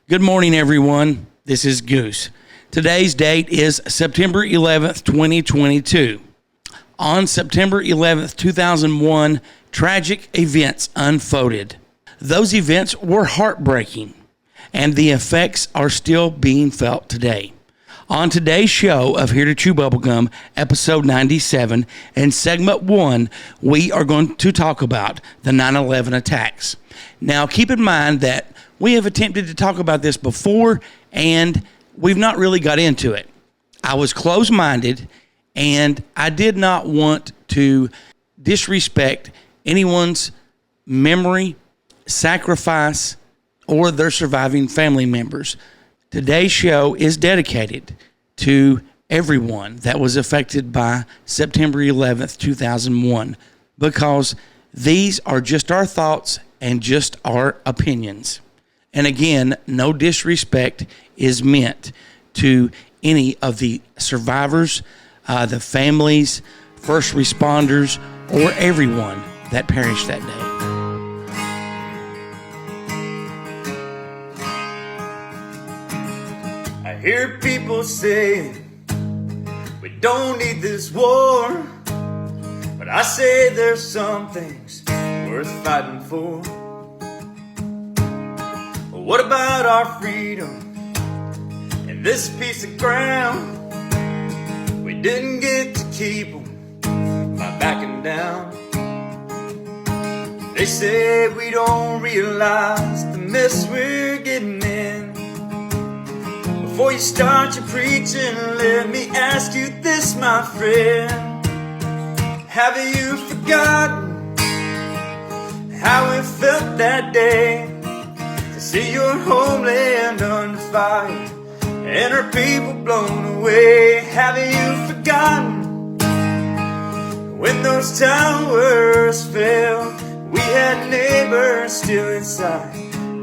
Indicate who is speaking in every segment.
Speaker 1: Good morning, everyone. This is Goose. Today's date is September 11th, 2022. On September 11th, 2001, tragic events unfolded. Those events were heartbreaking, and the effects are still being felt today. On today's show of Here to Chew Bubblegum, episode 97, in segment 1, we are going to talk about the 9/11 attacks. Now, keep in mind that we have attempted to talk about this before, and we've not really got into it. I was closed-minded, and I did not want to disrespect anyone's memory, sacrifice, or their surviving family members. Today's show is dedicated to everyone that was affected by September 11th, 2001, because these are just our thoughts and just our opinions. And again, no disrespect is meant to any of the survivors, the families, first responders, or everyone that perished that day.
Speaker 2: I hear people say we don't need this war, but I say there's some things worth fighting for. What about our freedom and this piece of ground? We didn't get to keep them by backing down. They say we don't realize the mess we're getting in. Before you start your preaching, let me ask you this, my friend. Have you forgotten how it felt that day? See your homeland under fire and our people blown away. Have you forgotten when those towers fell? We had neighbors still inside,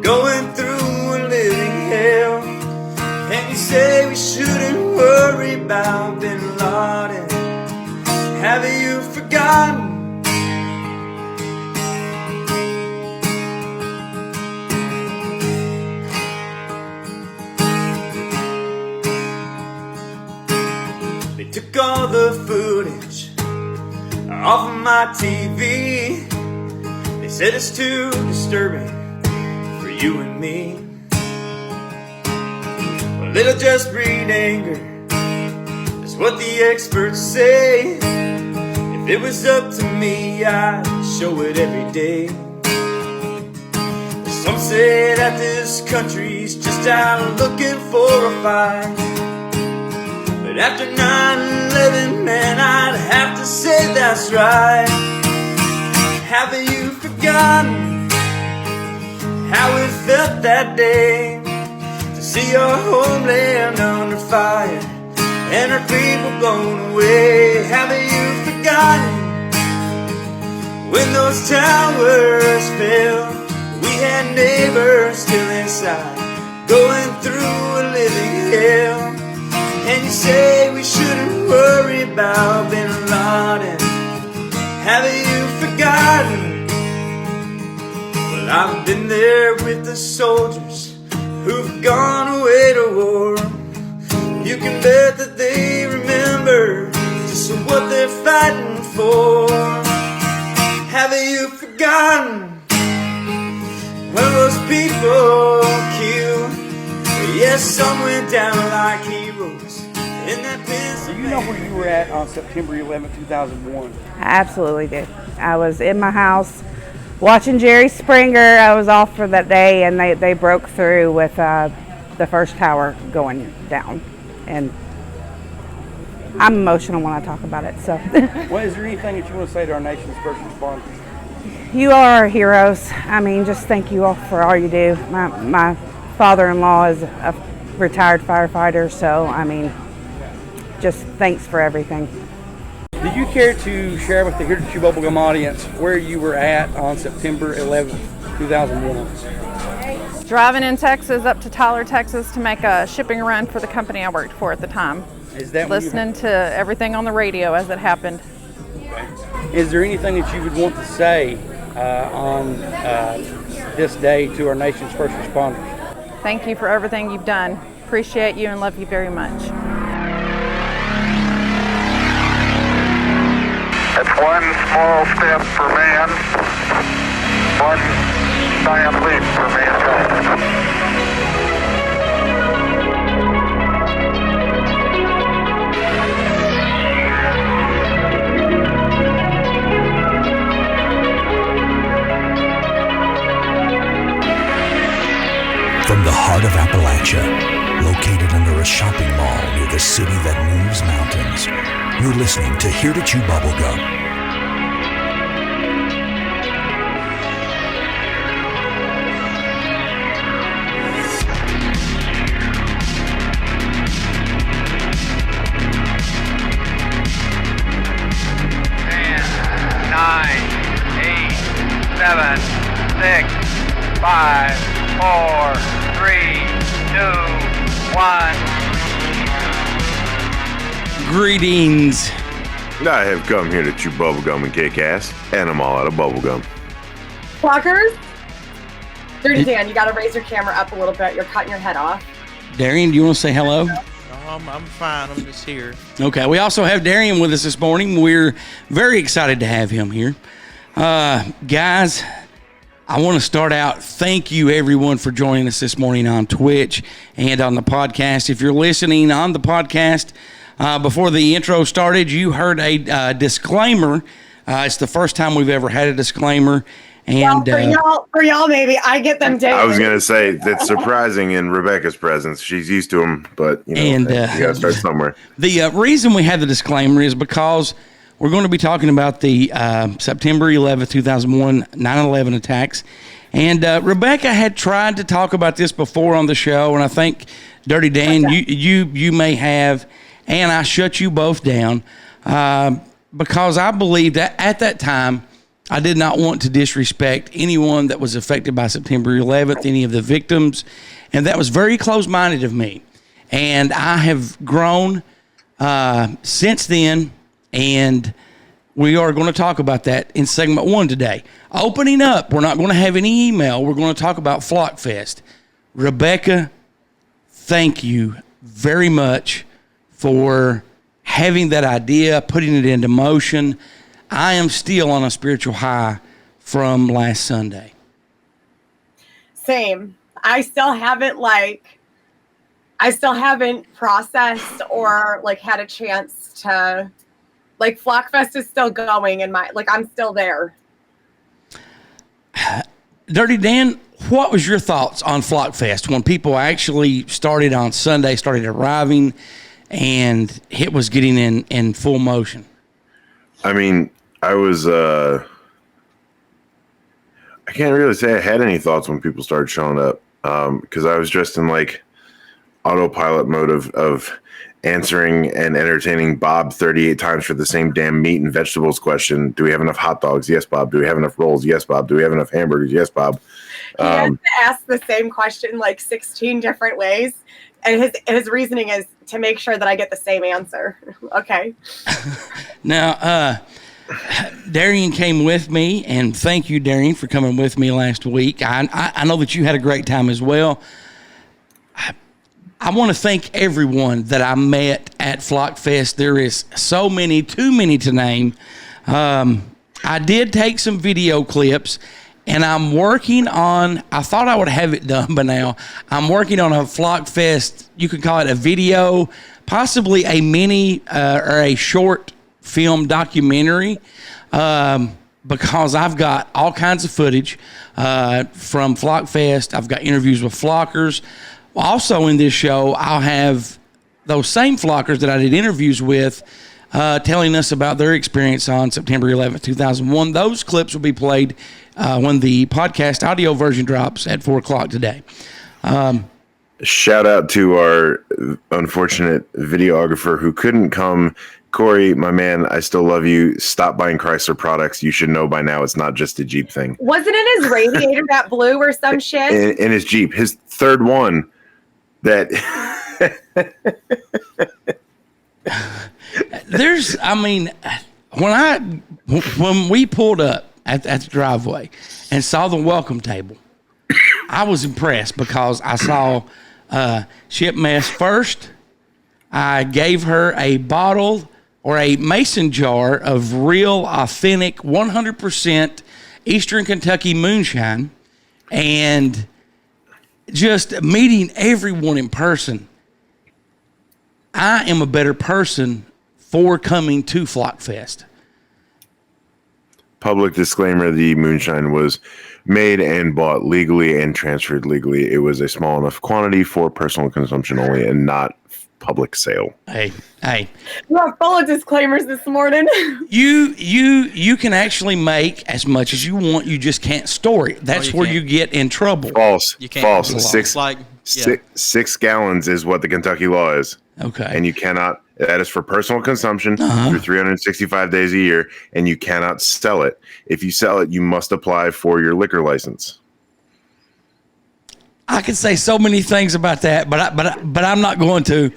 Speaker 2: going through a living hell. And you say we shouldn't worry about Bin Laden. Have you forgotten? Took all the footage off of my TV. They said it's too disturbing for you and me. Well, it'll just breed anger, that's what the experts say. If it was up to me, I'd show it every day. Some say that this country's just out looking for a fight. But after 9/11, man, I'd have to say that's right. Have you forgotten how it felt that day to see your homeland under fire and our people blown away? Have you forgotten when those towers fell? We had neighbors still inside, going through a living hell. And you say we shouldn't worry about Bin Laden. Have you forgotten? Well, I've been there with the soldiers who've gone away to war. You can bet that they remember just what they're fighting for. Have you forgotten when those people killed? Yes, some went down like heroes.
Speaker 1: Do you know where you were at on September 11th, 2001?
Speaker 3: I absolutely do. I was in my house watching Jerry Springer. I was off for that day, and they broke through with the first tower going down. And I'm emotional when I talk about it. So,
Speaker 1: Well, is there anything that you want to say to our nation's first responders?
Speaker 3: You are our heroes. I mean, just thank you all for all you do. My father-in-law is a retired firefighter, so I mean, just thanks for everything.
Speaker 1: Do you care to share with the Here to Chew Bubblegum audience where you were at on September 11th, 2001?
Speaker 4: Driving in Texas up to Tyler, Texas to make a shipping run for the company I worked for at the time.
Speaker 1: Is that
Speaker 4: listening to everything on the radio as it happened.
Speaker 1: Is there anything that you would want to say on this day to our nation's first responders?
Speaker 4: Thank you for everything you've done. Appreciate you and love you very much.
Speaker 5: It's one small step for man, one giant leap for mankind.
Speaker 6: From the heart of Appalachia, located under a shopping mall near the city that moves mountains, you're listening to Here to Chew Bubblegum.
Speaker 5: Nine, 8, 7, 6, 5, 4, 3, 2, 1.
Speaker 1: Greetings.
Speaker 7: I have come here to chew bubblegum and kick ass, and I'm all out of bubblegum.
Speaker 8: Flockers? Dirtydan, you gotta raise your camera up a little bit. You're cutting your head off.
Speaker 1: Darian, do you want to say hello?
Speaker 9: I'm fine. I'm just here.
Speaker 1: Okay, we also have Darian with us this morning. We're very excited to have him here. Guys, I want to start out. Thank you, everyone, for joining us this morning on Twitch and on the podcast. If you're listening on the podcast, before the intro started, you heard a disclaimer. It's the first time we've ever had a disclaimer. And
Speaker 8: for y'all, maybe I get them daily.
Speaker 7: I was gonna say that's surprising in Rebecca's presence. She's used to them, but you gotta start somewhere.
Speaker 1: The reason we have the disclaimer is because we're going to be talking about the September 11th, 2001 9/11 attacks. And Rebecca had tried to talk about this before on the show, and I think Dirtydan, you may have, and I shut you both down because I believe that at that time I did not want to disrespect anyone that was affected by September 11th, any of the victims, and that was very close-minded of me. And I have grown since then, and we are going to talk about that in segment 1 today. Opening up, we're not going to have any email. We're going to talk about Flockfest. Rebecca, thank you very much for having that idea, putting it into motion. I am still on a spiritual high from last Sunday.
Speaker 8: Same. I still haven't processed or had a chance to Flockfest is still going in I'm still there.
Speaker 1: Dirtydan, what was your thoughts on Flockfest when people actually started on Sunday, started arriving, and it was getting in full motion?
Speaker 7: I mean, I was I can't really say I had any thoughts when people started showing up because I was just in autopilot mode of answering and entertaining Bob 38 times for the same damn meat and vegetables question. Do we have enough hot dogs? Yes, Bob. Do we have enough rolls? Yes, Bob. Do we have enough hamburgers? Yes, Bob.
Speaker 8: He has to ask the same question 16 different ways, and his reasoning is to make sure that I get the same answer. Okay.
Speaker 1: Now, Darian came with me, and thank you, Darian, for coming with me last week. I know that you had a great time as well. I want to thank everyone that I met at Flockfest. There is so many, too many to name. I did take some video clips, and I'm working on, I thought I would have it done by now. I'm working on a Flockfest, you could call it a video, possibly a mini or a short film documentary, because I've got all kinds of footage from Flockfest. I've got interviews with flockers. Also in this show, I'll have those same flockers that I did interviews with telling us about their experience on September 11th, 2001. Those clips will be played when the podcast audio version drops at 4 o'clock today.
Speaker 7: Shout out to our unfortunate videographer who couldn't come. Corey, my man, I still love you. Stop buying Chrysler products. You should know by now it's not just a Jeep thing.
Speaker 8: Wasn't it his radiator that blew or some shit?
Speaker 7: In his Jeep. His third one that...
Speaker 1: when we pulled up at the driveway and saw the welcome table, I was impressed because I saw Ship Mess first. I gave her a bottle or a mason jar of real, authentic, 100% Eastern Kentucky moonshine, and just meeting everyone in person. I am a better person for coming to Flockfest.
Speaker 7: Public disclaimer, the moonshine was made and bought legally and transferred legally. It was a small enough quantity for personal consumption only and not public sale.
Speaker 1: Hey.
Speaker 8: You have full of disclaimers this morning.
Speaker 1: You can actually make as much as you want. You just can't store it. That's where you get in trouble.
Speaker 7: False.
Speaker 9: You can't.
Speaker 7: False. Six gallons is what the Kentucky law is.
Speaker 1: Okay.
Speaker 7: And you cannot, that is for personal consumption through 365 days a year, and you cannot sell it. If you sell it, you must apply for your liquor license.
Speaker 1: I could say so many things about that, but I'm not going to.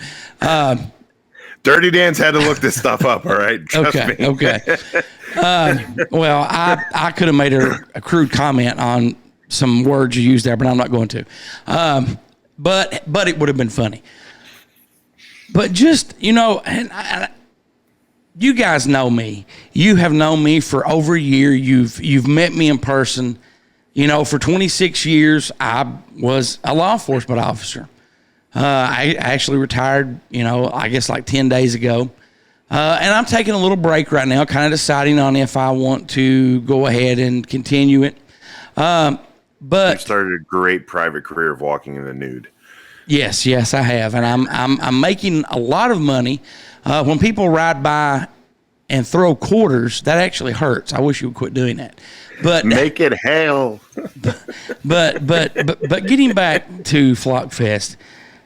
Speaker 7: Dirty Dan's had to look this stuff up, all right? Trust me.
Speaker 1: Okay. Well, I could have made a crude comment on some words you used there, but I'm not going to. But it would have been funny. But just, and you guys know me. You have known me for over a year. You've met me in person. For 26 years, I was a law enforcement officer. I actually retired, I guess like 10 days ago. And I'm taking a little break right now, kind of deciding on if I want to go ahead and continue it. But
Speaker 7: you started a great private career of walking in the nude.
Speaker 1: Yes, I have. And I'm making a lot of money. When people ride by and throw quarters, that actually hurts. I wish you would quit doing that. But
Speaker 7: make it hell.
Speaker 1: But getting back to Flockfest,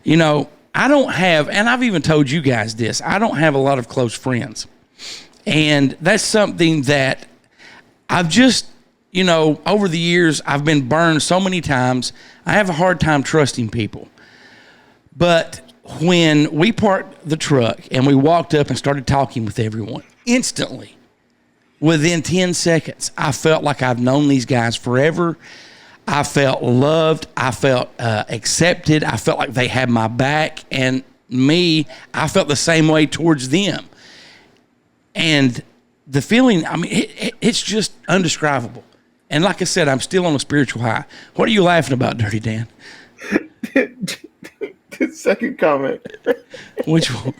Speaker 1: I don't have, and I've even told you guys this, I don't have a lot of close friends. And that's something that I've just, over the years, I've been burned so many times. I have a hard time trusting people. But when we parked the truck and we walked up and started talking with everyone, instantly, within 10 seconds, I felt like I've known these guys forever. I felt loved. I felt accepted. I felt like they had my back. And me, I felt the same way towards them. And the feeling, it's just undescribable. And like I said, I'm still on a spiritual high. What are you laughing about, Dirty Dan?
Speaker 7: The second comment.
Speaker 1: Which one?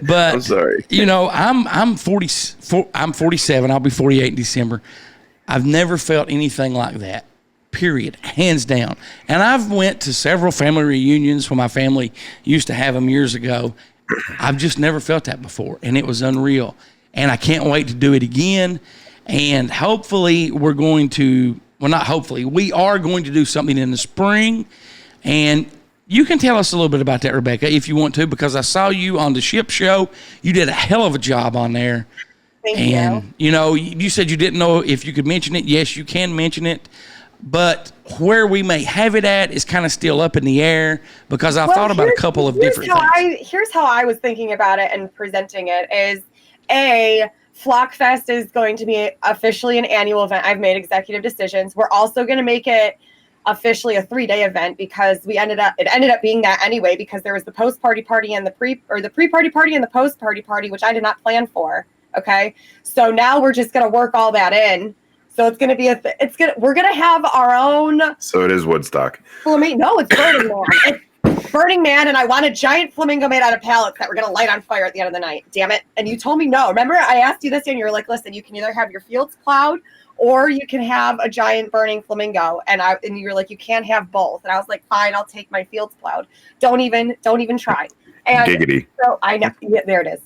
Speaker 1: But
Speaker 7: I'm sorry.
Speaker 1: I'm 47. I'll be 48 in December. I've never felt anything like that. Period. Hands down. And I've went to several family reunions when my family used to have them years ago. I've just never felt that before, and it was unreal. And I can't wait to do it again. And hopefully we are going to do something in the spring. And you can tell us a little bit about that, Rebecca, if you want to, because I saw you on the Ship Show. You did a hell of a job on there.
Speaker 8: Thank you.
Speaker 1: You said you didn't know if you could mention it. Yes, you can mention it. But where we may have it at is kind of still up in the air, because I thought about a couple of different things.
Speaker 8: Here's how I was thinking about it and presenting it is, Flockfest is going to be officially an annual event. I've made executive decisions. We're also going to make it officially a 3-day event, because it ended up being that anyway, because there was the post-party party and the pre-party party and the post-party party, which I did not plan for. Okay. So now we're just going to work all that in. So it's going to be we're going to have our own.
Speaker 7: So it is Woodstock.
Speaker 8: No, it's Burning Man. It's Burning Man. And I want a giant flamingo made out of pallets that we're going to light on fire at the end of the night. Damn it. And you told me no. Remember, I asked you this and you were like, listen, you can either have your fields plowed or you can have a giant burning flamingo. And you were like, you can't have both. And I was like, fine, I'll take my fields plowed. Don't even try. And
Speaker 7: giggity.
Speaker 8: So I know. Yeah, there it is.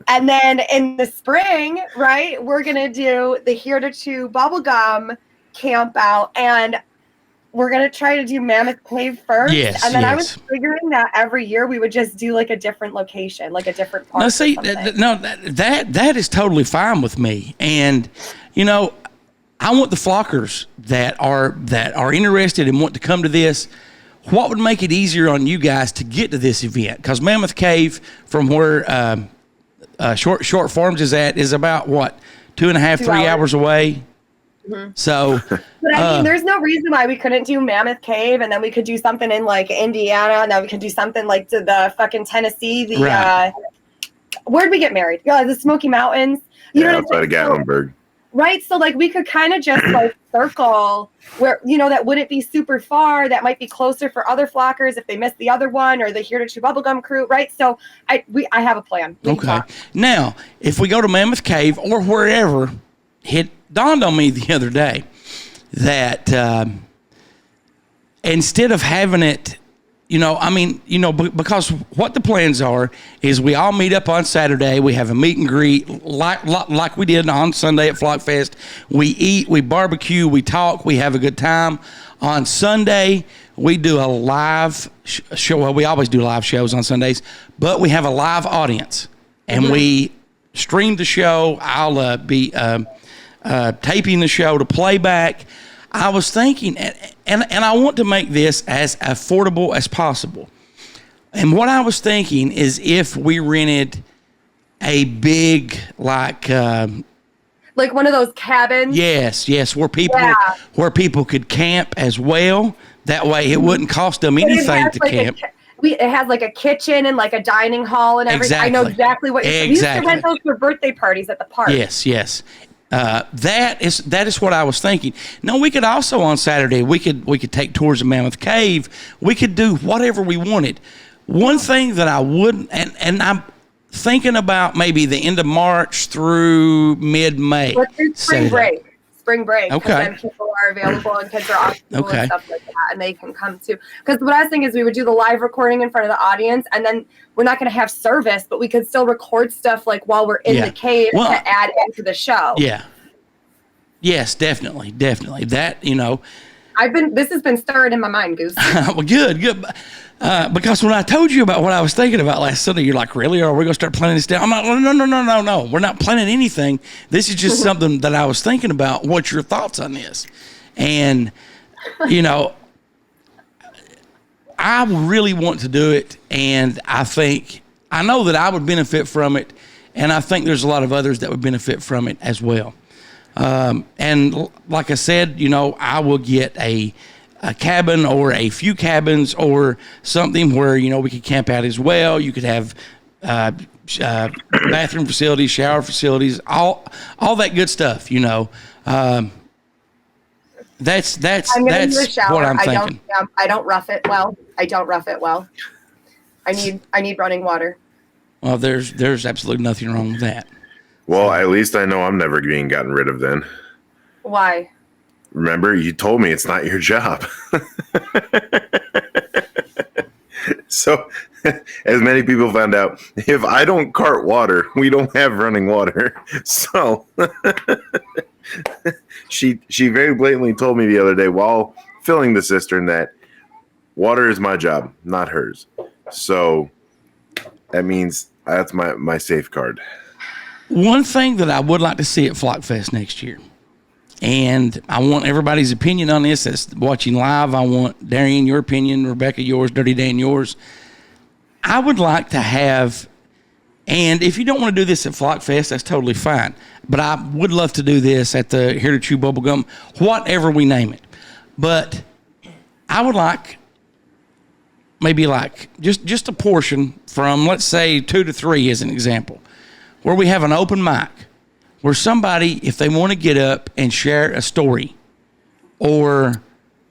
Speaker 8: And then in the spring, right, we're going to do the Here to Chew Bubblegum camp out, and we're going to try to do Mammoth Cave first.
Speaker 1: Yes,
Speaker 8: and then I was figuring that every year we would just do like a different location, like a different park.
Speaker 1: No, see, that is totally fine with me. And, I want the flockers that are interested and want to come to this. What would make it easier on you guys to get to this event? Because Mammoth Cave, from where Short Forms is about what, 2.5, 3 hours away.
Speaker 8: Mm-hmm.
Speaker 1: So,
Speaker 8: but I mean, there's no reason why we couldn't do Mammoth Cave, and then we could do something in like Indiana, and then we could do something like to the fucking Tennessee. Where'd we get married? The Smoky Mountains. You know,
Speaker 7: outside of Gatlinburg.
Speaker 8: Right. So like we could kind of just like circle where, that wouldn't be super far. That might be closer for other flockers if they missed the other one, or the Here to Chew Bubblegum crew. Right. So I have a plan.
Speaker 1: Okay. Now, if we go to Mammoth Cave or wherever, it dawned on me the other day that instead of having it, because what the plans are is we all meet up on Saturday. We have a meet and greet like we did on Sunday at Flockfest. We eat, we barbecue, we talk, we have a good time. On Sunday, we do a live show. Well, we always do live shows on Sundays, but we have a live audience, and we stream the show. I'll be taping the show to playback. I was thinking, and I want to make this as affordable as possible. And what I was thinking is if we rented a big, like one
Speaker 8: of those cabins.
Speaker 1: Yes, where people could camp as well. That way, it wouldn't cost them anything to camp.
Speaker 8: It has like a kitchen and like a dining hall and everything.
Speaker 1: Exactly.
Speaker 8: I know exactly what you're saying. We used to rent those for birthday parties at the park.
Speaker 1: Yes. That is what I was thinking. No, we could also on Saturday we could take tours of Mammoth Cave. We could do whatever we wanted. One thing that I wouldn't, and I'm thinking about maybe the end of March through mid-May.
Speaker 8: Let's do spring break.
Speaker 1: Okay.
Speaker 8: Because then people are available and kids are off school and stuff like that, and they can come too. Because what I was thinking is we would do the live recording in front of the audience, and then we're not going to have service, but we could still record stuff like while we're in the cave to add into the show.
Speaker 1: Yeah. Yes, definitely. That,
Speaker 8: this has been stirred in my mind, Goose.
Speaker 1: Well, good. Because when I told you about what I was thinking about last Sunday, you're like, really? Are we going to start planning this down? I'm like, no. We're not planning anything. This is just something that I was thinking about. What's your thoughts on this? And, I really want to do it. And I know that I would benefit from it. And I think there's a lot of others that would benefit from it as well. And like I said, I will get a cabin or a few cabins or something where, we could camp out as well. You could have bathroom facilities, shower facilities, all that good stuff, That's what I'm thinking.
Speaker 8: I don't rough it well. I need running water.
Speaker 1: Well, there's absolutely nothing wrong with that.
Speaker 7: Well, at least I know I'm never being gotten rid of then.
Speaker 8: Why?
Speaker 7: Remember, you told me it's not your job. So, as many people found out, if I don't cart water, we don't have running water. So, she very blatantly told me the other day while filling the cistern that water is my job, not hers. So, that means that's my safeguard.
Speaker 1: One thing that I would like to see at Flockfest next year, and I want everybody's opinion on this that's watching live. I want Darian, your opinion, Rebecca, yours, Dirtydan, yours. I would like to have, and if you don't want to do this at Flockfest, that's totally fine. But I would love to do this at the Here to Chew Bubblegum, whatever we name it. But I would like maybe like just a portion from, let's say, 2 to 3 as an example, where we have an open mic, where somebody, if they want to get up and share a story or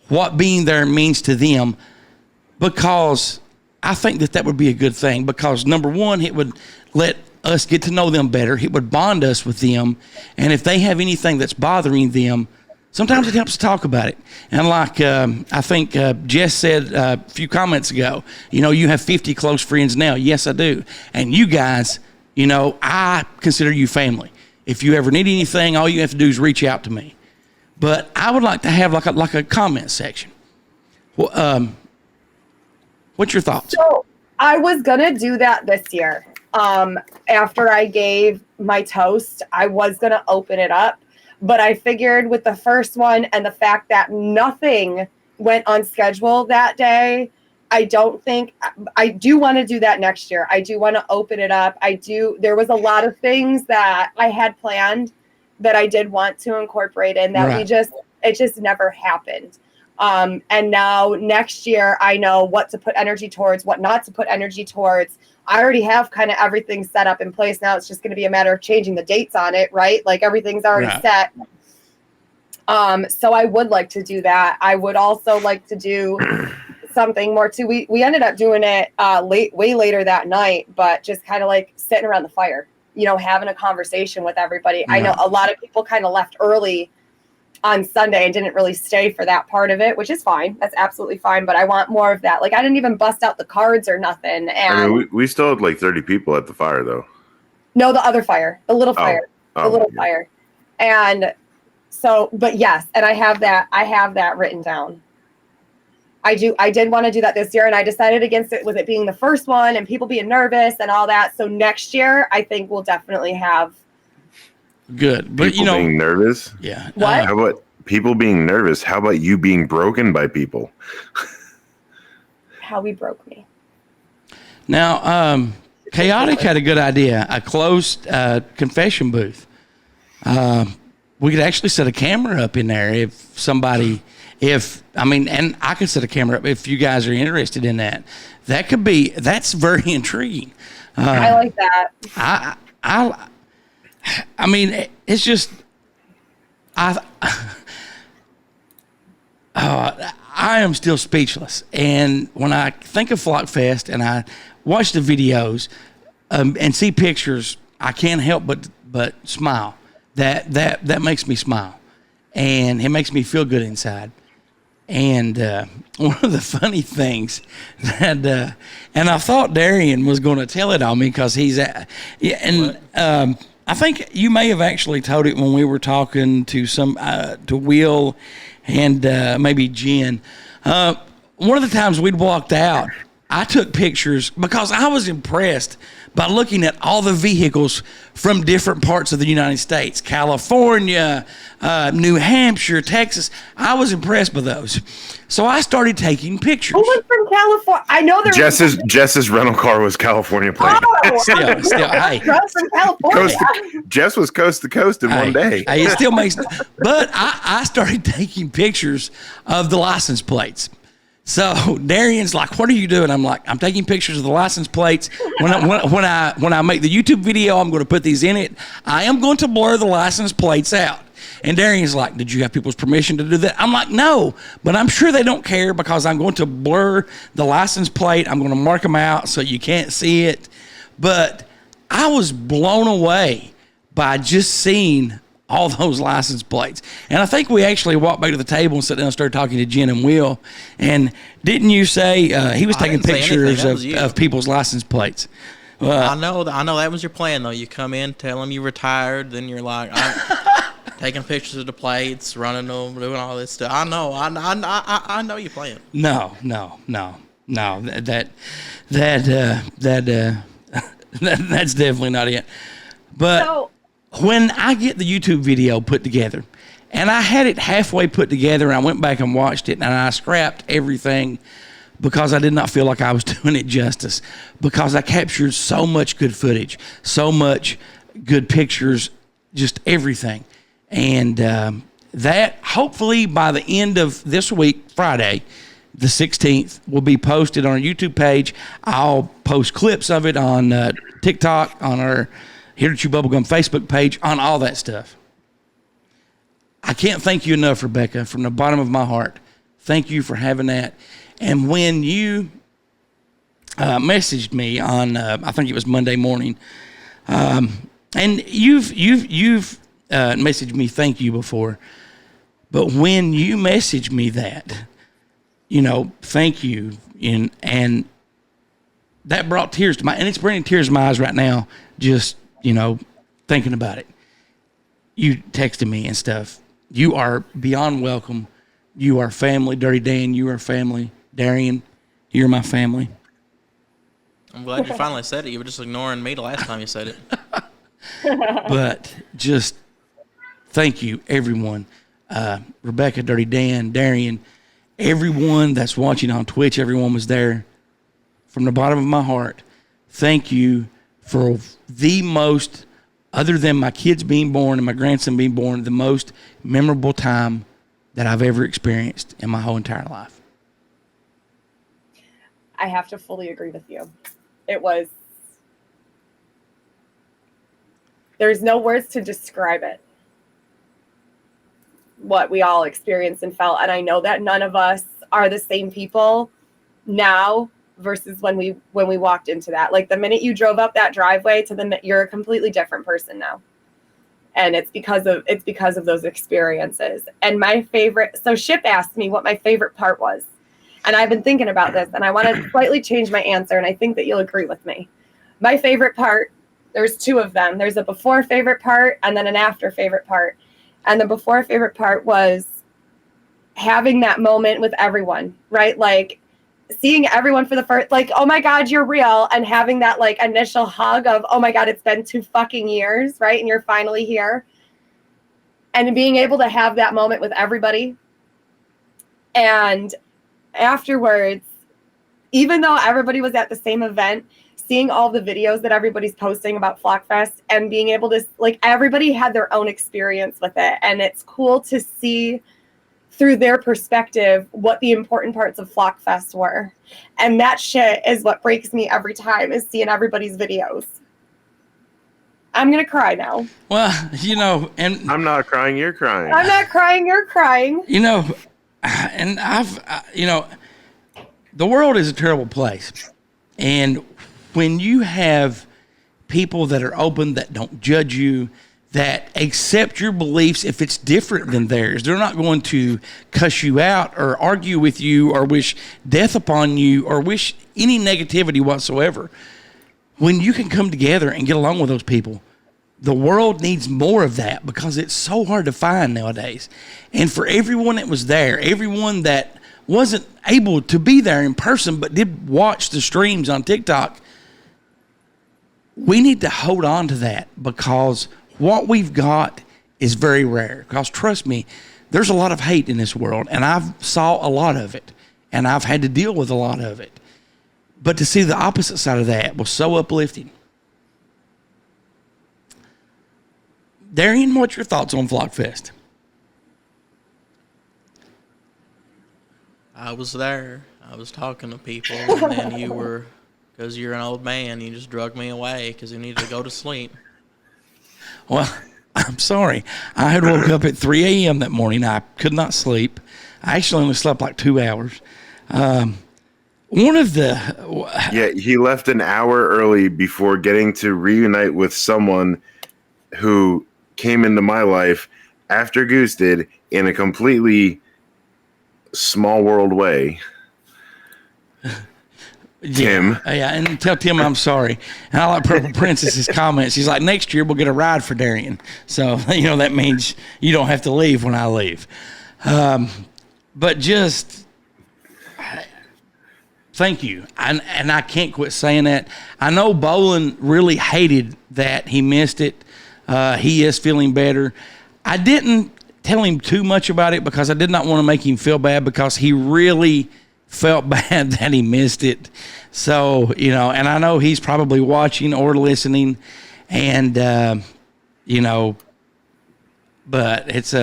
Speaker 1: what being there means to them, because I think that would be a good thing, because number one, it would let us get to know them better. It would bond us with them. And if they have anything that's bothering them, sometimes it helps to talk about it. And like I think Jess said a few comments ago, you have 50 close friends now. Yes, I do. And you guys, I consider you family. If you ever need anything, all you have to do is reach out to me. But I would like to have like a comment section. Well, what's your thoughts?
Speaker 8: So I was gonna do that this year. After I gave my toast, I was gonna open it up, but I figured with the first one and the fact that nothing went on schedule that day, I don't think I do want to do that next year. I do want to open it up. There was a lot of things that I had planned that I did want to incorporate in that it just never happened. And now next year I know what to put energy towards, what not to put energy towards. I already have kind of everything set up in place. Now it's just going to be a matter of changing the dates on it, right? Like everything's already set. So I would like to do that. I would also like to do something more too. We ended up doing it way later that night, but just kind of like sitting around the fire, you know, having a conversation with everybody. Yeah. I know a lot of people kind of left early on Sunday and didn't really stay for that part of it, which is fine. That's absolutely fine. But I want more of that. Like I didn't even bust out the cards or nothing. And
Speaker 7: I mean, we still had like 30 people at the fire though.
Speaker 8: No, the other fire, the little fire, the little fire. And so, but yes, and I have that written down. I did want to do that this year, and I decided against it with it being the first one and people being nervous and all that. So next year, I think we'll definitely have.
Speaker 1: Good, but
Speaker 7: people being nervous.
Speaker 1: Yeah.
Speaker 8: What?
Speaker 7: How about people being nervous? How about you being broken by people?
Speaker 8: How we broke me.
Speaker 1: Now, Chaotic had a good idea. A closed confession booth. We could actually set a camera up in there if somebody. And I could set a camera up if you guys are interested in that. That's very intriguing.
Speaker 8: I like that.
Speaker 1: I mean, it's just, I am still speechless. And when I think of Flockfest and I watch the videos and see pictures, I can't help but smile. That makes me smile, and it makes me feel good inside. And one of the funny things that, and I thought Darian was going to tell it on me because he's I think you may have actually told it when we were talking to to Will and maybe Jen. One of the times we'd walked out, I took pictures because I was impressed by looking at all the vehicles from different parts of the United States, California, New Hampshire, Texas. I was impressed by those. So I started taking pictures.
Speaker 8: Who was from California? I know there was.
Speaker 7: Jess's rental car was California plate.
Speaker 8: Oh,
Speaker 1: still, hey.
Speaker 8: From California.
Speaker 7: Jess was coast to coast in one day.
Speaker 1: Hey, it still makes, but I started taking pictures of the license plates. So Darian's like, "What are you doing?" I'm like, "I'm taking pictures of the license plates. When I make the YouTube video, I'm going to put these in it. I am going to blur the license plates out." And Darian's like, "Did you have people's permission to do that?" I'm like, "No, but I'm sure they don't care because I'm going to blur the license plate. I'm going to mark them out so you can't see it." But I was blown away by just seeing all those license plates. And I think we actually walked back to the table and sat down and started talking to Jen and Will. And didn't you say he was taking pictures of people's license plates?
Speaker 9: I know that was your plan, though. You come in, tell them you retired, then you're like, I'm taking pictures of the plates, running them, doing all this stuff. I know you plan.
Speaker 1: No. That's definitely not it. But when I get the YouTube video put together, and I had it halfway put together, and I went back and watched it, and I scrapped everything because I did not feel like I was doing it justice, because I captured so much good footage, so much good pictures, just everything. And that hopefully by the end of this week, Friday, the 16th, will be posted on our YouTube page. I'll post clips of it on TikTok, on our Here to Chew Bubblegum Facebook page, on all that stuff. I can't thank you enough, Rebecca, from the bottom of my heart. Thank you for having that. And when you messaged me on, I think it was Monday morning, and you've messaged me thank you before, but when you messaged me that, thank you, and that brought tears to my, and it's bringing tears to my eyes right now, just thinking about it. You texted me and stuff. You are beyond welcome. You are family. Dirtydan, you are family. Darian, you're my family.
Speaker 9: I'm glad you finally said it. You were just ignoring me the last time you said it.
Speaker 1: But just thank you, everyone. Rebecca, Dirtydan, Darian, everyone that's watching on Twitch, everyone was there. From the bottom of my heart, thank you for the most, other than my kids being born and my grandson being born, the most memorable time that I've ever experienced in my whole entire life.
Speaker 8: I have to fully agree with you. There's no words to describe it, what we all experienced and felt. And I know that none of us are the same people now versus when we walked into that. Like the minute you drove up that driveway you're a completely different person now. And it's because of those experiences. And my favorite, so Ship asked me what my favorite part was. And I've been thinking about this, and I want to slightly change my answer, and I think that you'll agree with me. My favorite part, there's two of them. There's a before favorite part and then an after favorite part. And the before favorite part was having that moment with everyone, right? Like seeing everyone for the first, like, oh my God, you're real. And having that like initial hug of, oh my God, it's been 2 fucking years, right? And you're finally here. And being able to have that moment with everybody. And afterwards, even though everybody was at the same event, seeing all the videos that everybody's posting about Flockfest and being able to, like, everybody had their own experience with it. And it's cool to see through their perspective what the important parts of Flockfest were. And that shit is what breaks me every time, is seeing everybody's videos. I'm going to cry now.
Speaker 1: Well, you know, and
Speaker 7: I'm not crying, you're crying.
Speaker 8: I'm not crying, you're crying.
Speaker 1: You know, and you know, the world is a terrible place. And when you have people that are open, that don't judge you, that accept your beliefs if it's different than theirs, they're not going to cuss you out or argue with you or wish death upon you or wish any negativity whatsoever. When you can come together and get along with those people, the world needs more of that, because it's so hard to find nowadays. And for everyone that was there, everyone that wasn't able to be there in person but did watch the streams on TikTok, we need to hold on to that, because what we've got is very rare. Because trust me, there's a lot of hate in this world, and I've saw a lot of it, and I've had to deal with a lot of it. But to see the opposite side of that was so uplifting. Darian, what's your thoughts on Flockfest?
Speaker 9: I was there. I was talking to people, and then you were, because you're an old man, you just drug me away because you needed to go to sleep.
Speaker 1: Well, I'm sorry. I had woke up at 3 a.m. that morning. I could not sleep. I actually only slept like 2 hours. One of the...
Speaker 7: Yeah, he left an hour early before getting to reunite with someone who came into my life after Goose did, in a completely small world way. Tim.
Speaker 1: Yeah, and tell Tim I'm sorry. And I like Purple Princess's comments. He's like, next year we'll get a ride for Darian. So, you know, that means you don't have to leave when I leave. But just... thank you. And I can't quit saying that. I know Bolin really hated that he missed it. He is feeling better. I didn't tell him too much about it because I did not want to make him feel bad, because he really felt bad that he missed it. So, you know, and I know he's probably watching or listening, and, you know, but it's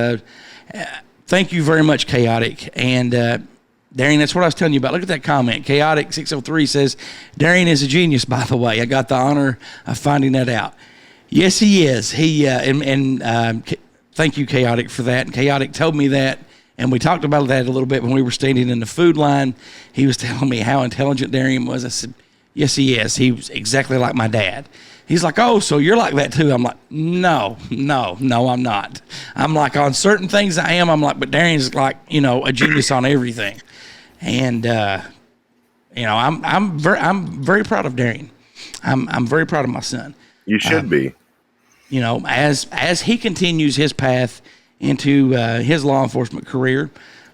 Speaker 1: thank you very much, Chaotic. And, Darian, that's what I was telling you about. Look at that comment. Chaotic603 says, Darian is a genius, by the way. I got the honor of finding that out. Yes, he is. Thank you, Chaotic, for that. And Chaotic told me that, and we talked about that a little bit when we were standing in the food line. He was telling me how intelligent Darian was. I said, yes, he is. He was exactly like my dad. He's like, oh, so you're like that too? I'm like, no, I'm not. I'm like, on certain things I am. I'm like, but Darian's like, you know, a genius on everything. And, you know, I'm very proud of Darian. I'm very proud of my son.
Speaker 7: You should be.
Speaker 1: You know, as he continues his path into his law enforcement career,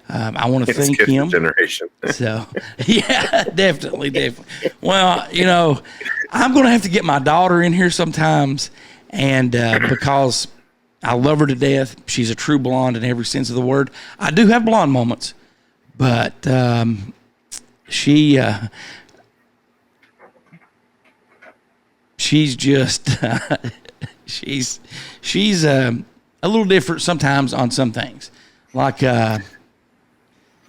Speaker 1: I want to thank him.
Speaker 7: Generation.
Speaker 1: So, yeah, definitely. Well, you know, I'm going to have to get my daughter in here sometimes, and because I love her to death. She's a true blonde in every sense of the word. I do have blonde moments, but she's just she's a little different sometimes on some things. Like her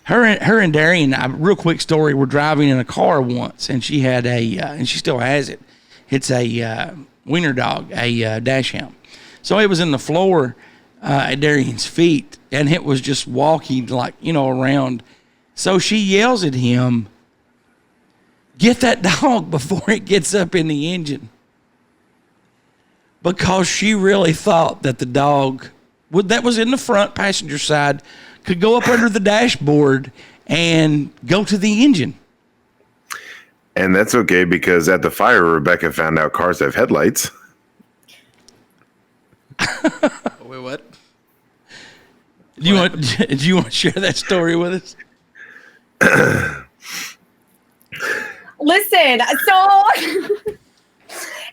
Speaker 1: and Darian. Real quick story. We're driving in a car once, and she had and she still has it. It's a wiener dog, a dachshund. So it was in the floor at Darian's feet, and it was just walking around. So she yells at him, "Get that dog before it gets up in the engine." Because she really thought that the dog that was in the front passenger side could go up under the dashboard and go to the engine.
Speaker 7: And that's okay, because at the fire, Rebecca found out cars have headlights.
Speaker 9: Wait, what?
Speaker 1: Do you want to share that story with us?
Speaker 8: Listen, so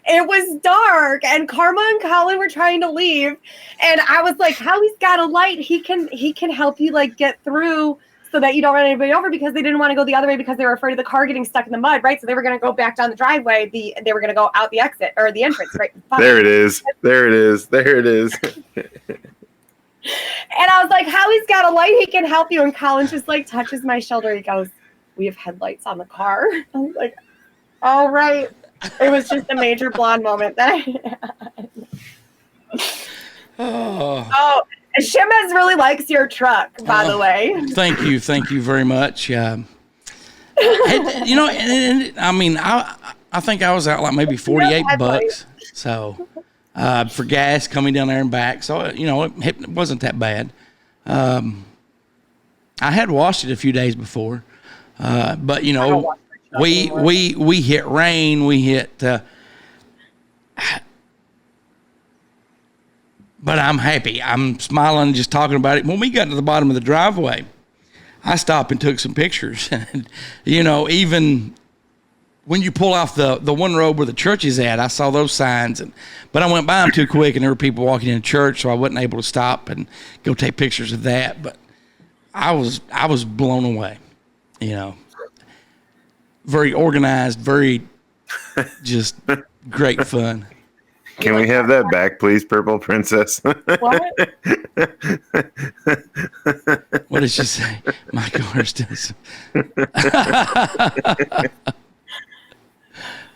Speaker 8: it was dark and Karma and Colin were trying to leave, and I was like, Howie's got a light. He can help you get through so that you don't run anybody over, because they didn't want to go the other way because they were afraid of the car getting stuck in the mud, right? So they were going to go back down the driveway. They were going to go out the exit or the entrance, right?
Speaker 7: There it is. There it is. There it is.
Speaker 8: And I was like, Howie's got a light. He can help you. And Colin just touches my shoulder. He goes, "We have headlights on the car." I was like, all right. It was just a major blonde moment that I had. Oh, Shimmez really likes your truck, by the way.
Speaker 1: Thank you very much. I think I was out maybe $48. So for gas coming down there and back, so it wasn't that bad. I had washed it a few days before, but we hit rain, we hit. But I'm happy. I'm smiling just talking about it. When we got to the bottom of the driveway, I stopped and took some pictures. And, even when you pull off the one road where the church is at, I saw those signs. But I went by them too quick, and there were people walking in the church, so I wasn't able to stop and go take pictures of that. But I was blown away. Very organized, very just great fun.
Speaker 7: Can we have that back, please, Purple Princess?
Speaker 8: What?
Speaker 1: What did she say? My car's does.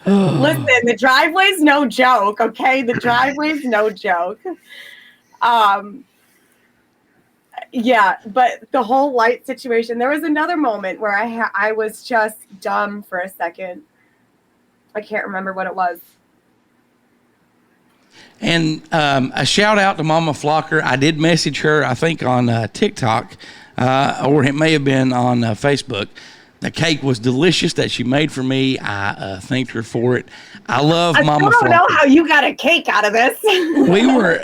Speaker 8: Listen, the driveway's no joke, okay? The driveway's no joke. Yeah, but the whole light situation, there was another moment where I was just dumb for a second. I can't remember what it was.
Speaker 1: And a shout out to Mama Flocker. I did message her, I think, on TikTok, or it may have been on Facebook. The cake was delicious that she made for me. I thanked her for it. I love Mama Flocker. I don't know
Speaker 8: how you got a cake out of this.
Speaker 1: We were,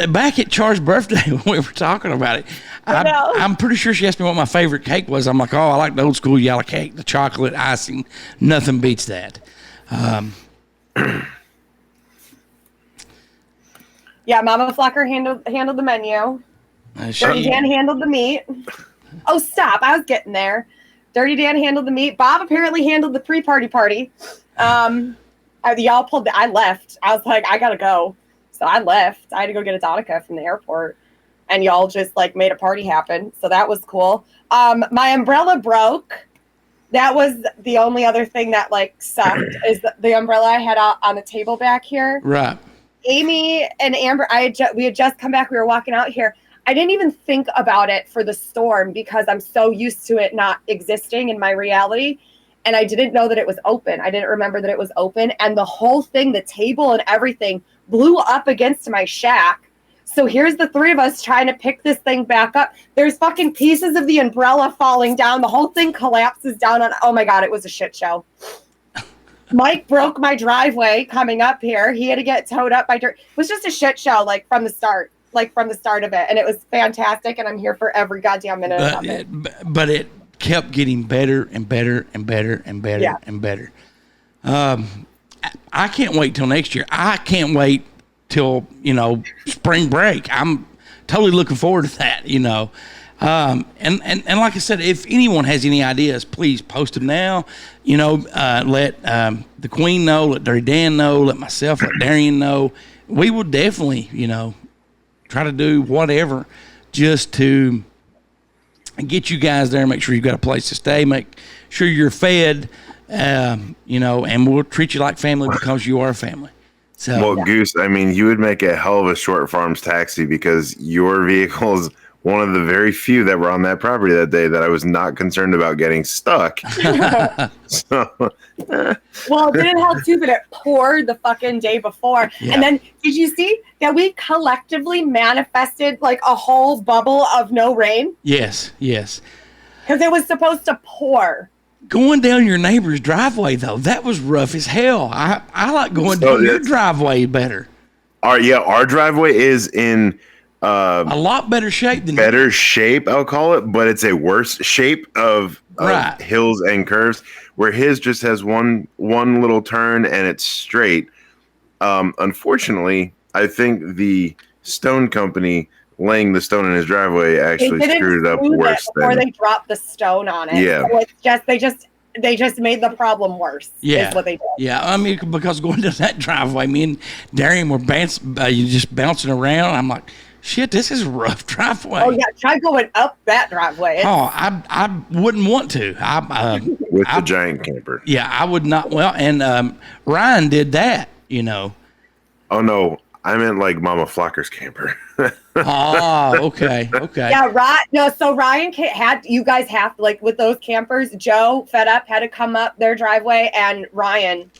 Speaker 1: back at Char's birthday when we were talking about it. I'm pretty sure she asked me what my favorite cake was. I'm like, I like the old school yellow cake, the chocolate icing. Nothing beats that.
Speaker 8: Yeah, Mama Flocker handled the menu. Dirtydan handled the meat. Oh, stop. I was getting there. Dirtydan handled the meat. Bob apparently handled the pre-party party. Y'all pulled I left. I was like, I gotta go. So I left. I had to go get a Donica from the airport. And y'all just made a party happen. So that was cool. My umbrella broke. That was the only other thing that sucked is the umbrella I had out on the table back here.
Speaker 1: Right.
Speaker 8: Amy and Amber, we had just come back. We were walking out here. I didn't even think about it for the storm because I'm so used to it not existing in my reality. And I didn't know that it was open. I didn't remember that it was open. And the whole thing, the table and everything, blew up against my shack. So here's the three of us trying to pick this thing back up. There's fucking pieces of the umbrella falling down. The whole thing collapses down on. Oh my God, it was a shit show. Mike broke my driveway coming up here. He had to get towed up by dirt. It was just a shit show, from the start of it. And it was fantastic. And I'm here for every goddamn minute of it.
Speaker 1: But it kept getting better and better and better and better and better. I can't wait till next year. I can't wait till, spring break. I'm totally looking forward to that, And like I said, if anyone has any ideas, please post them now. You know, let the Queen know, let Dirtydan know, let myself, let Darian know. We will definitely, you know, try to do whatever just to get you guys there, make sure you've got a place to stay, make sure you're fed, you know, and we'll treat you like family because you are family. So,
Speaker 7: well, Goose, I mean, you would make a hell of a short farms taxi because your vehicle is one of the very few that were on that property that day that I was not concerned about getting stuck. So,
Speaker 8: well, it didn't help too, but it poured the fucking day before. Yeah. And then did you see that we collectively manifested like a whole bubble of no rain?
Speaker 1: Yes, yes.
Speaker 8: Because it was supposed to pour.
Speaker 1: Going down your neighbor's driveway, though, that was rough as hell. I like going down your driveway better.
Speaker 7: Our driveway is in
Speaker 1: a lot better shape than
Speaker 7: better shape, I'll call it, but it's a worse shape of hills and curves, where his just has one little turn and it's straight. Unfortunately, I think the stone company laying the stone in his driveway actually screwed it up worse
Speaker 8: before they dropped the stone on it.
Speaker 7: Yeah.
Speaker 8: So it's just they just made the problem worse.
Speaker 1: Yeah.
Speaker 8: Is what they did.
Speaker 1: Yeah. I mean, because going down that driveway, me and Darian were just bouncing around. I'm like, shit, this is a rough driveway.
Speaker 8: Oh yeah, try going up that driveway.
Speaker 1: I wouldn't want to.
Speaker 7: With the giant camper.
Speaker 1: Yeah, I would not. Well, and Ryan did that, you know.
Speaker 7: Oh no, I meant like Mama Flocker's camper.
Speaker 1: Oh, okay.
Speaker 8: Yeah, right. No, so Ryan you guys have to, like with those campers, Joe fed up had to come up their driveway, and Ryan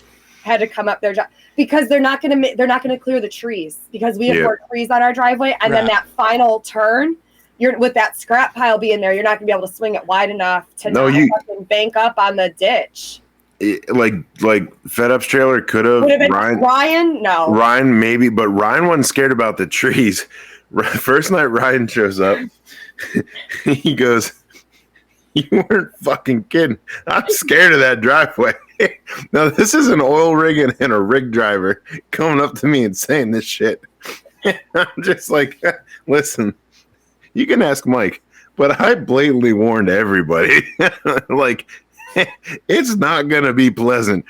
Speaker 8: had to come up their driveway because they're not gonna clear the trees because we have more trees on our driveway, and then that final turn, you're with that scrap pile being there, you're not gonna be able to swing it wide enough to not fucking bank up on the ditch.
Speaker 7: Like Fed Up's trailer could have
Speaker 8: Ryan. No,
Speaker 7: Ryan maybe, but Ryan wasn't scared about the trees. First night Ryan shows up, he goes, "You weren't fucking kidding. I'm scared of that driveway." Now this is an oil rig and a rig driver coming up to me and saying this shit. I'm just like, listen, you can ask Mike, but I blatantly warned everybody. Like, it's not gonna be pleasant.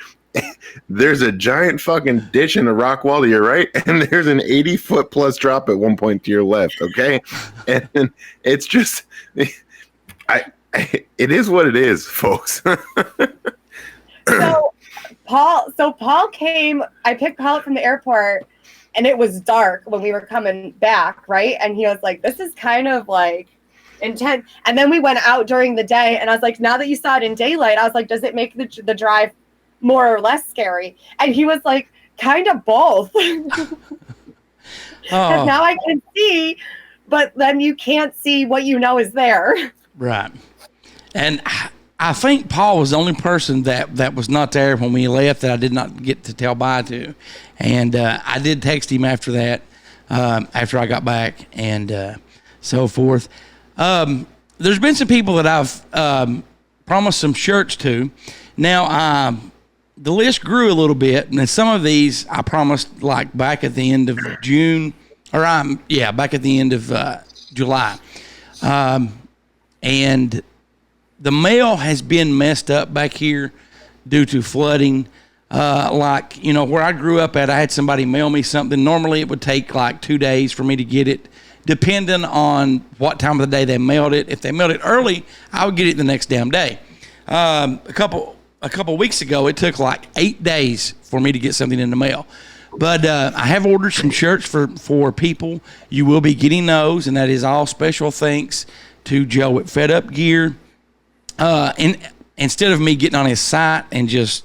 Speaker 7: There's a giant fucking ditch and a rock wall to your right, and there's an 80-foot plus drop at one point to your left. Okay, and it's just, it is what it is, folks.
Speaker 8: So Paul came. I picked Paul up from the airport, and it was dark when we were coming back, right? And he was like, "This is kind of like intense." And then we went out during the day, and I was like, "Now that you saw it in daylight, I was like, does it make the drive more or less scary?" And he was like, "Kind of both." Because now I can see, but then you can't see what you know is there.
Speaker 1: Right. And I think Paul was the only person that was not there when we left that I did not get to tell bye to. And I did text him after that, after I got back and so forth. There's been some people that I've promised some shirts to. Now, the list grew a little bit, and some of these I promised like back at the end of June, or back at the end of July. And the mail has been messed up back here due to flooding. Like, you know, where I grew up at, I had somebody mail me something. Normally it would take like 2 days for me to get it, depending on what time of the day they mailed it. If they mailed it early, I would get it the next damn day. A couple weeks ago, it took like 8 days for me to get something in the mail. But I have ordered some shirts for people. You will be getting those, and that is all special thanks to Joe at Fed Up Gear. And instead of me getting on his site and just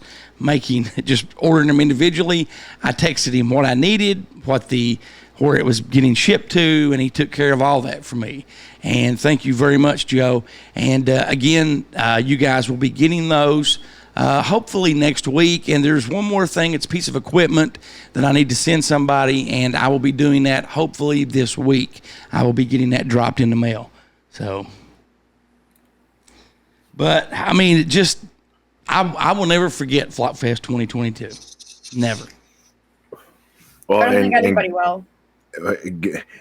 Speaker 1: ordering them individually, I texted him what I needed, where it was getting shipped to, and he took care of all that for me. And thank you very much, Joe. And again, you guys will be getting those hopefully next week. And there's one more thing. It's a piece of equipment that I need to send somebody, and I will be doing that hopefully this week. I will be getting that dropped in the mail. So, but I mean, I will never forget Flockfest 2022. Never.
Speaker 7: Well,
Speaker 8: I don't think anybody will.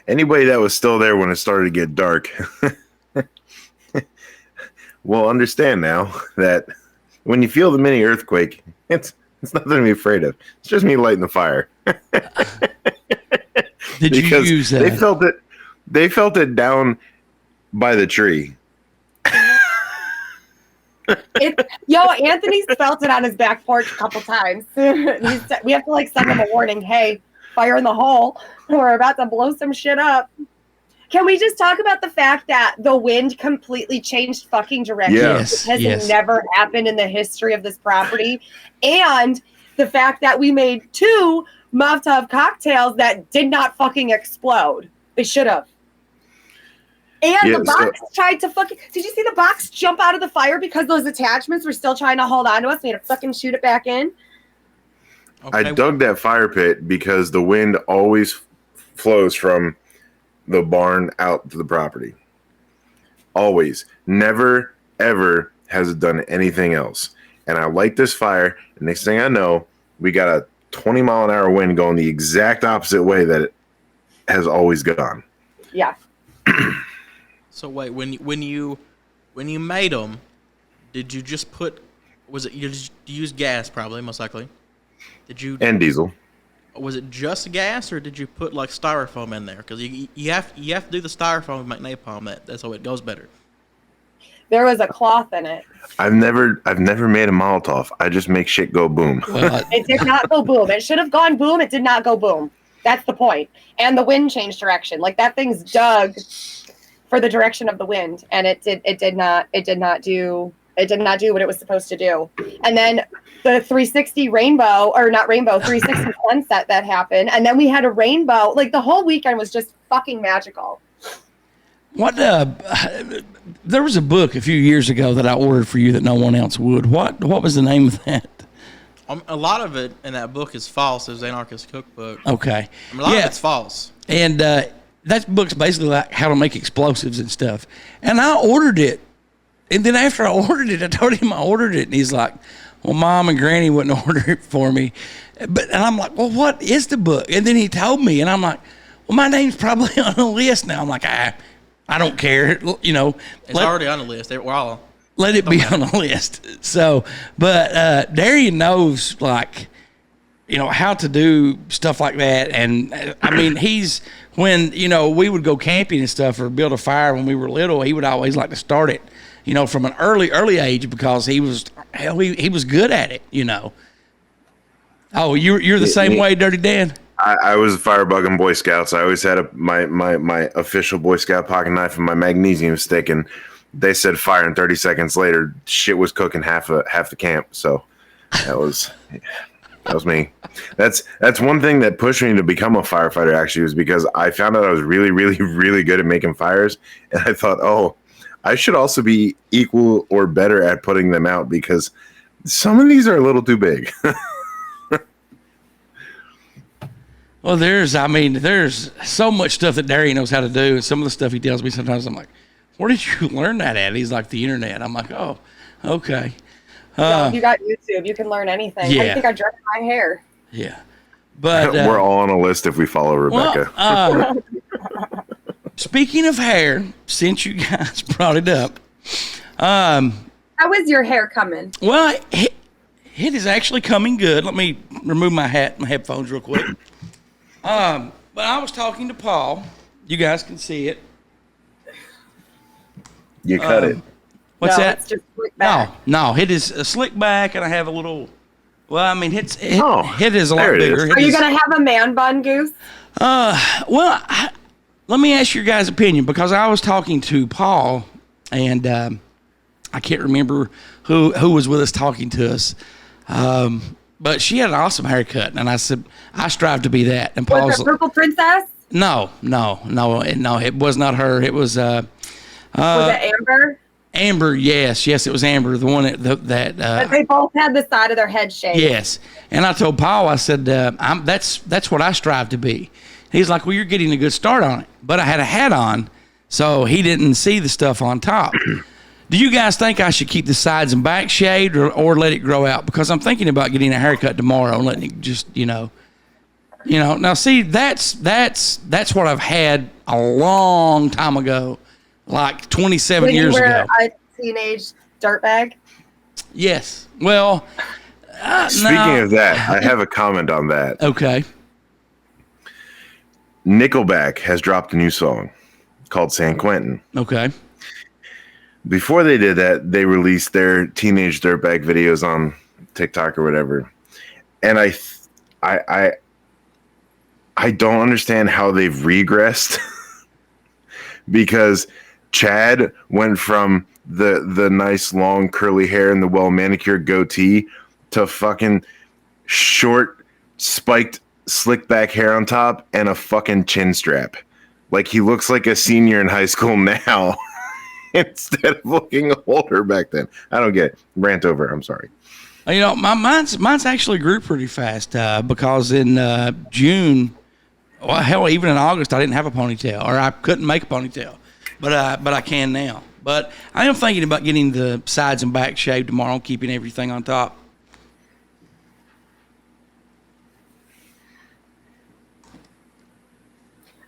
Speaker 7: Anybody that was still there when it started to get dark. Well, understand now that when you feel the mini earthquake, it's nothing to be afraid of. It's just me lighting the fire.
Speaker 1: Did you use that?
Speaker 7: They felt it down by the tree.
Speaker 8: Anthony's felt it on his back porch a couple times. We have to like send him a warning. Hey, fire in the hole. We're about to blow some shit up. Can we just talk about the fact that the wind completely changed fucking direction?
Speaker 7: Yes,
Speaker 8: It has never happened in the history of this property. And the fact that we made 2 Molotov cocktails that did not fucking explode. They should have. And the box tried to fucking... Did you see the box jump out of the fire because those attachments were still trying to hold on to us? We had to fucking shoot it back in.
Speaker 7: Okay. I dug that fire pit because the wind always flows from the barn out to the property. Always. Never, ever has it done anything else. And I light this fire. And next thing I know, we got a 20-mile-an-hour wind going the exact opposite way that it has always gone.
Speaker 8: Yeah.
Speaker 9: So wait, when you made them, did you just put? Was it you used gas? Probably, most likely. Did you?
Speaker 7: And diesel.
Speaker 9: Was it just gas, or did you put like styrofoam in there? Because you have to do the styrofoam to make napalm. That's how it goes better.
Speaker 8: There was a cloth in it.
Speaker 7: I've never made a Molotov. I just make shit go boom.
Speaker 8: It did not go boom. It should have gone boom. It did not go boom. That's the point. And the wind changed direction. Like that thing's dug for the direction of the wind, and it did not do what it was supposed to do. And then the 360 360 sunset that happened, and then we had a rainbow. Like the whole weekend was just fucking magical.
Speaker 1: What there was a book a few years ago that I ordered for you that no one else would. What was the name of that?
Speaker 9: A lot of it in that book is false. It was Anarchist Cookbook.
Speaker 1: Okay.
Speaker 9: A lot of it's false.
Speaker 1: And that book's basically like how to make explosives and stuff. And I ordered it. And then after I ordered it, I told him I ordered it. And he's like, well, Mom and Granny wouldn't order it for me. And I'm like, well, what is the book? And then he told me. And I'm like, well, my name's probably on the list now. I'm like, I don't care. You know.
Speaker 9: It's already on the list. We're all...
Speaker 1: Let it be on the list. So, but Darian knows, like, you know, how to do stuff like that. And, I mean, when, you know, we would go camping and stuff or build a fire when we were little, he would always like to start it, you know, from an early age because he was good at it, you know. Oh, you're the same way, Dirtydan?
Speaker 7: I was a firebugging Boy Scouts. I always had my official Boy Scout pocket knife and my magnesium stick, and they said fire, and 30 seconds later, shit was cooking half the camp. So that was me. That's one thing that pushed me to become a firefighter. Actually, was because I found out I was really, really, really good at making fires, and I thought, oh, I should also be equal or better at putting them out because some of these are a little too big.
Speaker 1: Well, there's so much stuff that Darian knows how to do, and some of the stuff he tells me sometimes I'm like, where did you learn that at? He's like, the internet. I'm like, oh, okay.
Speaker 8: You got YouTube. You can learn anything.
Speaker 1: Yeah.
Speaker 8: I think I dressed my hair.
Speaker 1: Yeah. But
Speaker 7: we're all on a list if we follow Rebecca.
Speaker 1: Well, speaking of hair, since you guys brought it up.
Speaker 8: How is your hair coming?
Speaker 1: Well, it is actually coming good. Let me remove my hat and my headphones real quick. But I was talking to Paul. You guys can see it.
Speaker 7: You cut it.
Speaker 1: What's
Speaker 8: no,
Speaker 1: that?
Speaker 8: It's just slick back.
Speaker 1: No, it is a slick back, and I have a little. Well, I mean, it is a lot
Speaker 7: there it
Speaker 1: bigger.
Speaker 7: is.
Speaker 8: Are you gonna have a man bun, Goose?
Speaker 1: Well, let me ask your guys' opinion because I was talking to Paul, and I can't remember who was with us talking to us, but she had an awesome haircut, and I said I strive to be that. And Paul's
Speaker 8: was it Purple Princess?
Speaker 1: No, it was not her. It was.
Speaker 8: Was it Amber?
Speaker 1: Amber, yes, it was Amber, the one that
Speaker 8: But they both had the side of their head shaved.
Speaker 1: Yes, and I told Paul, I said, that's what I strive to be. He's like, well, you're getting a good start on it, but I had a hat on, so he didn't see the stuff on top. Do you guys think I should keep the sides and back shaved or let it grow out? Because I'm thinking about getting a haircut tomorrow and letting it just, you know. Now see, that's what I've had a long time ago. like 27
Speaker 8: When
Speaker 1: years
Speaker 8: you were
Speaker 1: ago.
Speaker 8: a teenage dirtbag.
Speaker 1: Yes. Well,
Speaker 7: Speaking of that, I have a comment on that.
Speaker 1: Okay.
Speaker 7: Nickelback has dropped a new song called San Quentin.
Speaker 1: Okay.
Speaker 7: Before they did that, they released their teenage dirtbag videos on TikTok or whatever. And I don't understand how they've regressed because Chad went from the nice long curly hair and the well manicured goatee to fucking short spiked slick back hair on top and a fucking chin strap. Like he looks like a senior in high school now instead of looking older back then. I don't get it. Rant over. I'm sorry.
Speaker 1: You know, mine's actually grew pretty fast because in June, well, hell, even in August, I didn't have a ponytail, or I couldn't make a ponytail, but I can now. But I am thinking about getting the sides and back shaved tomorrow, keeping everything on top.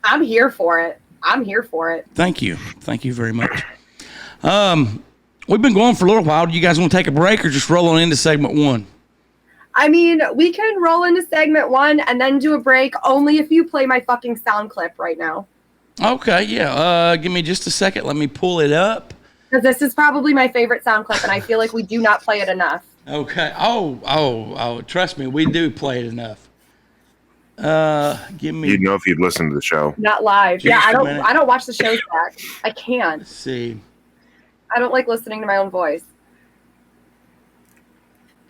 Speaker 8: I'm here for it.
Speaker 1: Thank you very much. We've been going for a little while. Do you guys want to take a break or just roll on into segment 1?
Speaker 8: I mean, we can roll into segment 1 and then do a break only if you play my fucking sound clip right now.
Speaker 1: Okay, yeah. Give me just a second. Let me pull it up.
Speaker 8: Because this is probably my favorite sound clip, and I feel like we do not play it enough.
Speaker 1: Okay. Oh, trust me, we do play it enough. Give me.
Speaker 7: You'd know if you'd listened to the show.
Speaker 8: Not live.
Speaker 1: Just
Speaker 8: I
Speaker 1: a minute.
Speaker 8: don't watch the shows back. I can't.
Speaker 1: Let's see.
Speaker 8: I don't like listening to my own voice.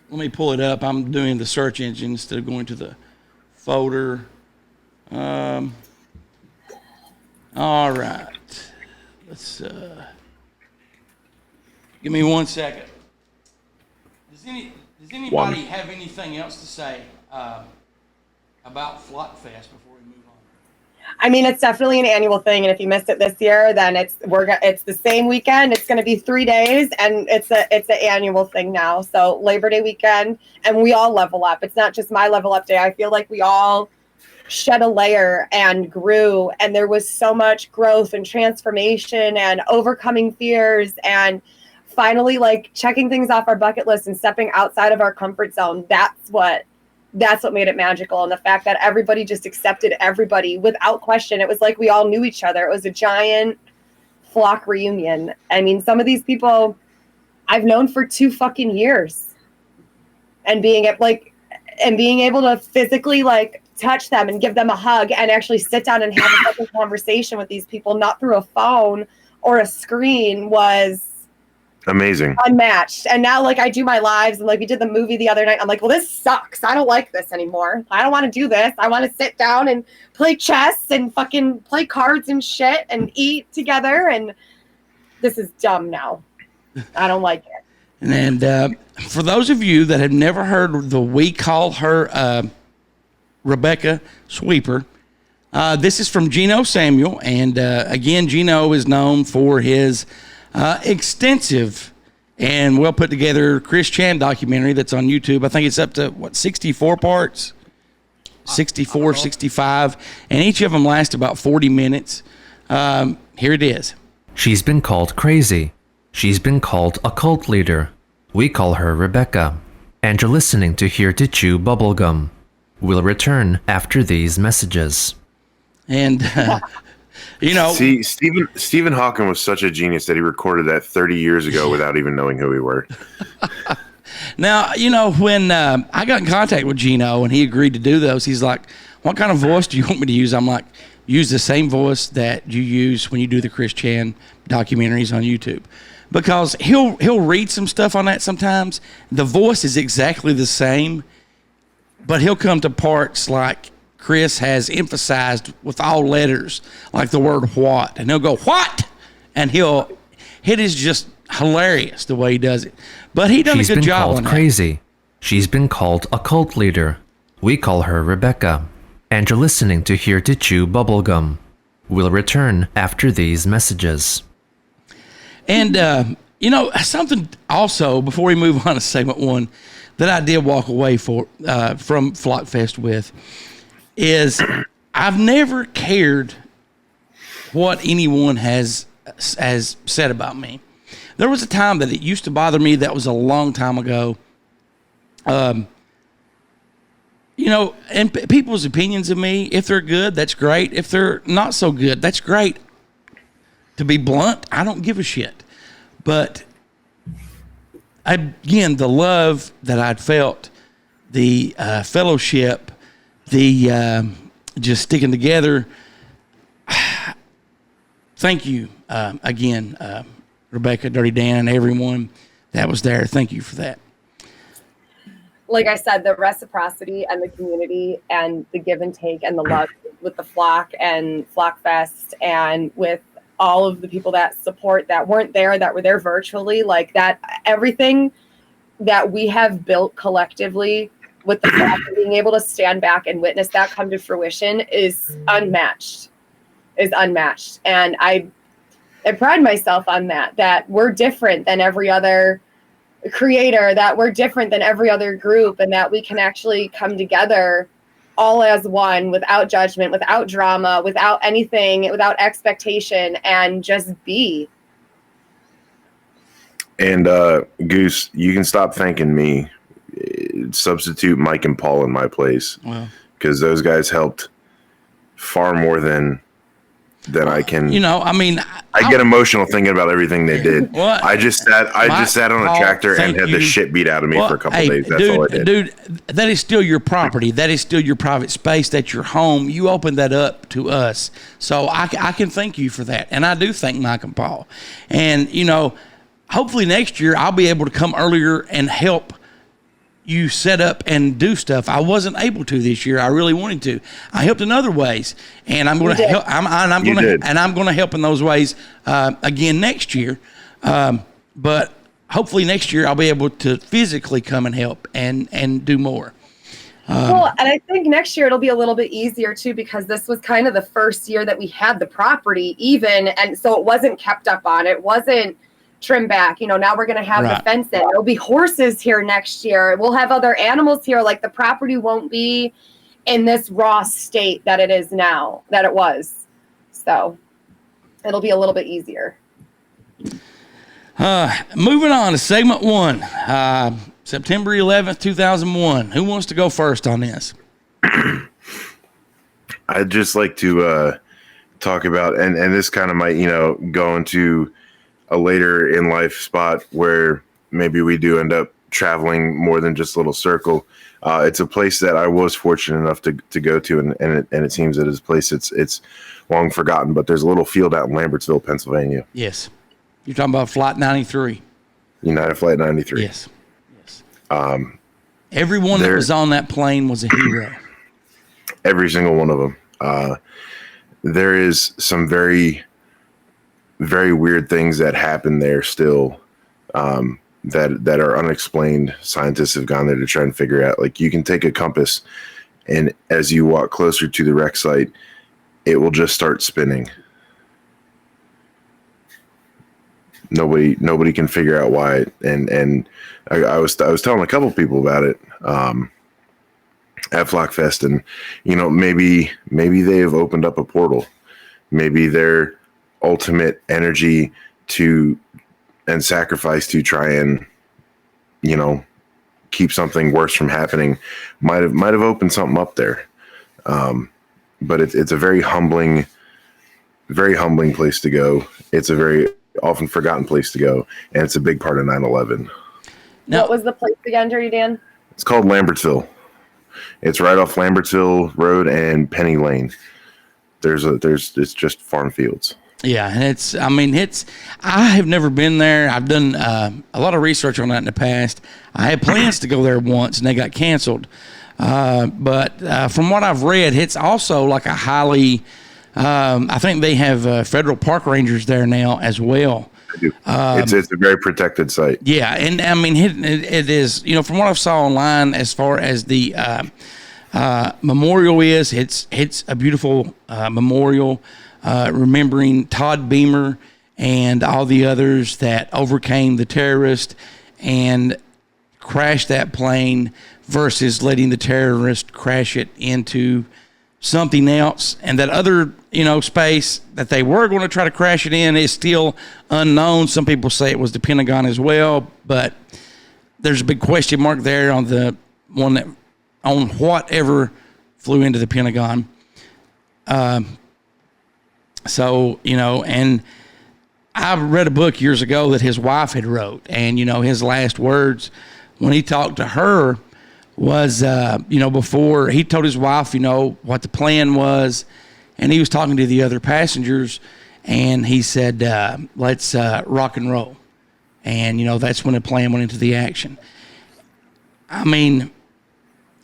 Speaker 1: Let me pull it up. I'm doing the search engine instead of going to the folder. All right. Let's give me 1 second. Does anybody have anything else to say about Flockfest before we move on?
Speaker 8: I mean, it's definitely an annual thing, and if you missed it this year, then it's the same weekend. It's going to be 3 days, and it's an annual thing now. So Labor Day weekend, and we all level up. It's not just my level up day. I feel like we all shed a layer and grew, and there was so much growth and transformation and overcoming fears and finally like checking things off our bucket list and stepping outside of our comfort zone. That's what made it magical. And the fact that everybody just accepted everybody without question. It was like we all knew each other. It was a giant flock reunion. I mean, some of these people I've known for 2 fucking years, and being able to physically like touch them and give them a hug and actually sit down and have a fucking conversation with these people, not through a phone or a screen, was
Speaker 7: amazing,
Speaker 8: unmatched. And now like I do my lives, and like we did the movie the other night, I'm like, well, this sucks. I don't like this anymore. I don't want to do this. I want to sit down and play chess and fucking play cards and shit and eat together, and this is dumb now. I don't like it.
Speaker 1: And for those of you that have never heard we call her Rebecca Sweeper, this is from Gino Samuel, and again, Gino is known for his extensive and well put together Chris Chan documentary that's on YouTube. I think it's up to 64 parts, 64, 65, and each of them last about 40 minutes. Here it is.
Speaker 10: She's been called crazy. She's been called a cult leader. We call her Rebecca. And you're listening to Here to Chew Bubblegum. We'll return after these messages.
Speaker 1: And you know,
Speaker 7: see, Stephen Hawking was such a genius that he recorded that 30 years ago without even knowing who we were.
Speaker 1: Now, you know, when I got in contact with Gino and he agreed to do those, he's like, what kind of voice do you want me to use? I'm like, use the same voice that you use when you do the Chris Chan documentaries on YouTube. Because he'll read some stuff on that sometimes. The voice is exactly the same, but he'll come to parts like Chris has emphasized with all letters, like the word what, and he'll go, what? And it is just hilarious the way he does it. But he done a good job on that.
Speaker 10: She's been called crazy. She's been called a cult leader. We call her Rebecca. And you're listening to Here to Chew Bubblegum. We'll return after these messages.
Speaker 1: And, you know, something also, before we move on to segment 1, that I did walk away from Flockfest with is I've never cared what anyone has has said about me. There was a time that it used to bother me. That was a long time ago. You know, and people's opinions of me, if they're good, that's great. If they're not so good, that's great. To be blunt, I don't give a shit. But again, the love that I'd felt, the fellowship, the just sticking together. Thank you again, Rebecca, Dirtydan, and everyone that was there. Thank you for that.
Speaker 8: Like I said, the reciprocity and the community and the give and take and the love with the Flock and Flock Fest and with all of the people that support that weren't there, that were there virtually, like that, everything that we have built collectively with the Flock, being able to stand back and witness that come to fruition is unmatched. And I pride myself on that we're different than every other creator, that we're different than every other group, and that we can actually come together all as one, without judgment, without drama, without anything, without expectation, and just be.
Speaker 7: And Goose, you can stop thanking me. Substitute Mike and Paul in my place, because those guys helped far more than I can. You
Speaker 1: know, I mean,
Speaker 7: I get emotional thinking about everything they did. I just sat on a tractor and had the shit beat out of me for a couple days. That's all I did.
Speaker 1: Dude, that is still your property. That is still your private space. That's your home. You opened that up to us. So I can thank you for that. And I do thank Mike and Paul. And, you know, hopefully next year I'll be able to come earlier and help you set up and do stuff. I wasn't able to this year. I really wanted to. I helped in other ways, and I'm going to help. I'm going to help in those ways again next year. But hopefully next year I'll be able to physically come and help and do more.
Speaker 8: Well, and I think next year it'll be a little bit easier too, because this was kind of the first year that we had the property even, and so it wasn't kept up on. It wasn't trim back. You know, now we're going to have the fence in. There'll be horses here next year. We'll have other animals here. Like, the property won't be in this raw state that it is now, that it was. So it'll be a little bit easier.
Speaker 1: Moving on to segment 1, September 11th, 2001. Who wants to go first on this?
Speaker 7: I'd just like to talk about, and this kind of might, you know, go into a later in life spot where maybe we do end up traveling more than just a little circle. It's a place that I was fortunate enough to go to, and it seems that it's a place it's long forgotten, but there's a little field out in Lambertville, Pennsylvania.
Speaker 1: Yes. You're talking about Flight 93.
Speaker 7: United Flight 93.
Speaker 1: Yes. Everyone that was on that plane was a hero.
Speaker 7: Every single one of them. There is some very, very weird things that happen there still, that are unexplained. Scientists have gone there to try and figure out. Like, you can take a compass, and as you walk closer to the wreck site, it will just start spinning. Nobody can figure out why. And I was telling a couple people about it at Flockfest, and you know, maybe they have opened up a portal. Maybe their ultimate energy and sacrifice to try and, you know, keep something worse from happening might have opened something up there. But it's a very humbling place to go. It's a very often forgotten place to go, and it's a big part of 9/11.
Speaker 8: Now, what was the place again, Dirtydan?
Speaker 7: It's called Lambertville. It's right off Lambertville Road and Penny Lane. It's just farm fields.
Speaker 1: Yeah, and I have never been there. I've done a lot of research on that in the past. I had plans to go there once, and they got canceled. But from what I've read, it's also like a highly, I think they have federal park rangers there now as well.
Speaker 7: It's a very protected site.
Speaker 1: Yeah, and I mean, it is, you know, from what I saw online, as far as the memorial is, it's a beautiful memorial, remembering Todd Beamer and all the others that overcame the terrorist and crashed that plane versus letting the terrorist crash it into something else, and that other, space that they were going to try to crash it in is still unknown. Some people say it was the Pentagon as well, but there's a big question mark there on the one that on whatever flew into the Pentagon. So, and I read a book years ago that his wife had wrote, and, his last words when he talked to her was, before he told his wife, what the plan was, and he was talking to the other passengers, and he said, let's rock and roll. And, that's when the plan went into the action. I mean,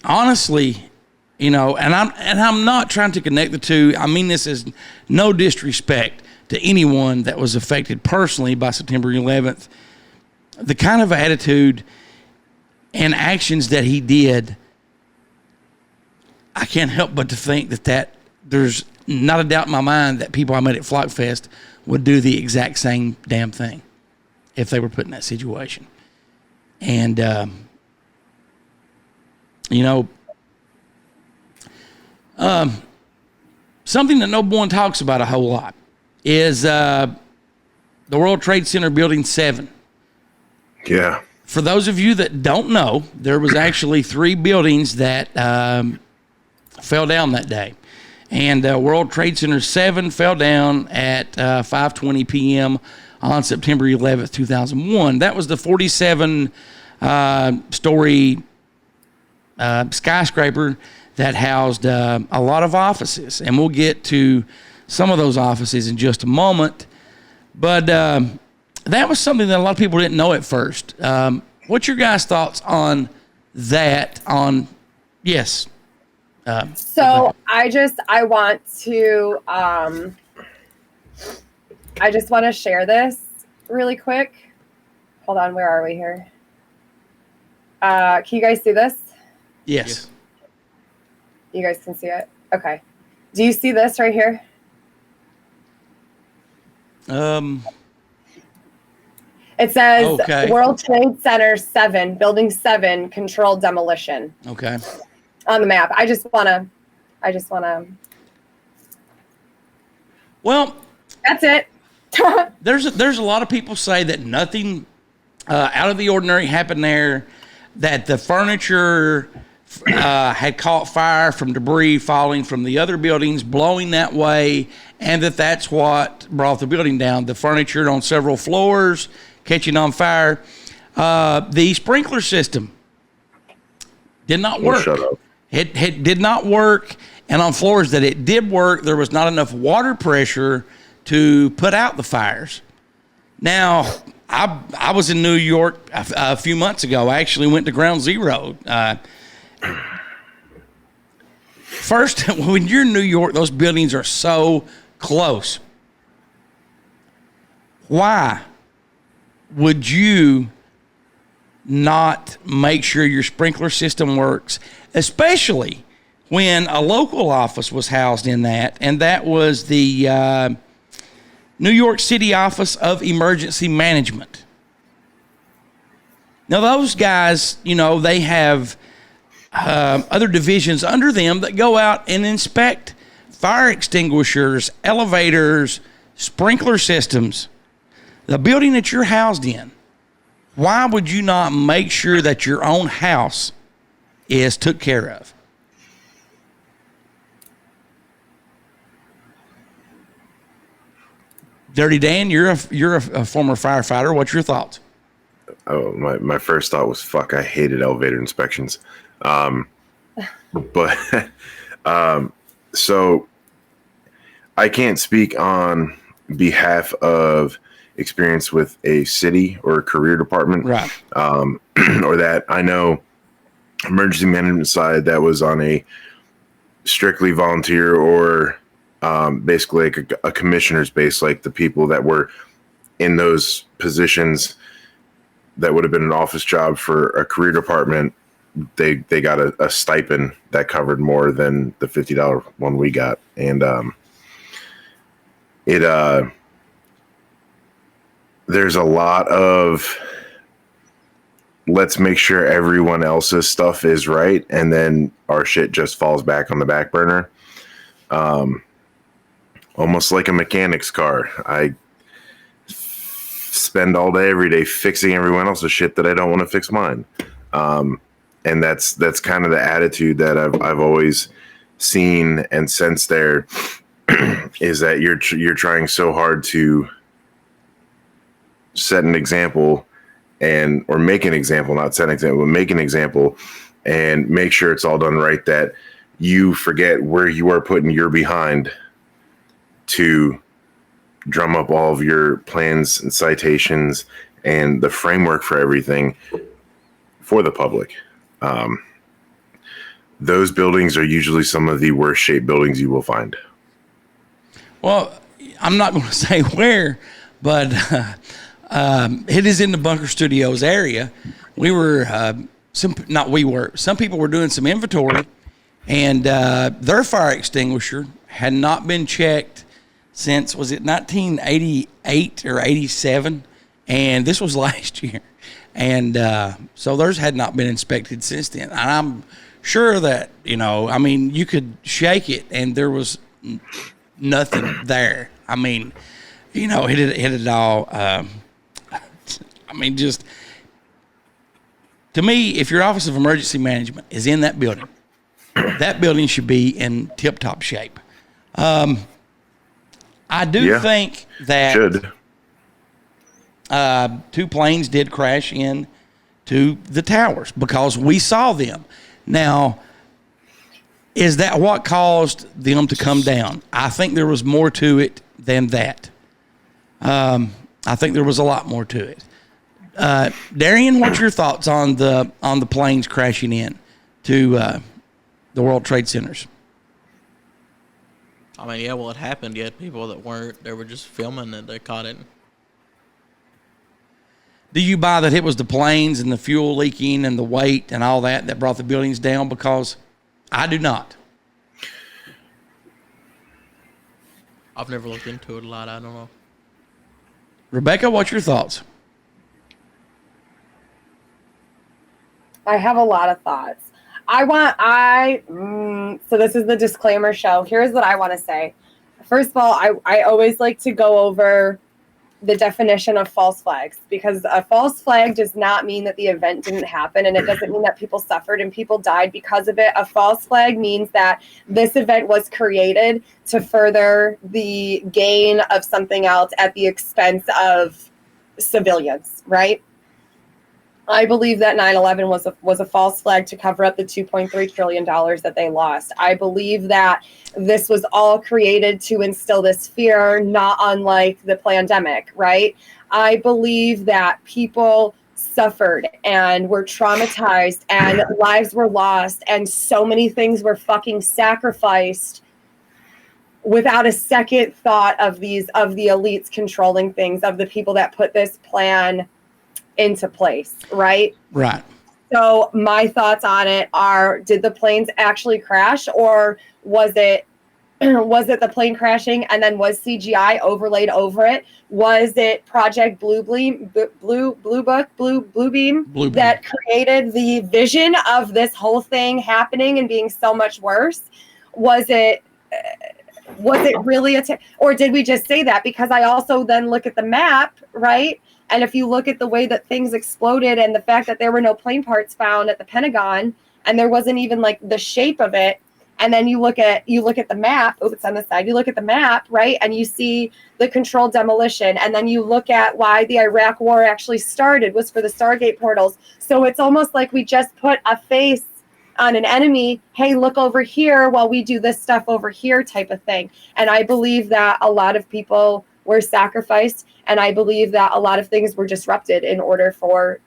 Speaker 1: honestly, and I'm not trying to connect the two. I mean this is no disrespect to anyone that was affected personally by September 11th. The kind of attitude and actions that he did, I can't help but to think that there's not a doubt in my mind that people I met at Flockfest would do the exact same damn thing if they were put in that situation. And, something that no one talks about a whole lot is the World Trade Center Building 7.
Speaker 7: Yeah.
Speaker 1: For those of you that don't know, there was actually 3 buildings that fell down that day. And World Trade Center 7 fell down at 5:20 p.m. on September 11th, 2001. That was the 47-story skyscraper that housed a lot of offices. And we'll get to some of those offices in just a moment. But that was something that a lot of people didn't know at first. What's your guys' thoughts on that? Yes.
Speaker 8: So I just want to share this really quick. Hold on, where are we here? Can you guys see this?
Speaker 1: Yes.
Speaker 8: You guys can see it? Okay. Do you see this right here? It says
Speaker 1: okay.
Speaker 8: World Trade Center 7, Building 7, controlled demolition.
Speaker 1: Okay.
Speaker 8: On the map. I just want to.
Speaker 1: Well,
Speaker 8: that's it.
Speaker 1: There's a lot of people say that nothing out of the ordinary happened there, that the furniture had caught fire from debris falling from the other buildings, blowing that way, and that's what brought the building down. The furniture on several floors catching on fire. The sprinkler system did not work.
Speaker 7: Shut up.
Speaker 1: It did not work, and on floors that it did work, there was not enough water pressure to put out the fires. Now, I was in New York a few months ago. I actually went to Ground Zero. First, when you're in New York, those buildings are so close. Why would you not make sure your sprinkler system works, especially when a local office was housed in that, and that was the New York City Office of Emergency Management? Now, those guys, they have other divisions under them that go out and inspect fire extinguishers, elevators, sprinkler systems. The building that you're housed in, why would you not make sure that your own house is took care of? Dirtydan, you're a former firefighter. What's your thoughts?
Speaker 7: Oh, my first thought was, fuck, I hated elevator inspections. So I can't speak on behalf of experience with a city or a career department.
Speaker 1: Right.
Speaker 7: Or that I know emergency management side that was on a strictly volunteer or basically like a commissioner's base, like the people that were in those positions that would have been an office job for a career department. They got a stipend that covered more than the $50 one we got. And there's a lot of let's make sure everyone else's stuff is right, and then our shit just falls back on the back burner. Almost like a mechanic's car. I spend all day, every day fixing everyone else's shit that I don't want to fix mine. And that's kind of the attitude that I've always seen and sensed there, is that you're trying so hard to set an example or make an example, not set an example, but make an example and make sure it's all done right, that you forget where you are putting your behind to drum up all of your plans and citations and the framework for everything for the public. Those buildings are usually some of the worst shaped buildings you will find.
Speaker 1: Well, I'm not going to say where, but it is in the Bunker Studios area. Some people were doing some inventory, and their fire extinguisher had not been checked since, was it 1988 or 87? And this was last year. And so theirs had not been inspected since then. And I'm sure that, you could shake it and there was nothing there. I mean, it had all, just, to me, if your Office of Emergency Management is in that building should be in tip-top shape. I do think that two planes did crash into the towers because we saw them. Now, is that what caused them to come down? I think there was more to it than that. I think there was a lot more to it. Darian, what's your thoughts on the planes crashing in to the World Trade Centers?
Speaker 9: I mean, yeah, well, it happened. You had people that weren't. They were just filming it. They caught it.
Speaker 1: Do you buy that it was the planes and the fuel leaking and the weight and all that brought the buildings down? Because I do not.
Speaker 9: I've never looked into it a lot. I don't know.
Speaker 1: Rebecca, what's your thoughts?
Speaker 8: I have a lot of thoughts. So this is the disclaimer show. Here's what I want to say. First of all, I always like to go over the definition of false flags, because a false flag does not mean that the event didn't happen, and it doesn't mean that people suffered and people died because of it. A false flag means that this event was created to further the gain of something else at the expense of civilians, right? I believe that 9/11 was a false flag to cover up the $2.3 trillion that they lost. I believe that this was all created to instill this fear, not unlike the pandemic, right? I believe that people suffered and were traumatized and lives were lost and so many things were fucking sacrificed without a second thought of the elites controlling things, of the people that put this plan into place, right?
Speaker 1: Right.
Speaker 8: So my thoughts on it are, did the planes actually crash, or was it the plane crashing and then was CGI overlaid over it? Was it Project Bluebeam that created the vision of this whole thing happening and being so much worse? Was it really or did we just say that? Because I also then look at the map, right? And if you look at the way that things exploded and the fact that there were no plane parts found at the Pentagon, and there wasn't even like the shape of it, and then you look at the map, oh, it's on the side, you look at the map, right? And you see the controlled demolition, and then you look at why the Iraq war actually started, was for the Stargate portals. So it's almost like we just put a face on an enemy, hey, look over here while we do this stuff over here type of thing. And I believe that a lot of people were sacrificed, and I believe that a lot of things were disrupted in order for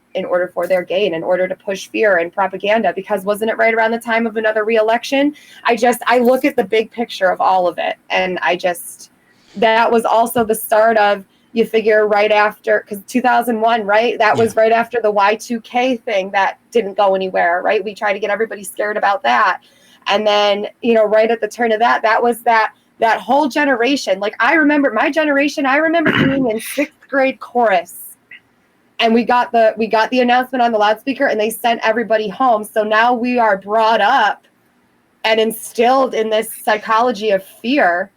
Speaker 8: their gain, in order to push fear and propaganda. Because wasn't it right around the time of another re-election? I look at the big picture of all of it, and that was also the start of, you figure, right after, because 2001, right? That was right after the Y2K thing that didn't go anywhere, right? We tried to get everybody scared about that. And then, right at the turn of that was that whole generation. Like, I remember my generation, I remember being in 6th grade chorus, and we got the announcement on the loudspeaker, and they sent everybody home. So now we are brought up and instilled in this psychology of fear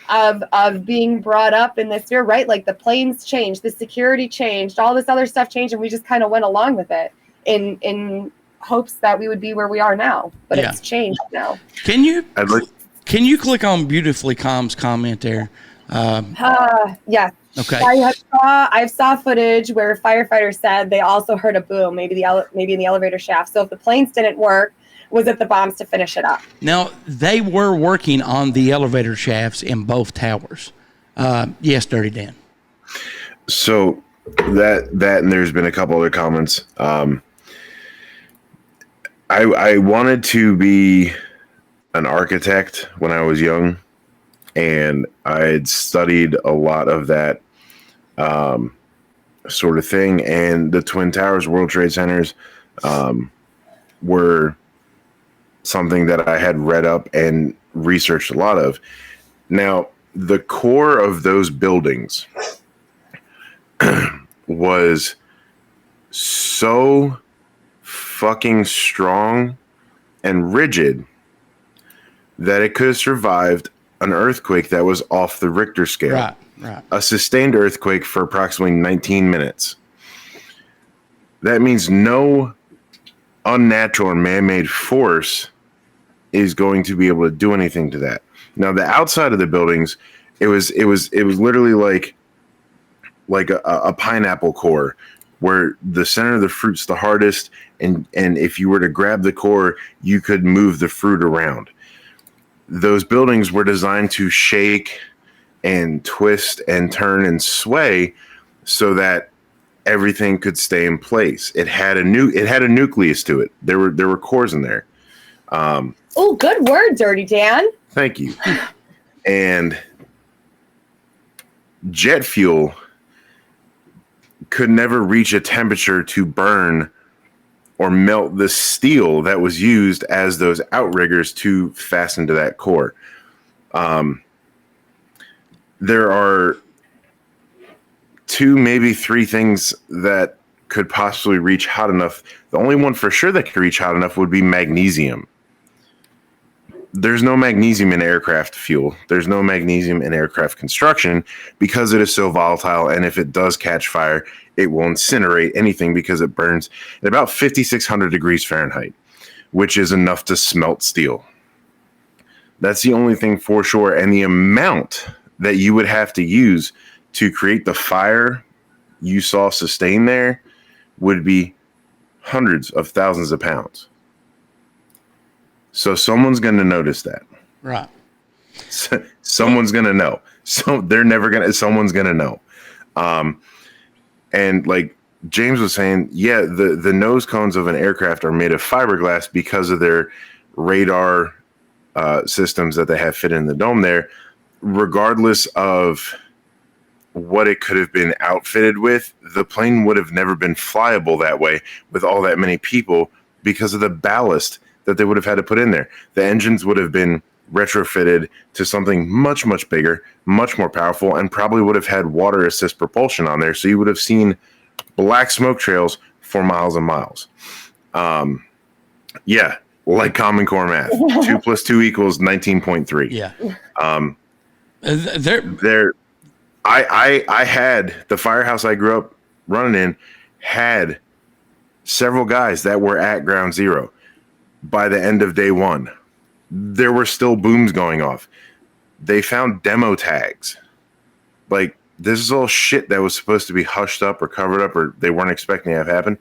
Speaker 8: of being brought up in this fear, right? Like the planes changed, the security changed, all this other stuff changed, and we just kind of went along with it in hopes that we would be where we are now. But it's changed now.
Speaker 1: Can you click on Beautifully Calm's comment there?
Speaker 8: Yeah.
Speaker 1: Okay.
Speaker 8: I saw footage where firefighters said they also heard a boom, maybe in the elevator shaft. So if the planes didn't work, was it the bombs to finish it up?
Speaker 1: Now, they were working on the elevator shafts in both towers. Yes, Dirty Dan.
Speaker 7: So that and there's been a couple other comments. I wanted to be an architect when I was young, and I had studied a lot of that sort of thing. And the Twin Towers, World Trade Centers, were something that I had read up and researched a lot of. Now, the core of those buildings was so fucking strong and rigid that it could have survived an earthquake that was off the Richter scale.
Speaker 1: Right.
Speaker 7: A sustained earthquake for approximately 19 minutes. That means no unnatural or man-made force is going to be able to do anything to that. Now, the outside of the buildings, it was literally like a pineapple core, where the center of the fruit's the hardest, and if you were to grab the core, you could move the fruit around. Those buildings were designed to shake and twist and turn and sway so that everything could stay in place. It had a nucleus to it. There were cores in there.
Speaker 8: Oh, good word, Dirty Dan.
Speaker 7: Thank you. And jet fuel could never reach a temperature to burn or melt the steel that was used as those outriggers to fasten to that core. There are 2, maybe 3 things that could possibly reach hot enough. The only one for sure that could reach hot enough would be magnesium. There's no magnesium in aircraft fuel. There's no magnesium in aircraft construction because it is so volatile. And if it does catch fire, it will incinerate anything because it burns at about 5,600 degrees Fahrenheit, which is enough to smelt steel. That's the only thing for sure. And the amount that you would have to use to create the fire you saw sustained there would be hundreds of thousands of pounds. So someone's going to notice that.
Speaker 1: Right.
Speaker 7: Someone's going to know. So someone's going to know. And like James was saying, yeah, the nose cones of an aircraft are made of fiberglass because of their radar systems that they have fit in the dome there. Regardless of what it could have been outfitted with, the plane would have never been flyable that way with all that many people because of the ballast that they would have had to put in there. The engines would have been retrofitted to something much, much bigger, much more powerful, and probably would have had water assist propulsion on there. So you would have seen black smoke trails for miles and miles. Yeah, like Common Core math. 2 + 2 = 19.3.
Speaker 1: Yeah.
Speaker 7: I had the firehouse I grew up running in had several guys that were at ground zero. By the end of day 1, there were still booms going off. They found demo tags. Like, this is all shit that was supposed to be hushed up or covered up, or they weren't expecting to have happen.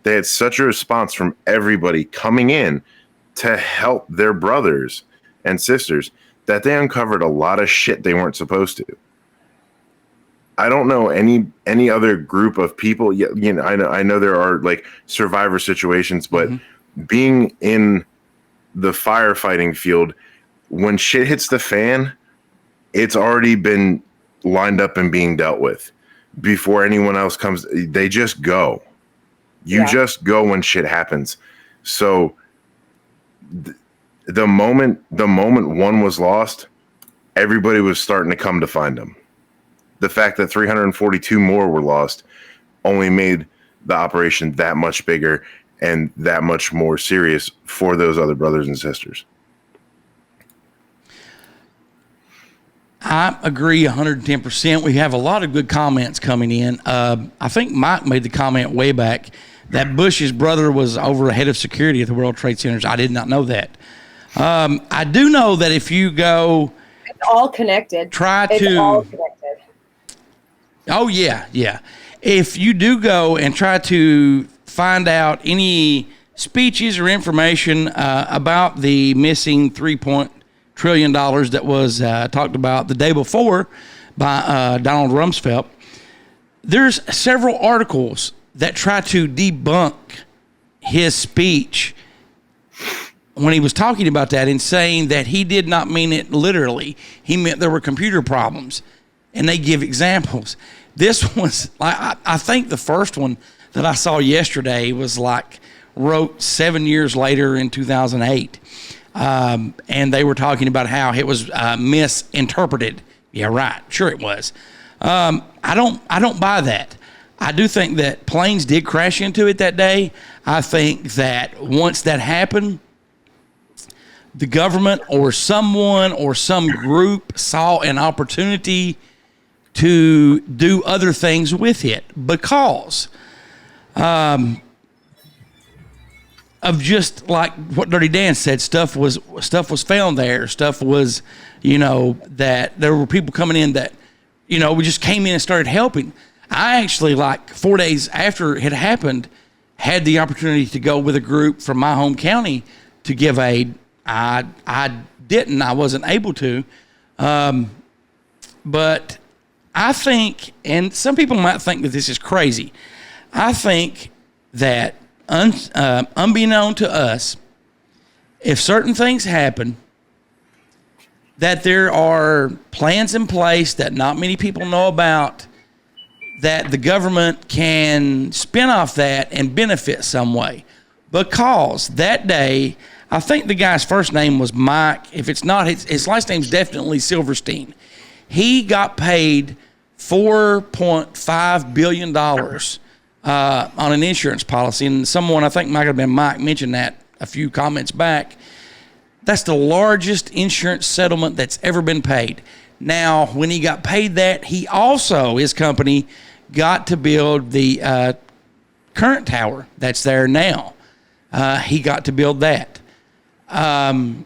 Speaker 7: They had such a response from everybody coming in to help their brothers and sisters that they uncovered a lot of shit they weren't supposed to. I don't know any other group of people. You know, I know there are like survivor situations, but being in the firefighting field, when shit hits the fan, it's already been lined up and being dealt with before anyone else comes. They just go. You just go when shit happens. So the moment one was lost, everybody was starting to come to find them. The fact that 342 more were lost only made the operation that much bigger and that much more serious for those other brothers and sisters.
Speaker 1: I agree 110%. We have a lot of good comments coming in. I think Mike made the comment way back that Bush's brother was over head of security at the World Trade Centers. I did not know that. I do know that if you go...
Speaker 8: It's all connected.
Speaker 1: It's
Speaker 8: all connected.
Speaker 1: Oh, yeah, yeah. If you do go and try to find out any speeches or information about the missing $3 trillion that was talked about the day before by Donald Rumsfeld, there's several articles that try to debunk his speech when he was talking about that and saying that he did not mean it literally. He meant there were computer problems, and they give examples. This was, I think the first one that I saw yesterday was wrote 7 years later in 2008. And they were talking about how it was misinterpreted. Yeah, right. Sure it was. I don't buy that. I do think that planes did crash into it that day. I think that once that happened, the government or someone or some group saw an opportunity to do other things with it because of just like what Dirtydan said, stuff was found there. Stuff was, that there were people coming in that, we just came in and started helping. I actually, 4 days after it had happened, had the opportunity to go with a group from my home county to give aid. I wasn't able to. But I think, and some people might think that this is crazy, I think that unbeknown to us, if certain things happen, that there are plans in place that not many people know about, that the government can spin off that and benefit some way. Because that day, I think the guy's first name was Mike. If it's not, his last name's definitely Silverstein. He got paid $4.5 billion on an insurance policy. And someone, I think might have been Mike, mentioned that a few comments back. That's the largest insurance settlement that's ever been paid. Now, when he got paid that, he also, his company, got to build the current tower that's there now. He got to build that. You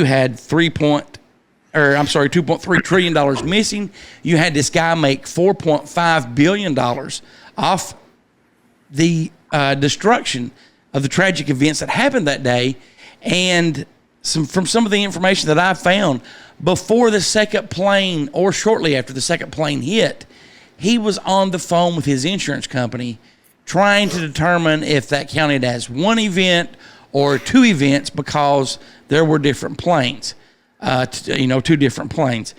Speaker 1: had $2.3 trillion missing. You had this guy make $4.5 billion off the destruction of the tragic events that happened that day. And from some of the information that I found, before the second plane or shortly after the second plane hit, he was on the phone with his insurance company trying to determine if that counted as one event or two events because there were different planes, two different planes.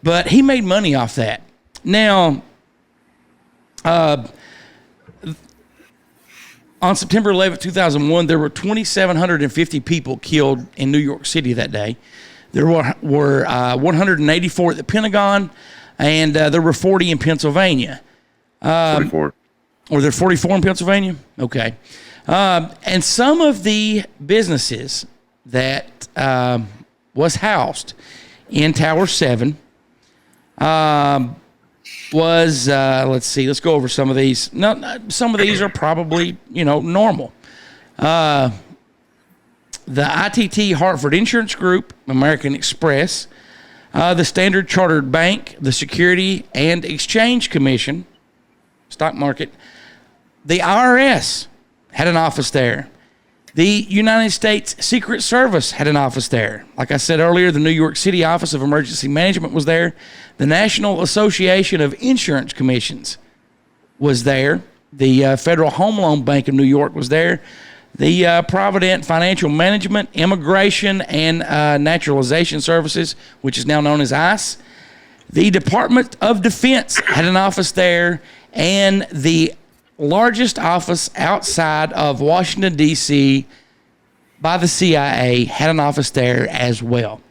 Speaker 1: But he made money off that. Now, on September 11, 2001, there were 2,750 people killed in New York City that day. There were 184 at the Pentagon, and there were 40 in Pennsylvania.
Speaker 7: 44.
Speaker 1: Were there 44 in Pennsylvania? Okay. And some of the businesses that was housed in Tower 7 was, let's see, let's go over some of these. No, some of these are probably, normal. The ITT Hartford Insurance Group, American Express, the Standard Chartered Bank, the Security and Exchange Commission, stock market, the IRS had an office there. The United States Secret Service had an office there. Like I said earlier, the New York City Office of Emergency Management was there. The National Association of Insurance Commissions was there. The Federal Home Loan Bank of New York was there. The Provident Financial Management, Immigration, and Naturalization Services, which is now known as ICE. The Department of Defense had an office there, and the largest office outside of Washington, D.C. by the CIA had an office there as well.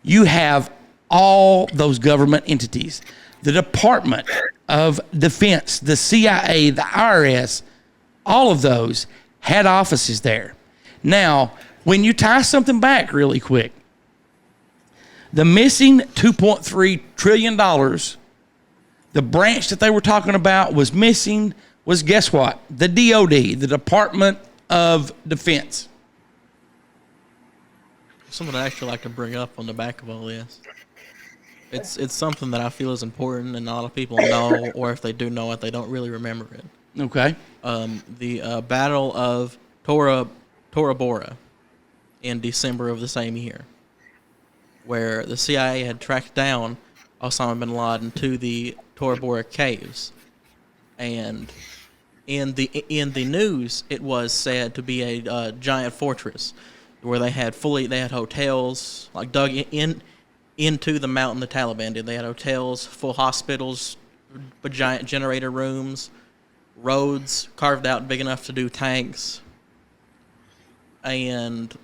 Speaker 1: You have all those government entities, the Department of Defense, the CIA, the IRS, all of those had offices there. Now, when you tie something back really quick, The missing $2.3 trillion, the branch that they were talking about was missing was, guess what? The DOD, the Department of Defense.
Speaker 9: Something I'd actually like to bring up on the back of all this. It's something that I feel is important, and a lot of people know, or if they do know it, they don't really remember it.
Speaker 1: Okay.
Speaker 9: The Battle of Tora Bora in December of the same year, where the CIA had tracked down Osama bin Laden to the Tora Bora caves, and in the news it was said to be a giant fortress where they had hotels like dug into the mountain. The Taliban did. They had hotels, full hospitals, giant generator rooms, roads carved out big enough to do tanks, and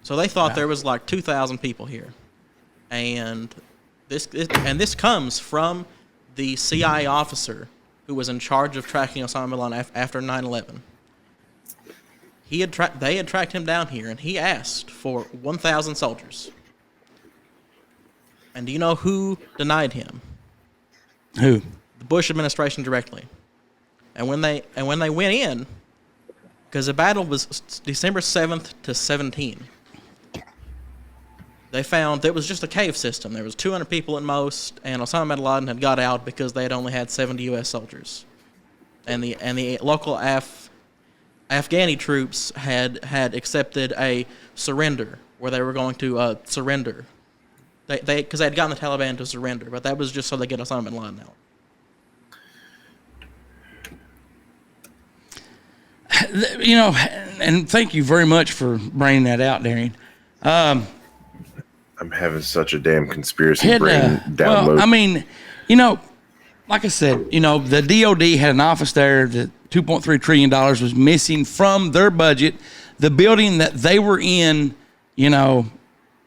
Speaker 9: so they thought there was like 2,000 people here, and this comes from the CIA officer who was in charge of tracking Osama bin Laden after 9/11. They had tracked him down here, and he asked for 1,000 soldiers. And do you know who denied him?
Speaker 1: Who?
Speaker 9: The Bush administration directly. And when they went in, because the battle was December 7th to 17th, they found there was just a cave system. There was 200 people at most, and Osama bin Laden had got out because they had only had 70 U.S. soldiers, and the local Afghani troops had accepted a surrender where they were going to surrender. Because they had gotten the Taliban to surrender, but that was just so they get Osama bin Laden out.
Speaker 1: You know, and thank you very much for bringing that out, Darian.
Speaker 7: I'm having such a damn conspiracy brain download.
Speaker 1: Well, I mean, you know, like I said, you know, the DOD had an office there. The $2.3 trillion was missing from their budget. The building that they were in, you know,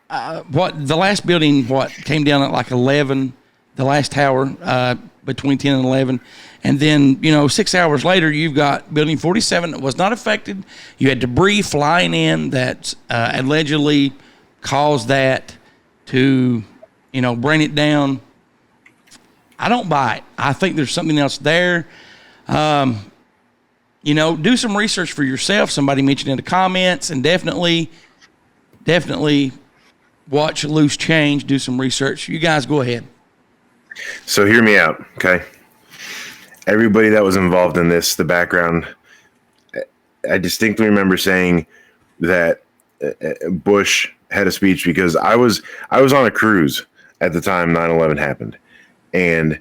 Speaker 1: the last building came down at like 11, the last tower between 10 and 11. And then, you know, 6 hours later, you've got building 47 that was not affected. You had debris flying in that allegedly caused that to, you know, bring it down. I don't buy it. I think there's something else there. You know, do some research for yourself. Somebody mentioned in the comments, and definitely watch Loose Change. Do some research. You guys go ahead.
Speaker 7: So hear me out, okay? Everybody that was involved in this, the background, I distinctly remember saying that Bush had a speech because I was on a cruise at the time 9/11 happened, and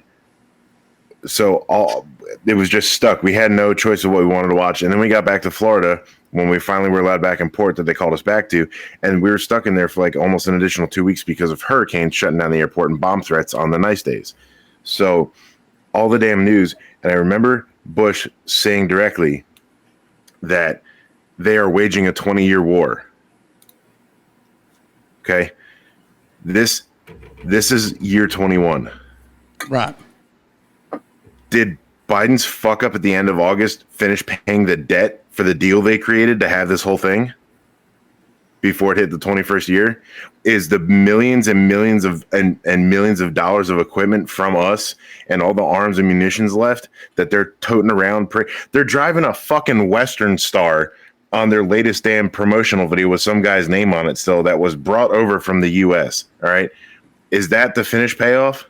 Speaker 7: so it was just stuck. We had no choice of what we wanted to watch, and then we got back to Florida when we finally were allowed back in port that they called us back to, and we were stuck in there for like almost an additional 2 weeks because of hurricanes shutting down the airport and bomb threats on the nice days. So all the damn news, and I remember Bush saying directly that they are waging a 20-year war. Okay, this is year 21.
Speaker 1: Right.
Speaker 7: Did Biden's fuck up at the end of August finish paying the debt for the deal they created to have this whole thing before it hit the 21st year? Is the millions and millions of and millions of dollars of equipment from us and all the arms and munitions left that they're toting around? They're driving a fucking Western Star on their latest damn promotional video with some guy's name on it still that was brought over from the U.S. All right. Is that the finished payoff?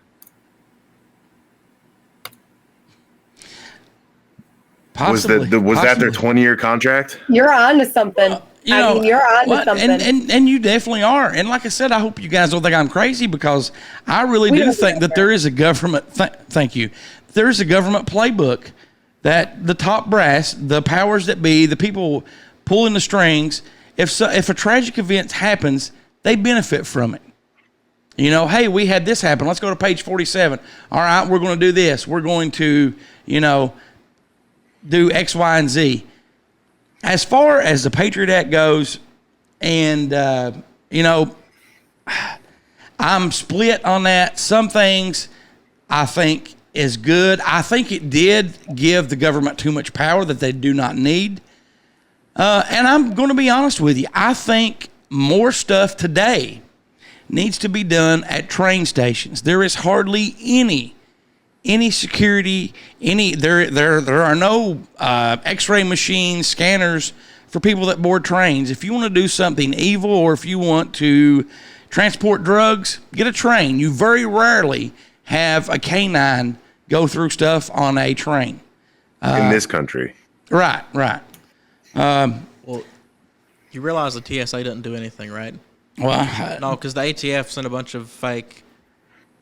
Speaker 1: Possibly.
Speaker 7: Was that their 20-year contract?
Speaker 8: You're on to something. You're on to something.
Speaker 1: And you definitely are. And like I said, I hope you guys don't think I'm crazy, because I really do think that there is a government. Thank you. There is a government playbook that the top brass, the powers that be, the people pulling the strings, if a tragic event happens, they benefit from it. You know, hey, we had this happen. Let's go to page 47. All right, we're going to do this. We're going to, you know, do X, Y, and Z. As far as the Patriot Act goes, and, you know, I'm split on that. Some things I think is good. I think it did give the government too much power that they do not need. And I'm going to be honest with you. I think more stuff today needs to be done at train stations. There is hardly any security, there are no x-ray machines, scanners for people that board trains. If you want to do something evil or if you want to transport drugs, get a train. You very rarely have a canine go through stuff on a train.
Speaker 7: In this country.
Speaker 1: Right.
Speaker 9: Well, you realize the TSA doesn't do anything, right?
Speaker 1: Well,
Speaker 9: no, because the ATF sent a bunch of fake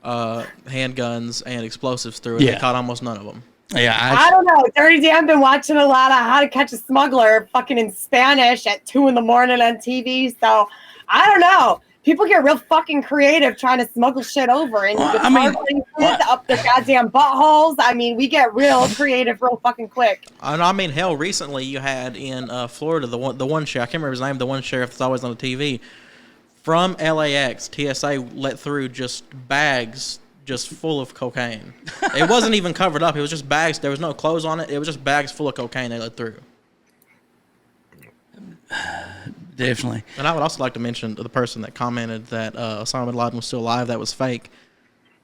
Speaker 9: handguns and explosives through it.
Speaker 1: Yeah.
Speaker 9: They caught almost none of them.
Speaker 1: Yeah,
Speaker 8: I don't know. Dirtydan been watching a lot of How to Catch a Smuggler fucking in Spanish at 2 a.m. on TV. So I don't know. People get real fucking creative trying to smuggle shit over, and up their goddamn buttholes. I mean, we get real creative real fucking quick.
Speaker 9: I mean, hell, recently you had in Florida the one sheriff, I can't remember his name, the one sheriff that's always on the TV, from LAX, TSA let through just bags just full of cocaine. It wasn't even covered up. It was just bags. There was no clothes on it. It was just bags full of cocaine they let through.
Speaker 1: Definitely.
Speaker 9: And I would also like to mention the person that commented that Osama bin Laden was still alive. That was fake.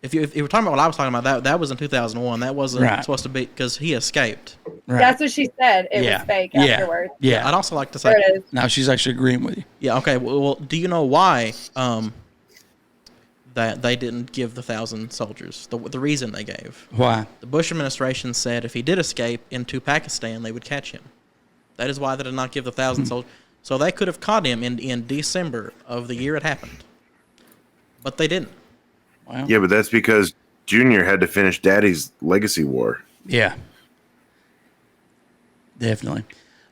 Speaker 9: If you were talking about what I was talking about, that was in 2001. That wasn't supposed to be, because he escaped.
Speaker 1: Right.
Speaker 8: That's what she said. It was fake afterwards.
Speaker 1: Yeah.
Speaker 9: I'd also like to say.
Speaker 8: There it is.
Speaker 1: Now she's actually agreeing with you.
Speaker 9: Yeah. Okay. Well, do you know why that they didn't give the 1,000 soldiers? The reason they gave.
Speaker 1: Why?
Speaker 9: The Bush administration said if he did escape into Pakistan, they would catch him. That is why they did not give the 1,000 soldiers. So they could have caught him in December of the year it happened. But they didn't.
Speaker 1: Wow.
Speaker 7: Yeah, but that's because Junior had to finish Daddy's legacy war.
Speaker 1: Yeah. Definitely.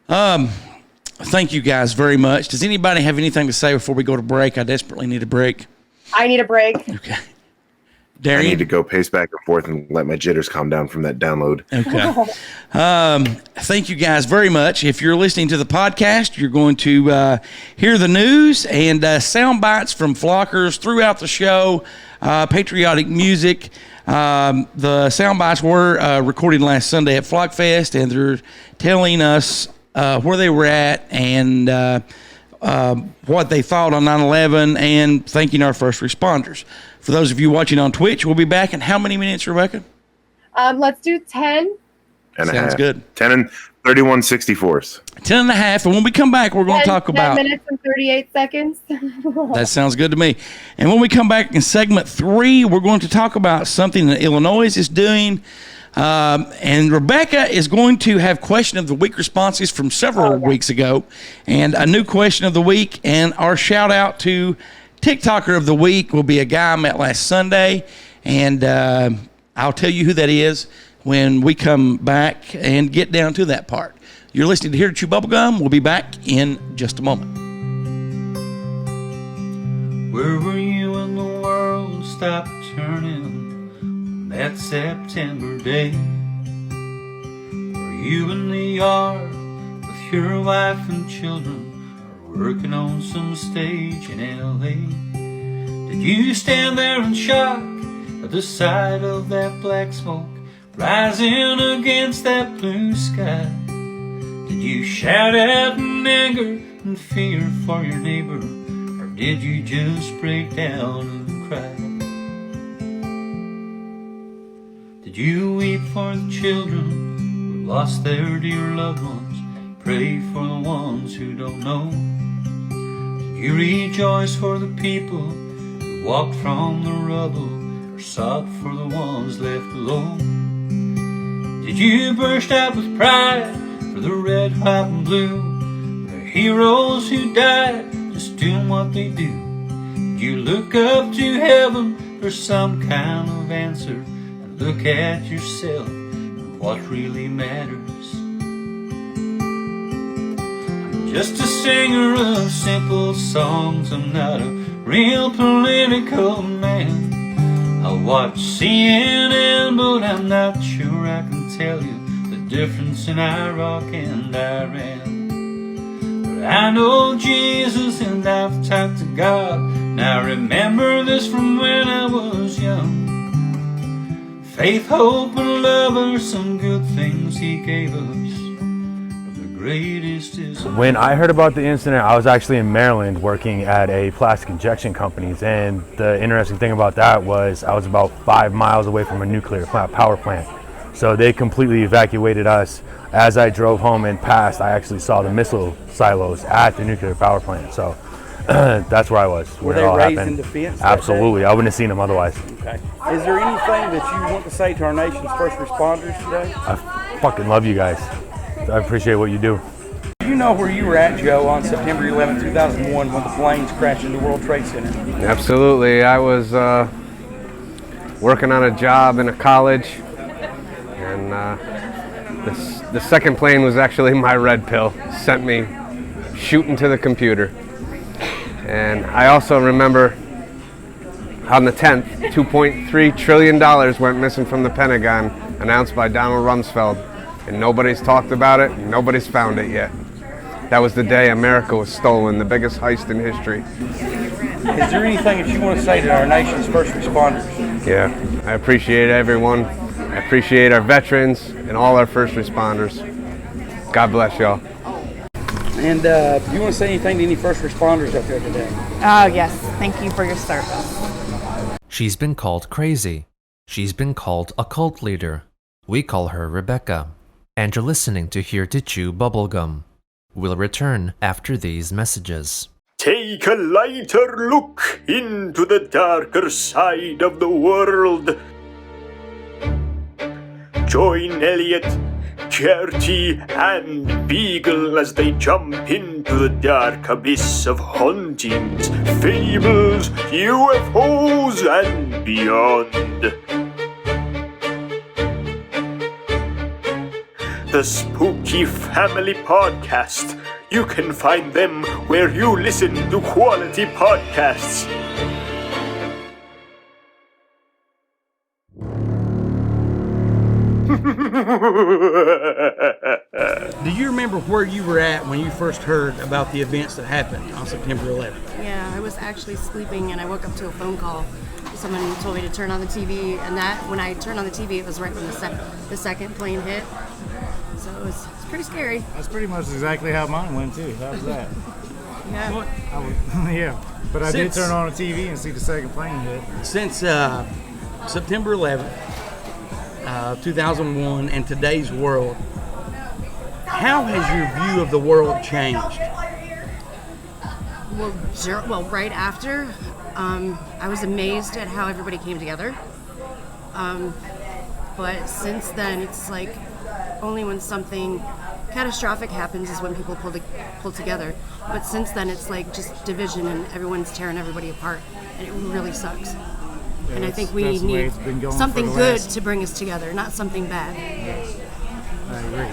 Speaker 1: Thank you guys very much. Does anybody have anything to say before we go to break? I desperately need a break.
Speaker 8: I need a break.
Speaker 1: Okay.
Speaker 7: Darian? I need to go pace back and forth and let my jitters calm down from that download.
Speaker 1: Okay. Thank you guys very much. If you're listening to the podcast, you're going to hear the news and sound bites from flockers throughout the show, patriotic music. The sound bites were recorded last Sunday at Flockfest, and they're telling us where they were at and what they thought on 9/11 and thanking our first responders. For those of you watching on Twitch, we'll be back in how many minutes, Rebecca?
Speaker 8: Let's do 10.
Speaker 7: And
Speaker 1: Sounds
Speaker 7: a half.
Speaker 1: good.
Speaker 7: 10 and 31/64.
Speaker 1: 10 and a half. And when we come back, we're going to talk about
Speaker 8: 10 minutes and 38 seconds.
Speaker 1: That sounds good to me. And when we come back in segment 3, we're going to talk about something that Illinois is doing. And Rebecca is going to have question of the week responses from several weeks ago, and a new question of the week. And our shout out to Tik Toker of the week will be a guy I met last Sunday, and I'll tell you who that is when we come back and get down to that part. You're listening to Here to Chew Bubblegum. We'll be back in just a moment.
Speaker 2: Where were you when the world stopped turning on that September day? Were you in the yard with your wife and children, or working on some stage in L.A.? Did you stand there in shock at the sight of that black smoke rising against that blue sky? Did you shout out in anger and fear for your neighbor, or did you just break down and cry? Did you weep for the children who lost their dear loved ones, pray for the ones who don't know? Did you rejoice for the people who walked from the rubble, or sobbed for the ones left alone? Did you burst out with pride for the red, white, and blue, the heroes who died just doing what they do? Did you look up to heaven for some kind of answer, and look at yourself and what really matters? I'm just a singer of simple songs, I'm not a real political man. I watch CNN, but I'm not sure I can tell you the difference in Iraq and Iran. But I know Jesus and I've talked to God, and I remember this from when I was young. Faith, hope, and love are some good things He gave us, but the greatest is
Speaker 11: When I heard about the incident, I was actually in Maryland working at a plastic injection company, and the interesting thing about that was I was about 5 miles away from a nuclear power plant. So they completely evacuated us. As I drove home and passed, I actually saw the missile silos at the nuclear power plant. So that's where I was.
Speaker 1: Were
Speaker 11: where it
Speaker 1: they
Speaker 11: all
Speaker 1: raised
Speaker 11: happened.
Speaker 1: in defense?
Speaker 11: Absolutely. I wouldn't have seen them otherwise.
Speaker 1: Okay. Is there anything that you want to say to our nation's first responders today?
Speaker 11: I fucking love you guys. I appreciate what you do.
Speaker 1: Do you know where you were at, Joe, on September 11, 2001 when the planes crashed into the World Trade Center?
Speaker 12: Absolutely. I was working on a job in a college, and the second plane was actually my red pill. Sent me shooting to the computer. And I also remember on the 10th, $2.3 trillion went missing from the Pentagon, announced by Donald Rumsfeld. And nobody's talked about it, and nobody's found it yet. That was the day America was stolen, the biggest heist in history.
Speaker 1: Is there anything that you want to say to our nation's first responders?
Speaker 12: Yeah, I appreciate everyone. I appreciate our veterans and all our first responders. God bless y'all.
Speaker 1: And do you want to say anything to any first responders out there today?
Speaker 4: Oh, yes. Thank you for your service.
Speaker 10: She's been called crazy. She's been called a cult leader. We call her Rebecca. And you're listening to Here to Chew Bubblegum. We'll return after these messages.
Speaker 2: Take a lighter look into the darker side of the world. Join Elliot, Gertie, and Beagle as they jump into the dark abyss of hauntings, fables, UFOs, and beyond. The Spooky Family Podcast. You can find them where you listen to quality podcasts.
Speaker 1: Do you remember where you were at when you first heard about the events that happened on September 11th?
Speaker 13: Yeah, I was actually sleeping and I woke up to a phone call. Someone told me to turn on the TV, and that when I turned on the TV, it was right when the second plane hit. So it was pretty scary.
Speaker 14: That's pretty much exactly how mine went too. How was that?
Speaker 13: Yeah.
Speaker 14: Yeah, but I did turn on the TV and see the second plane hit.
Speaker 1: Since September 11th, 2001, and today's world, how has your view of the world changed?
Speaker 13: Well, right after, I was amazed at how everybody came together. But since then, it's like only when something catastrophic happens is when people pull together. But since then, it's like just division and everyone's tearing everybody apart, and it really sucks.
Speaker 14: Yeah,
Speaker 13: and I think we need something good to bring us together, not something bad.
Speaker 14: I agree.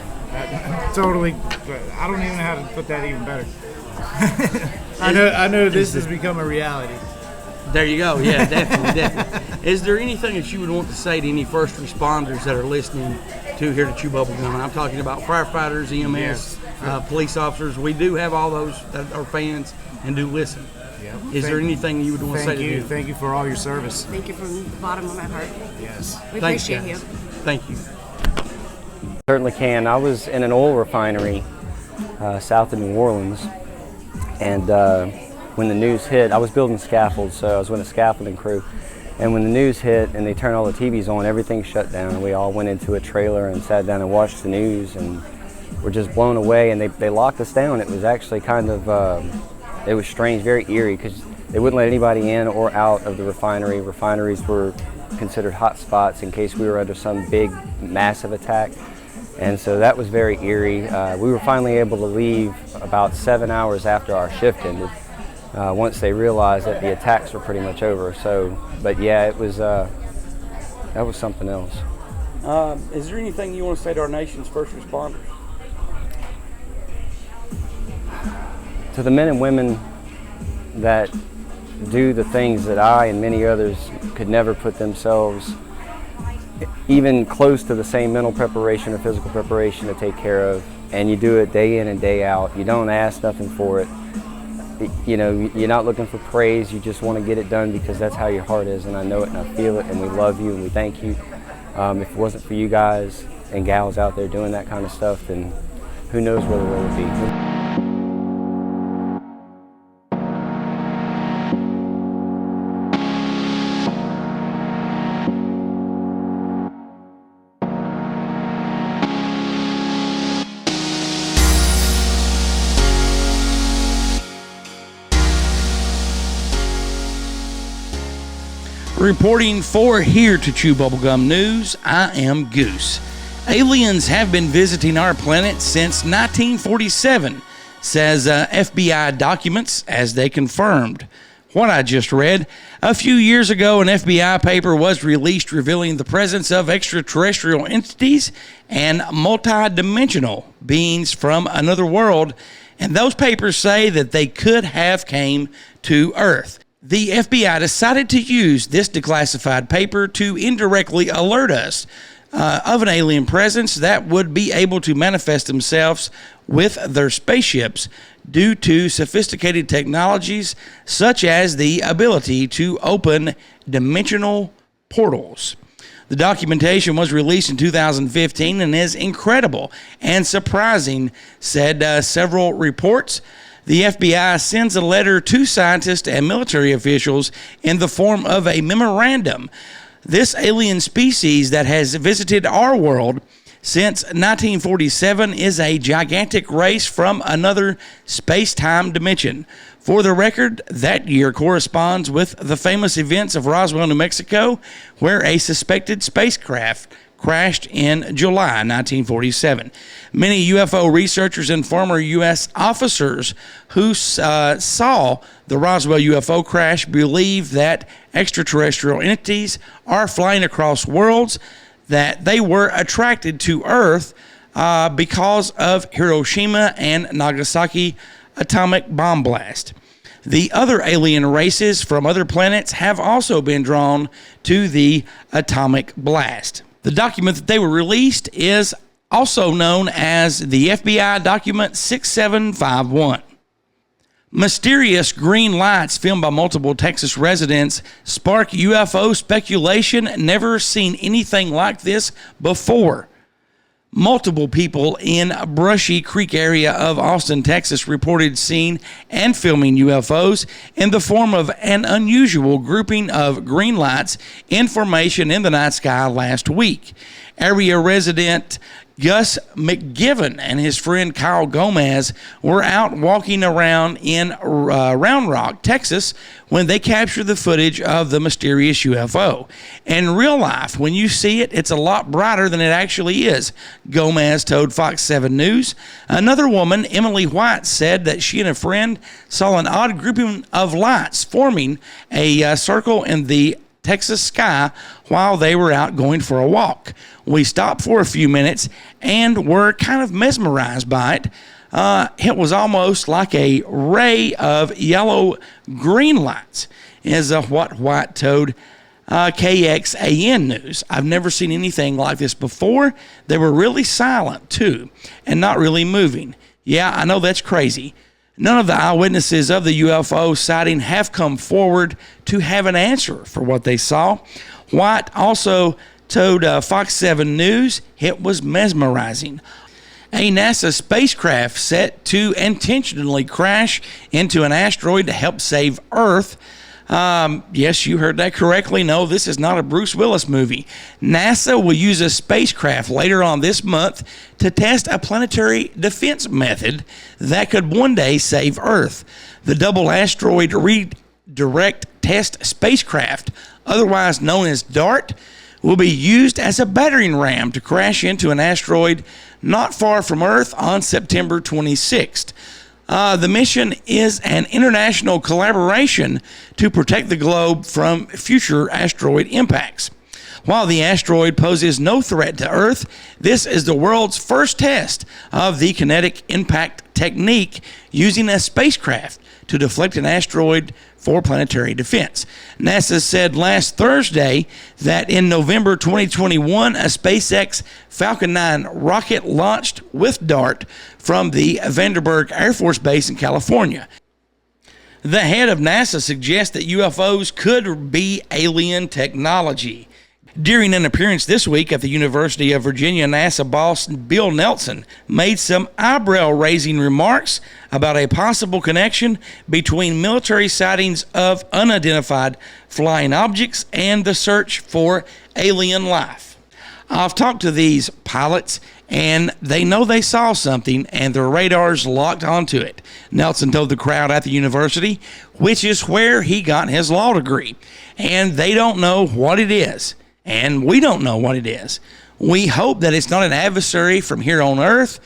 Speaker 14: Totally. I don't even know how to put that even better. I know this has become a reality.
Speaker 1: There you go. Yeah, definitely. Is there anything that you would want to say to any first responders that are listening to Here to Chew Bubblegum? And I'm talking about firefighters, EMS, police officers. We do have all those that are fans and do listen.
Speaker 14: Yeah.
Speaker 1: Is there anything you would want to say to them?
Speaker 14: Thank you for all your service.
Speaker 13: Thank you from the bottom of my heart.
Speaker 14: Yes.
Speaker 13: We appreciate you.
Speaker 1: Thank you.
Speaker 15: Certainly can. I was in an oil refinery south of New Orleans, and when the news hit, I was building scaffolds, so I was with a scaffolding crew. And when the news hit and they turned all the TVs on, everything shut down. We all went into a trailer and sat down and watched the news, and were just blown away. And they locked us down. It was actually kind of, it was strange, very eerie, because they wouldn't let anybody in or out of the refinery. Refineries were considered hot spots in case we were under some big, massive attack. And so that was very eerie. We were finally able to leave about 7 hours after our shift ended, once they realized that the attacks were pretty much over. So, but yeah, it was, that was something else.
Speaker 1: Is there anything you want to say to our nation's first responders?
Speaker 15: To the men and women that do the things that I and many others could never put themselves even close to the same mental preparation or physical preparation to take care of, and you do it day in and day out. You don't ask nothing for it. You know, you're not looking for praise. You just want to get it done because that's how your heart is, and I know it and I feel it, and we love you and we thank you. If it wasn't for you guys and gals out there doing that kind of stuff, then who knows where the world will be.
Speaker 1: Reporting for Here to Chew Bubblegum News, I am Goose. Aliens have been visiting our planet since 1947, says FBI documents, as they confirmed what I just read. A few years ago, an FBI paper was released revealing the presence of extraterrestrial entities and multidimensional beings from another world, and those papers say that they could have came to Earth. The FBI decided to use this declassified paper to indirectly alert us of an alien presence that would be able to manifest themselves with their spaceships due to sophisticated technologies such as the ability to open dimensional portals. The documentation was released in 2015 and is incredible and surprising, said several reports. The FBI sends a letter to scientists and military officials in the form of a memorandum. This alien species that has visited our world since 1947 is a gigantic race from another space-time dimension. For the record, that year corresponds with the famous events of Roswell, New Mexico, where a suspected spacecraft crashed in July 1947. Many UFO researchers and former U.S. officers who saw the Roswell UFO crash believe that extraterrestrial entities are flying across worlds, that they were attracted to Earth because of Hiroshima and Nagasaki atomic bomb blast. The other alien races from other planets have also been drawn to the atomic blast. The document that they were released is also known as the FBI document 6751. Mysterious green lights filmed by multiple Texas residents spark UFO speculation. Never seen anything like this before. Multiple people in Brushy Creek area of Austin, Texas reported seeing and filming UFOs in the form of an unusual grouping of green lights in formation in the night sky last week. Area resident Gus McGivern and his friend Karl Gomez were out walking around in Round Rock, Texas, when they captured the footage of the mysterious UFO. In real life, when you see it, it's a lot brighter than it actually is, Gomez told Fox 7 News. Another woman, Emily White, said that she and a friend saw an odd grouping of lights forming a circle in the Texas sky while they were out going for a walk. We stopped for a few minutes and were kind of mesmerized by it. It was almost like a ray of yellow-green lights, is what White told KXAN News. I've never seen anything like this before. They were really silent, too, and not really moving. Yeah, I know that's crazy. None of the eyewitnesses of the UFO sighting have come forward to have an answer for what they saw. White also told Fox 7 News it was mesmerizing. A NASA spacecraft set to intentionally crash into an asteroid to help save Earth. Yes, you heard that correctly. No, this is not a Bruce Willis movie. NASA will use a spacecraft later on this month to test a planetary defense method that could one day save Earth. The double asteroid redirect test spacecraft, otherwise known as DART, will be used as a battering ram to crash into an asteroid not far from Earth on September 26th. The mission is an international collaboration to protect the globe from future asteroid impacts. While the asteroid poses no threat to Earth, this is the world's first test of the kinetic impact technique using a spacecraft to deflect an asteroid for planetary defense. NASA said last Thursday that in November 2021, a SpaceX Falcon 9 rocket launched with DART from the Vandenberg Air Force Base in California. The head of NASA suggests that UFOs could be alien technology. During an appearance this week at the University of Virginia, NASA boss Bill Nelson made some eyebrow-raising remarks about a possible connection between military sightings of unidentified flying objects and the search for alien life. I've talked to these pilots, and they know they saw something, and their radars locked onto it. Nelson told the crowd at the university, which is where he got his law degree, and they don't know what it is, and we don't know what it is. We hope that it's not an adversary from here on Earth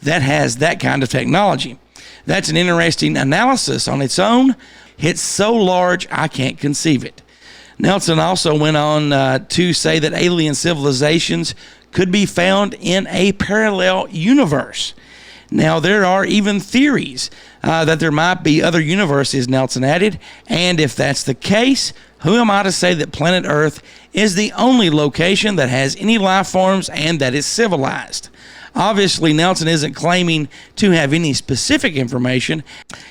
Speaker 1: that has that kind of technology. That's an interesting analysis on its own. It's so large, I can't conceive it. Nelson also went on to say that alien civilizations could be found in a parallel universe. Now, there are even theories that there might be other universes, Nelson added, and if that's the case, who am I to say that planet Earth is the only location that has any life forms and that is civilized? Obviously, Nelson isn't claiming to have any specific information.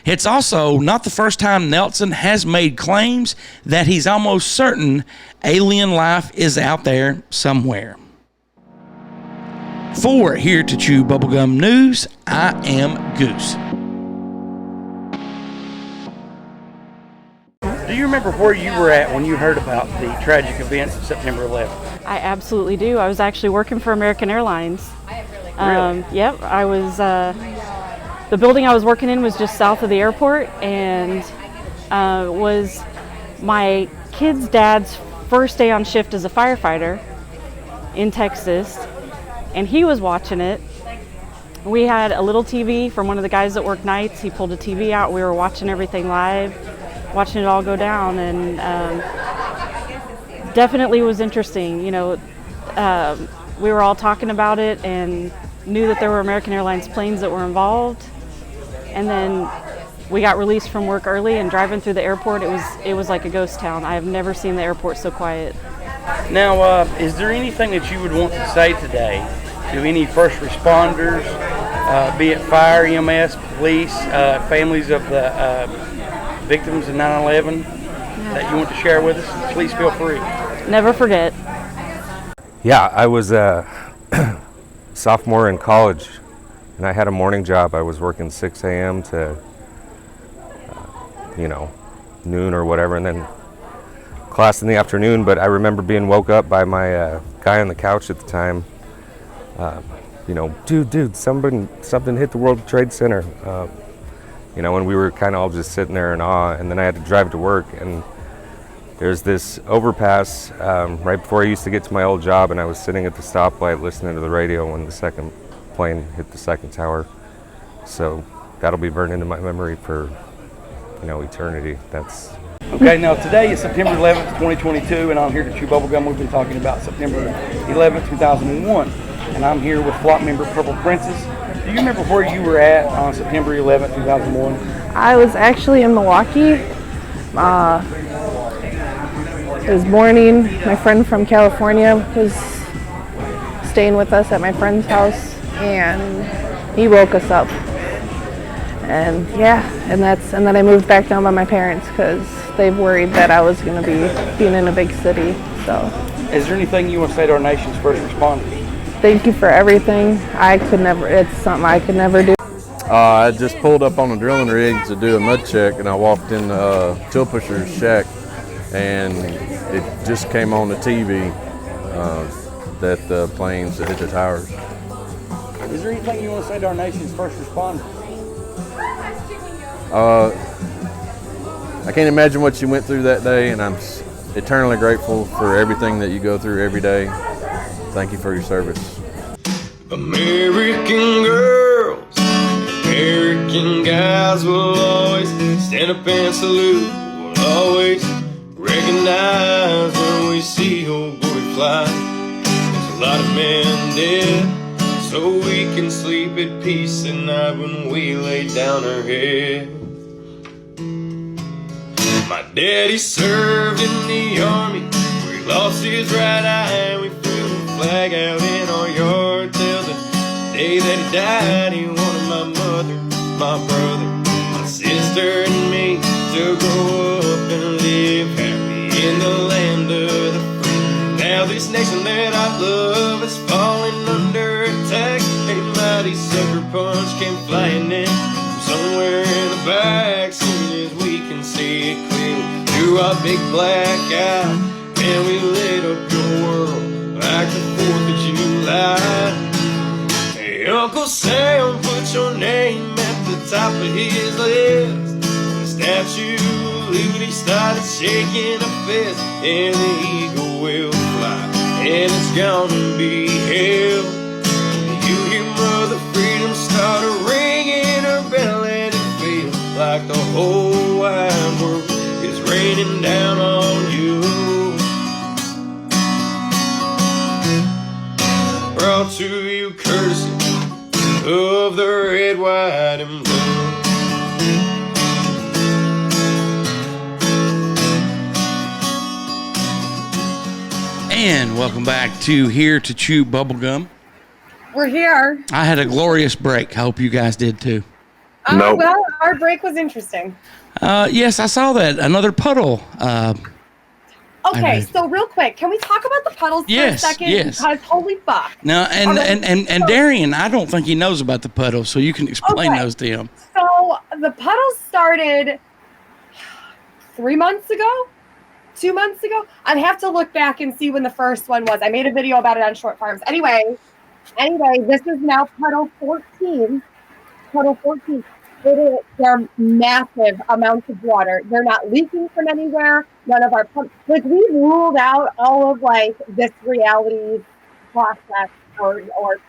Speaker 1: It's also not the first time Nelson has made claims that he's almost certain alien life is out there somewhere. For Here to Chew Bubblegum News, I am Goose. Do you remember where you were at when you heard about the tragic events of September 11th?
Speaker 16: I absolutely do. I was actually working for American Airlines.
Speaker 1: Really?
Speaker 16: Yep, I was, the building I was working in was just south of the airport, and was my kid's dad's first day on shift as a firefighter in Texas, and he was watching it. We had a little TV from one of the guys that worked nights. He pulled a TV out. We were watching everything live, watching it all go down, and definitely was interesting. You know, we were all talking about it and knew that there were American Airlines planes that were involved. And then we got released from work early, and driving through the airport, it was like a ghost town. I have never seen the airport so quiet.
Speaker 1: Now, is there anything that you would want to say today to any first responders, be it fire, EMS, police, families of the victims of 9/11 that you want to share with us? Please feel free.
Speaker 16: Never forget.
Speaker 12: Yeah, I was a sophomore in college, and I had a morning job. I was working 6 a.m. to, noon or whatever, and then class in the afternoon. But I remember being woke up by my guy on the couch at the time. Dude, something hit the World Trade Center. And we were kind of all just sitting there in awe. And then I had to drive to work, and there's this overpass right before I used to get to my old job, and I was sitting at the stoplight listening to the radio when the second plane hit the second tower. So that'll be burned into my memory for, eternity. That's
Speaker 1: okay. Now today is September 11th, 2022, and I'm here to Chew Bubblegum. We've been talking about September 11th, 2001, and I'm here with flock member Purple Princess. Do you remember where you were at on September 11th, 2001?
Speaker 17: I was actually in Milwaukee. It was morning. My friend from California was staying with us at my friend's house, and he woke us up. And then I moved back down by my parents because they've worried that I was going to be being in a big city. So,
Speaker 1: is there anything you want to say to our nation's first responders?
Speaker 17: Thank you for everything. It's something I could never do.
Speaker 18: I just pulled up on a drilling rig to do a mud check, and I walked in Till Pusher's shack, and it just came on the TV that the planes hit the towers.
Speaker 1: Is there anything you want to say to our nation's first responders?
Speaker 18: I can't imagine what you went through that day, and I'm eternally grateful for everything that you go through every day. Thank you for your service.
Speaker 2: American girls, American guys will always stand up and salute. We'll always recognize when we see old boy fly. There's a lot of men dead, so we can sleep at peace at night when we lay down our head. My daddy served in the army, where he lost his right eye, and we flew the flag out in our yard till the day that he died. He wanted my mother, my brother, my sister, and me to grow up and live happy in the land of the free. Now this nation that I love is falling under attack. A mighty sucker punch came flying in from somewhere in the back. Soon as we can see it clearly through our big black eye, and we lit up your world like the 4th of July. Hey, Uncle Sam put your name at the top of his list. The Statue of Liberty started shaking a fist, and the eagle will fly, and it's gonna be hell. You hear Mother Freedom start ringing her bell, and it feels like the whole wide world is raining down on you. Brought to you courtesy of the red, white, and blue.
Speaker 1: And welcome back to Here to Chew Bubblegum.
Speaker 8: We're here.
Speaker 1: I had a glorious break. I hope you guys did too.
Speaker 7: Nope.
Speaker 8: Well, our break was interesting.
Speaker 1: Yes, I saw that. Another puddle.
Speaker 8: Okay, so real quick, can we talk about the puddles for a second?
Speaker 1: Yes.
Speaker 8: Because holy fuck.
Speaker 1: No, and Darian, I don't think he knows about the puddles, so you can explain those to him.
Speaker 8: So the puddles started 3 months ago? 2 months ago? I'd have to look back and see when the first one was. I made a video about it on Short Farms. Anyway, this is now puddle 14. Puddle 14. They're massive amounts of water. They're not leaking from anywhere. None of our pumps. Like, we ruled out all of like this reality process or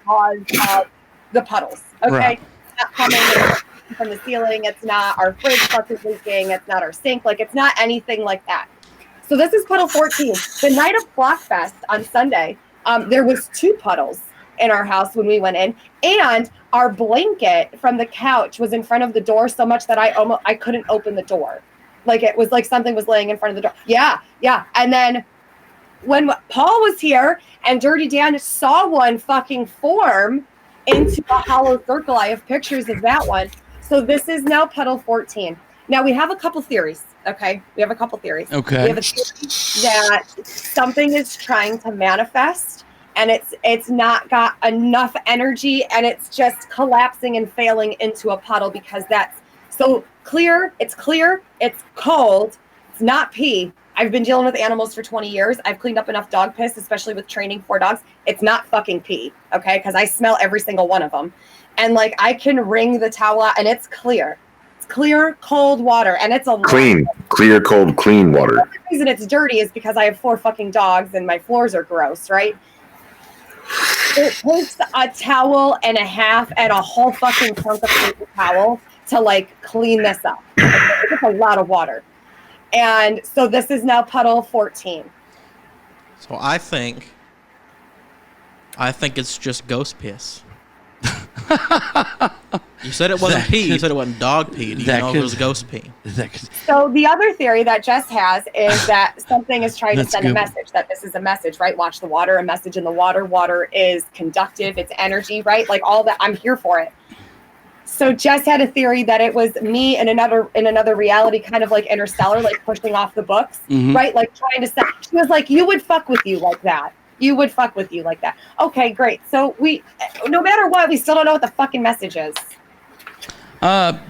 Speaker 8: cause of the puddles. Okay,
Speaker 1: Right.
Speaker 8: It's not coming from the ceiling. It's not our fridge fucking leaking. It's not our sink. Like, it's not anything like that. So this is puddle 14. The night of Flockfest on Sunday, there was 2 puddles in our house when we went in, and our blanket from the couch was in front of the door so much that I couldn't open the door. Like, it was like something was laying in front of the door. Yeah. And then when Paul was here and Dirtydan saw one fucking form into a hollow circle, I have pictures of that one. So this is now puddle 14. Now we have a couple theories. Okay, we have a couple theories.
Speaker 1: Okay.
Speaker 8: We have a theory that something is trying to manifest, and it's not got enough energy, and it's just collapsing and failing into a puddle because that's so clear. It's cold. It's not pee. I've been dealing with animals for 20 years. I've cleaned up enough dog piss, especially with training 4 dogs. It's not fucking pee, okay? Because I smell every single one of them. And like, I can wring the towel out, and it's clear. It's clear, cold water, and it's a
Speaker 7: Clean, clear, cold, clean water.
Speaker 8: The reason it's dirty is because I have 4 fucking dogs and my floors are gross, right? It takes a towel and a half and a whole fucking chunk of paper towel to like clean this up. It's a lot of water. And so this is now puddle 14.
Speaker 9: So I think it's just ghost piss. You said it wasn't pee. You said it wasn't dog pee. Do you know if it was ghost pee?
Speaker 8: So the other theory that Jess has is that something is trying to send a message, that this is a message, right? Watch the water, a message in the water. Water is conductive, it's energy, right? Like all that, I'm here for it. So Jess had a theory that it was me in another reality, kind of like Interstellar, like pushing off the books, right? Like trying to send, she was like, you would fuck with you like that. You would fuck with you like that. Okay, great. So no matter what, we still don't know what the fucking message is.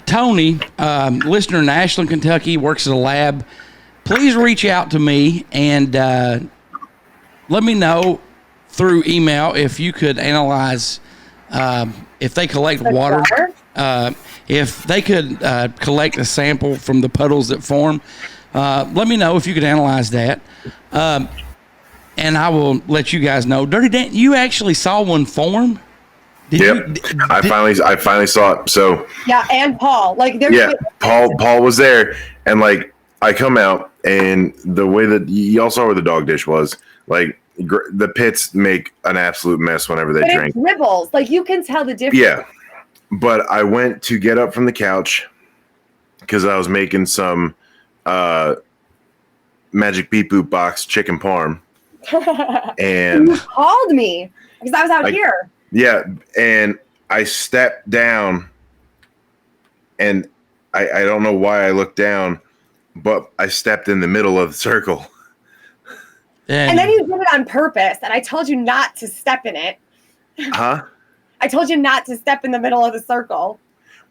Speaker 1: Tony, listener in Ashland, Kentucky, works at a lab. Please reach out to me and let me know through email if you could analyze if they collect water. If they could collect a sample from the puddles that form. Let me know if you could analyze that. And I will let you guys know. Dirtydan, you actually saw one form?
Speaker 7: I finally saw it. So
Speaker 8: yeah, and Paul, like
Speaker 7: Paul was there, and like I come out, and the way that y'all saw where the dog dish was, like the pits make an absolute mess whenever they drink.
Speaker 8: It dribbles, like you can tell the difference.
Speaker 7: Yeah, but I went to get up from the couch because I was making some magic beep boop box chicken parm. And
Speaker 8: you called me because I was out here.
Speaker 7: Yeah, and I stepped down, and I don't know why I looked down, but I stepped in the middle of the circle.
Speaker 8: And then you did it on purpose, and I told you not to step in it.
Speaker 7: Huh?
Speaker 8: I told you not to step in the middle of the circle.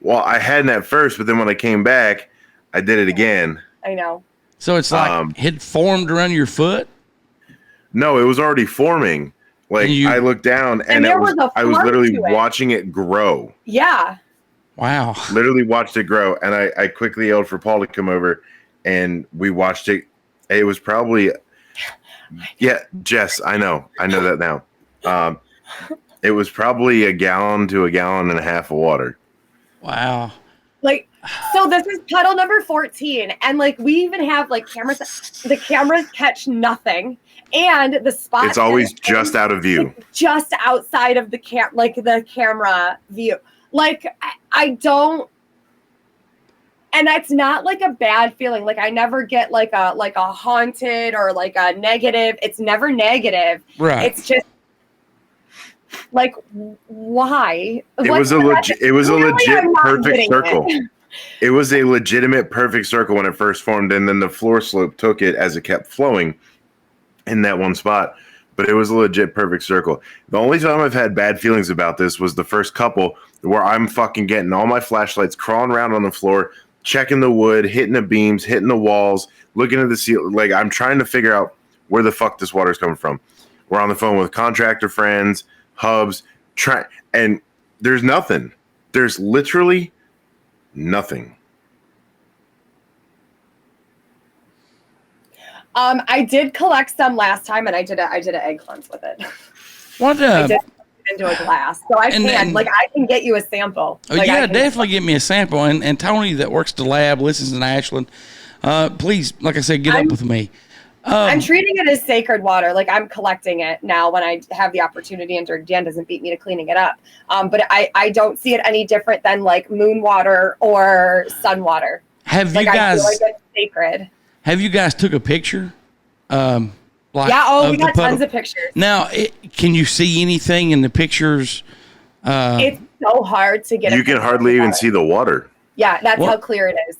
Speaker 7: Well, I hadn't at first, but then when I came back, I did it again.
Speaker 8: I know.
Speaker 1: So it's like it formed around your foot?
Speaker 7: No, it was already forming. Like I looked down and
Speaker 8: there was
Speaker 7: I was literally watching it grow.
Speaker 8: Yeah.
Speaker 1: Wow.
Speaker 7: Literally watched it grow. And I quickly yelled for Paul to come over and we watched it. It was probably, yeah, Jess, I know that now. It was probably a gallon to a gallon and a half of water.
Speaker 1: Wow.
Speaker 8: Like, so this is puddle number 14. And like, we even have like cameras. The cameras catch nothing. And the spot.
Speaker 7: It's always just out of view.
Speaker 8: Just outside of the the camera view. Like, I don't. And that's not like a bad feeling. Like I never get like a haunted or like a negative. It's never negative.
Speaker 7: Right.
Speaker 8: It's just like, why?
Speaker 7: It was a legit perfect circle. It was a legitimate perfect circle when it first formed, and then the floor slope took it as it kept flowing in that one spot. But it was a legit perfect circle. The only time I've had bad feelings about this was the first couple where I'm fucking getting all my flashlights, crawling around on the floor, checking the wood, hitting the beams, hitting the walls, looking at the ceiling. Like I'm trying to figure out where the fuck this water's coming from. We're on the phone with contractor friends, hubs, and there's nothing. There's literally nothing.
Speaker 8: I did collect some last time, and I did an egg cleanse with it.
Speaker 1: What?
Speaker 8: I did put it into a glass, so I can get you a sample.
Speaker 1: Oh, yeah, definitely get me a sample. And Tony that works the lab, listens in Ashland. Please, like I said, get up with me.
Speaker 8: I'm treating it as sacred water. Like I'm collecting it now when I have the opportunity, and Dirtydan doesn't beat me to cleaning it up. But I don't see it any different than like moon water or sun water.
Speaker 1: Have
Speaker 8: you
Speaker 1: guys?
Speaker 8: I feel like it's sacred.
Speaker 1: Have you guys took a picture?
Speaker 8: We got tons of pictures.
Speaker 1: Now, can you see anything in the pictures?
Speaker 8: It's so hard to get.
Speaker 7: You can hardly even see the water.
Speaker 8: Yeah, that's how clear it is.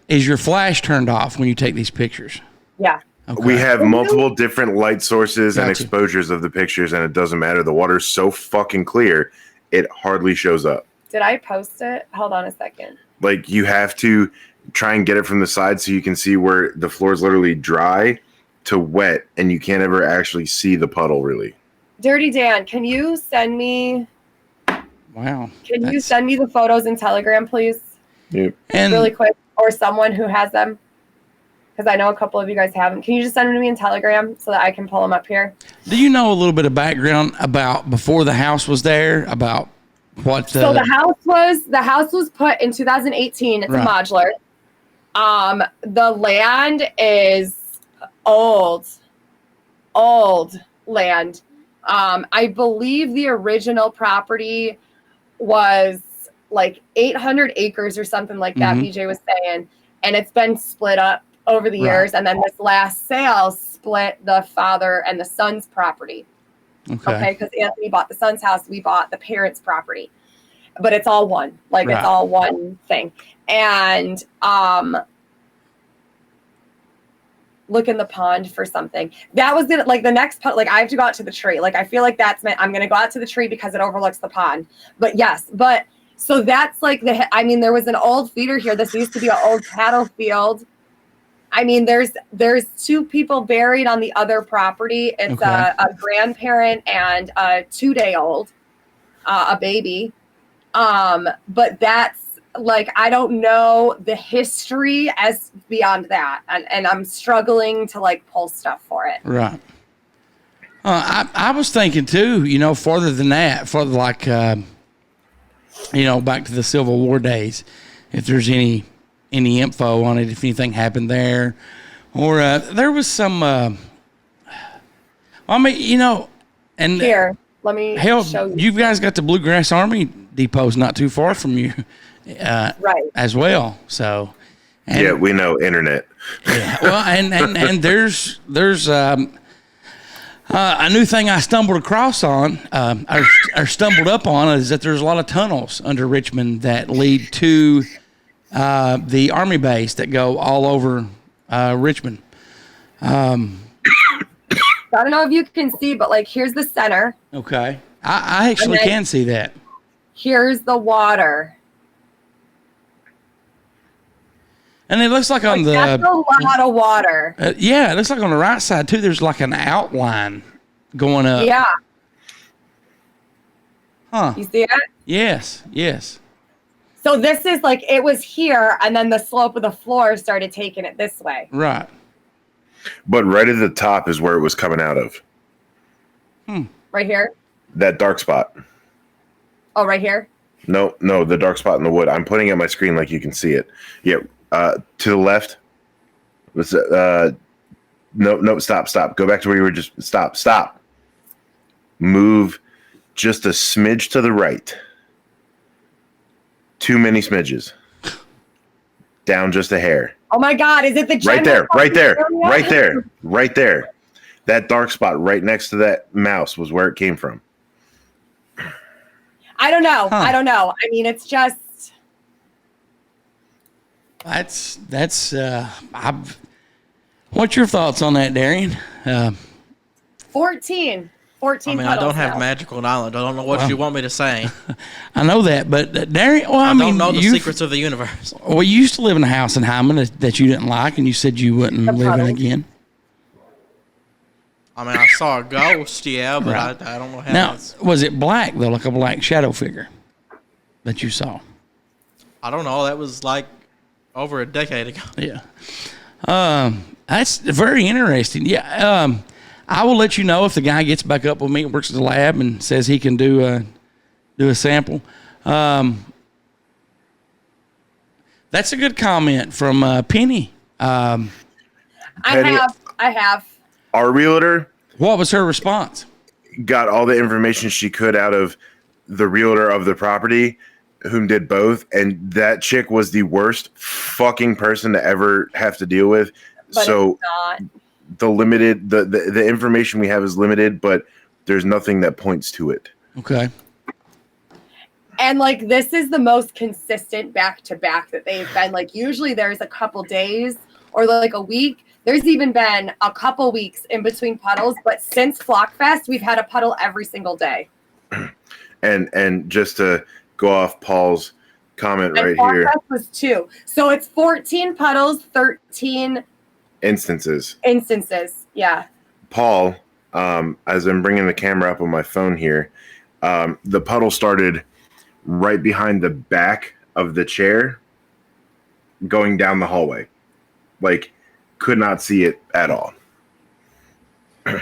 Speaker 1: Is your flash turned off when you take these pictures?
Speaker 8: Yeah.
Speaker 1: Okay.
Speaker 7: We have multiple different light sources and
Speaker 1: Gotcha.
Speaker 7: exposures of the pictures, and it doesn't matter. The water's so fucking clear, it hardly shows up.
Speaker 8: Did I post it? Hold on a second.
Speaker 7: Like you have to try and get it from the side so you can see where the floor is literally dry to wet, and you can't ever actually see the puddle really.
Speaker 8: Dirtydan, can you send me?
Speaker 1: Wow.
Speaker 8: Can you send me the photos in Telegram, please?
Speaker 7: Yep.
Speaker 8: Really quick, or someone who has them, because I know a couple of you guys have them. Can you just send them to me in Telegram so that I can pull them up here?
Speaker 1: Do you know a little bit of background about before the house was there? About what?
Speaker 8: So the house was put in 2018. It's
Speaker 1: Right.
Speaker 8: a modular. The land is old land. I believe the original property was like 800 acres or something like that.
Speaker 1: Mhm.
Speaker 8: BJ was saying, and it's been split up over the
Speaker 1: Right.
Speaker 8: years. And then this last sale split the father and the son's property. Okay, because Anthony bought the son's house, we bought the parents' property, but it's all one. Like
Speaker 1: Right.
Speaker 8: it's all one thing. And look in the pond for something. That was the next pond. Like I have to go out to the tree. Like I feel like that's meant. I'm going to go out to the tree because it overlooks the pond. But yes, so that's like there was an old feeder here. This used to be an old cattle field. I mean, there's 2 people buried on the other property. It's a grandparent and a 2-day-old, a baby. But that's like, I don't know the history as beyond that. And I'm struggling to like pull stuff for it.
Speaker 1: Right. I was thinking too, farther than that, for like, back to the Civil War days, if there's any info on it, if anything happened there, or there was some. And
Speaker 8: Here, let me show you.
Speaker 1: You guys got the Bluegrass Army depots not too far from you,
Speaker 8: right?
Speaker 1: As well. So,
Speaker 7: yeah, we know internet.
Speaker 1: Yeah, well, and there's a new thing I stumbled across on, or stumbled up on, is that there's a lot of tunnels under Richmond that lead to the Army base that go all over Richmond.
Speaker 8: I don't know if you can see, but like here's the center.
Speaker 1: Okay. I actually can see that.
Speaker 8: Here's the water.
Speaker 1: And it looks like on
Speaker 8: that's a lot of water.
Speaker 1: Yeah, it looks like on the right side too. There's like an outline going up.
Speaker 8: Yeah.
Speaker 1: Huh.
Speaker 8: You see it?
Speaker 1: Yes. Yes.
Speaker 8: So this is like it was here, and then the slope of the floor started taking it this way.
Speaker 1: Right.
Speaker 7: But right at the top is where it was coming out of.
Speaker 8: Right here.
Speaker 7: That dark spot.
Speaker 8: Oh, right here.
Speaker 7: No, the dark spot in the wood. I'm putting it on my screen like you can see it. Yeah. To the left. No, stop. Go back to where you were just. Stop. Move just a smidge to the right. Too many smidges. Down just a hair.
Speaker 8: Oh my God! Is it the
Speaker 7: right there? That dark spot right next to that mouse was where it came from.
Speaker 8: I don't know. I don't know. I mean, it's just.
Speaker 1: That's what's your thoughts on that, Darian?
Speaker 8: 14
Speaker 9: I mean, I don't have magical knowledge. I don't know what you want me to say.
Speaker 1: I know that, but Darian, well, I mean,
Speaker 9: don't know the secrets of the universe.
Speaker 1: Well, you used to live in a house in Hyman that you didn't like, and you said you wouldn't live in again.
Speaker 9: I mean, I saw a ghost, yeah, but right. I don't know how.
Speaker 1: Now, was it black though, like a black shadow figure that you saw?
Speaker 9: I don't know. That was like over a decade ago.
Speaker 1: Yeah. That's very interesting. Yeah. I will let you know if the guy gets back up with me, works at the lab, and says he can do a sample. That's a good comment from Penny.
Speaker 8: I have.
Speaker 7: Our realtor.
Speaker 1: What was her response?
Speaker 7: Got all the information she could out of the realtor of the property, whom did both, and that chick was the worst fucking person to ever have to deal with.
Speaker 8: But
Speaker 7: so
Speaker 8: it's not.
Speaker 7: The information we have is limited, but there's nothing that points to it.
Speaker 1: Okay.
Speaker 8: And like this is the most consistent back to back that they've been. Like usually there's a couple days or like a week. There's even been a couple weeks in between puddles, but since Flockfest, we've had a puddle every single day.
Speaker 7: And just to go off Paul's comment right here.
Speaker 8: Flockfest was 2. So it's 14 puddles, 13
Speaker 7: instances.
Speaker 8: Yeah.
Speaker 7: Paul, as I'm bringing the camera up on my phone here, the puddle started right behind the back of the chair going down the hallway. Like, could not see it at all.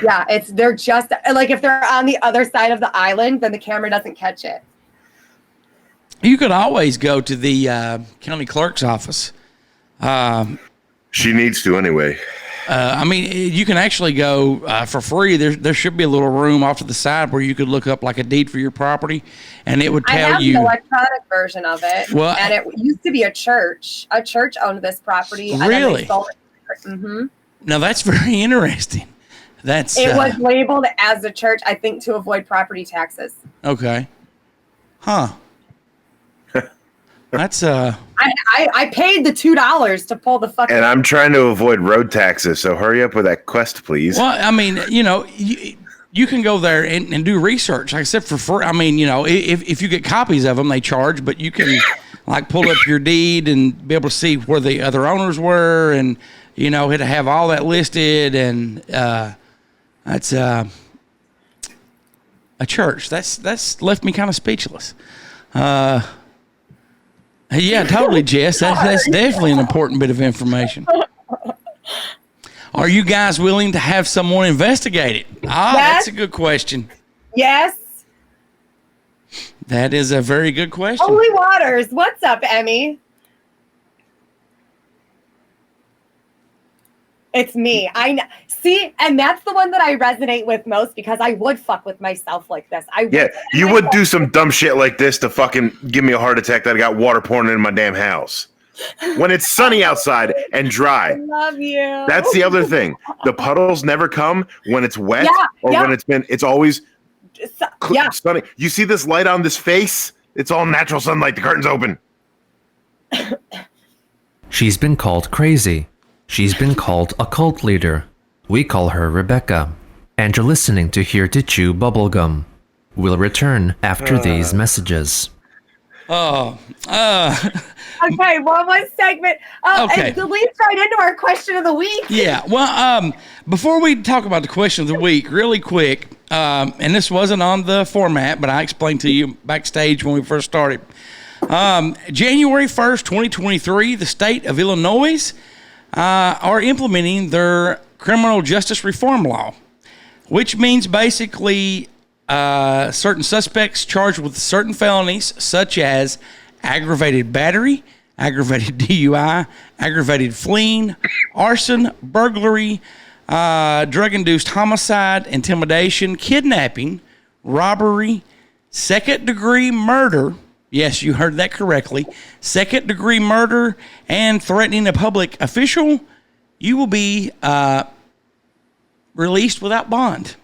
Speaker 8: Yeah, they're just like if they're on the other side of the island, then the camera doesn't catch it.
Speaker 1: You could always go to the county clerk's office.
Speaker 7: She needs to anyway.
Speaker 1: I mean, you can actually go for free. There should be a little room off to the side where you could look up like a deed for your property, and it would tell
Speaker 8: I have
Speaker 1: you.
Speaker 8: the electronic version of it.
Speaker 1: Well,
Speaker 8: and it used to be a church. A church owned this property.
Speaker 1: Really?
Speaker 8: And then they sold it. Mm-hmm.
Speaker 1: Now that's very interesting.
Speaker 8: It was labeled as a church, I think, to avoid property taxes.
Speaker 1: Okay. Huh. That's
Speaker 8: I paid the $2 to pull the fucking.
Speaker 7: And I'm trying to avoid road taxes, so hurry up with that quest, please.
Speaker 1: Well, I mean, you can go there and do research, like I said, for free. I mean, if you get copies of them, they charge, but you can like pull up your deed and be able to see where the other owners were, and it'll have all that listed, and that's a church. That's left me kind of speechless. Yeah, totally, Jess. That's definitely an important bit of information. Are you guys willing to have someone investigate it?
Speaker 8: Yes.
Speaker 1: That's a good question.
Speaker 8: Yes.
Speaker 1: That is a very good question.
Speaker 8: Holy Waters. What's up, Emmy? It's me. I know. See, and that's the one that I resonate with most because I would fuck with myself like this.
Speaker 7: You would do some dumb shit like this to fucking give me a heart attack that I got water pouring in my damn house. When it's sunny outside and dry.
Speaker 8: I love you.
Speaker 7: That's the other thing. The puddles never come when it's wet when it's always sunny. You see this light on this face? It's all natural sunlight. The curtain's open.
Speaker 10: She's been called crazy. She's been called a cult leader. We call her Rebecca. and you're listening to Here to Chew Bubblegum. We'll return after these messages.
Speaker 8: Okay, one more segment.
Speaker 1: Okay.
Speaker 8: And the leads right into our question of the week.
Speaker 1: Yeah. Well, before we talk about the question of the week, really quick, and this wasn't on the format, but I explained to you backstage when we first started. January 1st, 2023, the state of Illinois are implementing their criminal justice reform law, which means basically certain suspects charged with certain felonies, such as aggravated battery, aggravated DUI, aggravated fleeing, arson, burglary, drug-induced homicide, intimidation, kidnapping, robbery, second-degree murder. Yes, you heard that correctly. Second-degree murder and threatening a public official. You will be released without bond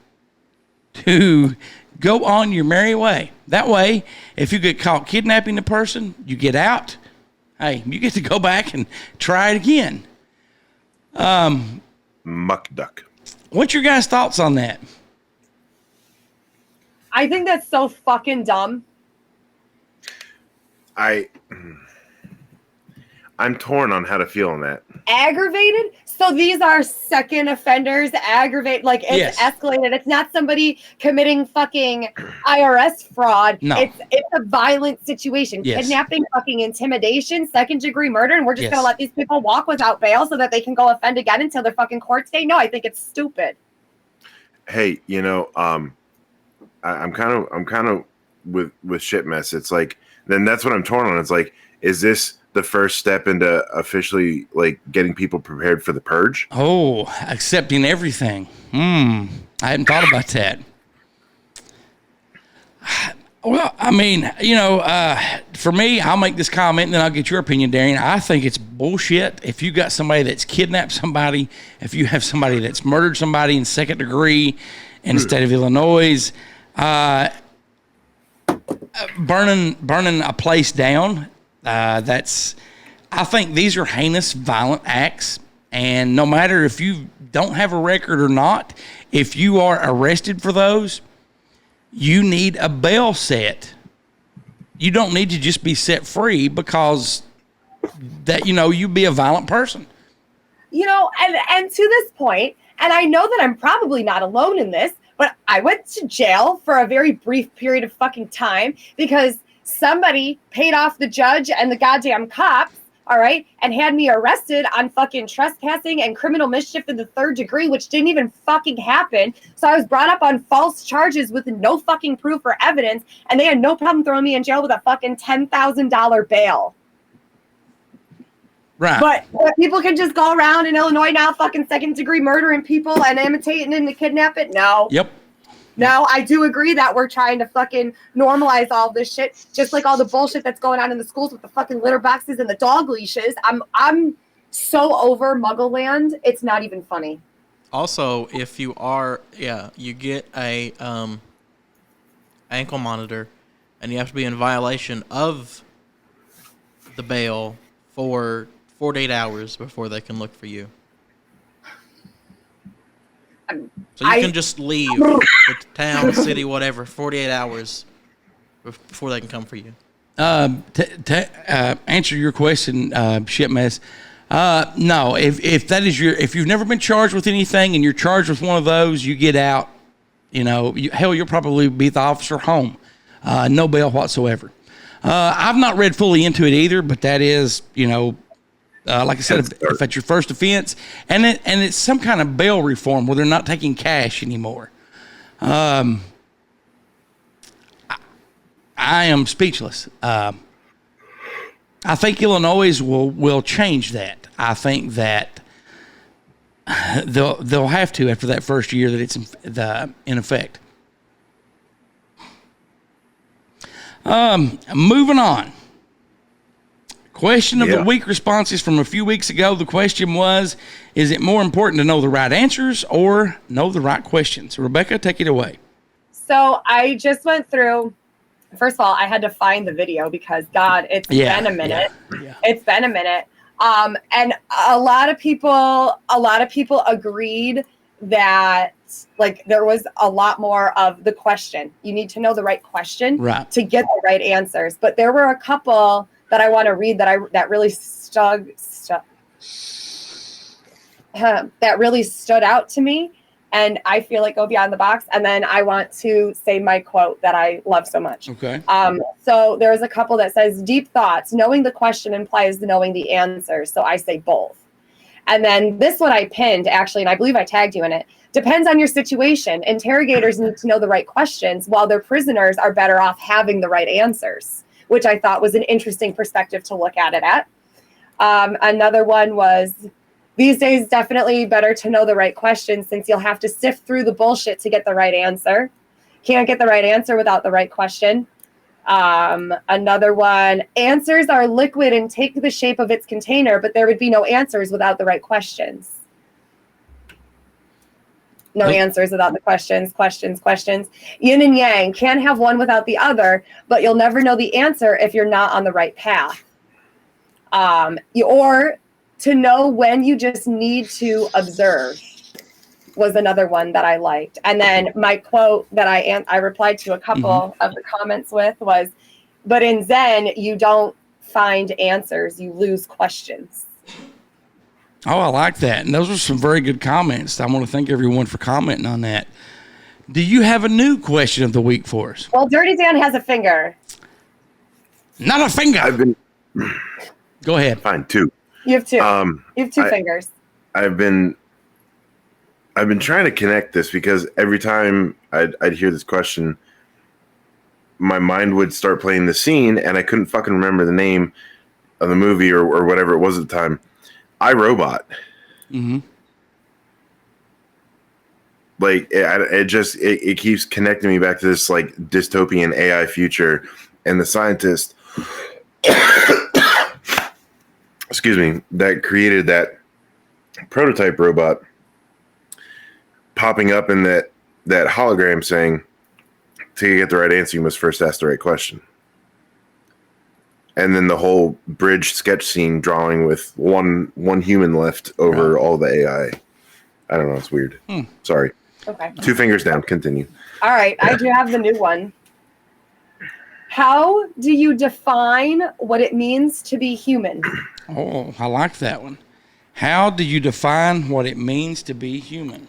Speaker 1: to go on your merry way. That way, if you get caught kidnapping the person, you get out. Hey, you get to go back and try it again.
Speaker 7: Muck duck.
Speaker 1: What's your guys' thoughts on that?
Speaker 8: I think that's so fucking dumb.
Speaker 7: I'm torn on how to feel on that.
Speaker 8: Aggravated? So these are second offenders, aggravate, like it's escalated. It's not somebody committing fucking IRS fraud.
Speaker 1: No.
Speaker 8: It's a violent situation.
Speaker 1: Yes.
Speaker 8: Kidnapping, fucking intimidation, second degree murder, and we're just gonna let these people walk without bail so that they can go offend again until their fucking court date? No, I think it's stupid.
Speaker 7: Hey, I'm kind of with shit mess. It's like, then that's what I'm torn on. It's like, is this the first step into officially like getting people prepared for the purge?
Speaker 1: Oh, accepting everything. I hadn't thought about that. Well, I mean, for me, I'll make this comment and then I'll get your opinion, Darian. I think it's bullshit. If you got somebody that's kidnapped somebody, if you have somebody that's murdered somebody in second degree in the state of Illinois, burning a place down, I think these are heinous, violent acts. And no matter if you don't have a record or not, if you are arrested for those, you need a bail set. You don't need to just be set free because that, you be a violent person.
Speaker 8: And to this point, and I know that I'm probably not alone in this, but I went to jail for a very brief period of fucking time because somebody paid off the judge and the goddamn cops, all right, and had me arrested on fucking trespassing and criminal mischief in the third degree, which didn't even fucking happen. So I was brought up on false charges with no fucking proof or evidence, and they had no problem throwing me in jail with a fucking $10,000 bail.
Speaker 1: Right.
Speaker 8: But people can just go around in Illinois now fucking second degree murdering people and imitating and to kidnap it? No.
Speaker 1: Yep.
Speaker 8: No, I do agree that we're trying to fucking normalize all this shit, just like all the bullshit that's going on in the schools with the fucking litter boxes and the dog leashes. I'm so over Muggle Land, it's not even funny.
Speaker 9: Also, if you are, you get a ankle monitor, and you have to be in violation of the bail for 48 hours before they can look for you. So you can just leave the town, city, whatever, 48 hours before they can come for you.
Speaker 1: To answer your question, shit mess. No, if that is if you've never been charged with anything and you're charged with one of those, you get out. You'll probably be the officer home. No bail whatsoever. I've not read fully into it either, but that is, like I said, if it's your first offense, and it's some kind of bail reform where they're not taking cash anymore. I am speechless. I think Illinois will change that. I think that they'll have to after that first year that it's in effect. Moving on. Question of the week responses from a few weeks ago. The question was, is it more important to know the right answers or know the right questions? Rebecca, take it away.
Speaker 8: So I just went through, first of all, I had to find the video because, God, it's been a minute.
Speaker 1: Yeah.
Speaker 8: It's been a minute. And a lot of people agreed that like there was a lot more of the question. You need to know the right question
Speaker 1: Right.
Speaker 8: to get the right answers. But there were a couple that I want to read that really that really stood out to me, and I feel like go beyond the box. And then I want to say my quote that I love so much.
Speaker 1: Okay.
Speaker 8: So there's a couple that says, deep thoughts, knowing the question implies knowing the answer. So I say both. And then this one I pinned, actually, and I believe I tagged you in it. Depends on your situation. Interrogators need to know the right questions, while their prisoners are better off having the right answers, which I thought was an interesting perspective to look at it at. Another one was, these days, definitely better to know the right questions, since you'll have to sift through the bullshit to get the right answer. Can't get the right answer without the right question. Another one, answers are liquid and take the shape of its container, but there would be no answers without the right questions. No answers without the questions. Yin and yang, can't have one without the other, but you'll never know the answer if you're not on the right path. Or to know when you just need to observe was another one that I liked. And then my quote that I replied to a couple of the comments with was, but in Zen, you don't find answers, you lose questions.
Speaker 1: Oh, I like that. And those are some very good comments. I want to thank everyone for commenting on that. Do you have a new question of the week for us?
Speaker 8: Well, Dirtydan has a finger.
Speaker 1: Not a finger. Go ahead.
Speaker 7: Fine, two.
Speaker 8: You have two. You have two fingers.
Speaker 7: I've been trying to connect this because every time I'd hear this question, my mind would start playing the scene, and I couldn't fucking remember the name of the movie or whatever it was at the time. iRobot.
Speaker 1: Mm-hmm.
Speaker 7: Like it keeps connecting me back to this like dystopian AI future, and the scientist, excuse me, that created that prototype robot popping up in that hologram saying, to get the right answer, you must first ask the right question. And then the whole bridge sketch scene drawing with one human left over all the AI. I don't know. It's weird. Sorry.
Speaker 8: Okay.
Speaker 7: Two fingers down. Continue.
Speaker 8: All right. I do have the new one. How do you define what it means to be human?
Speaker 1: Oh, I like that one. How do you define what it means to be human?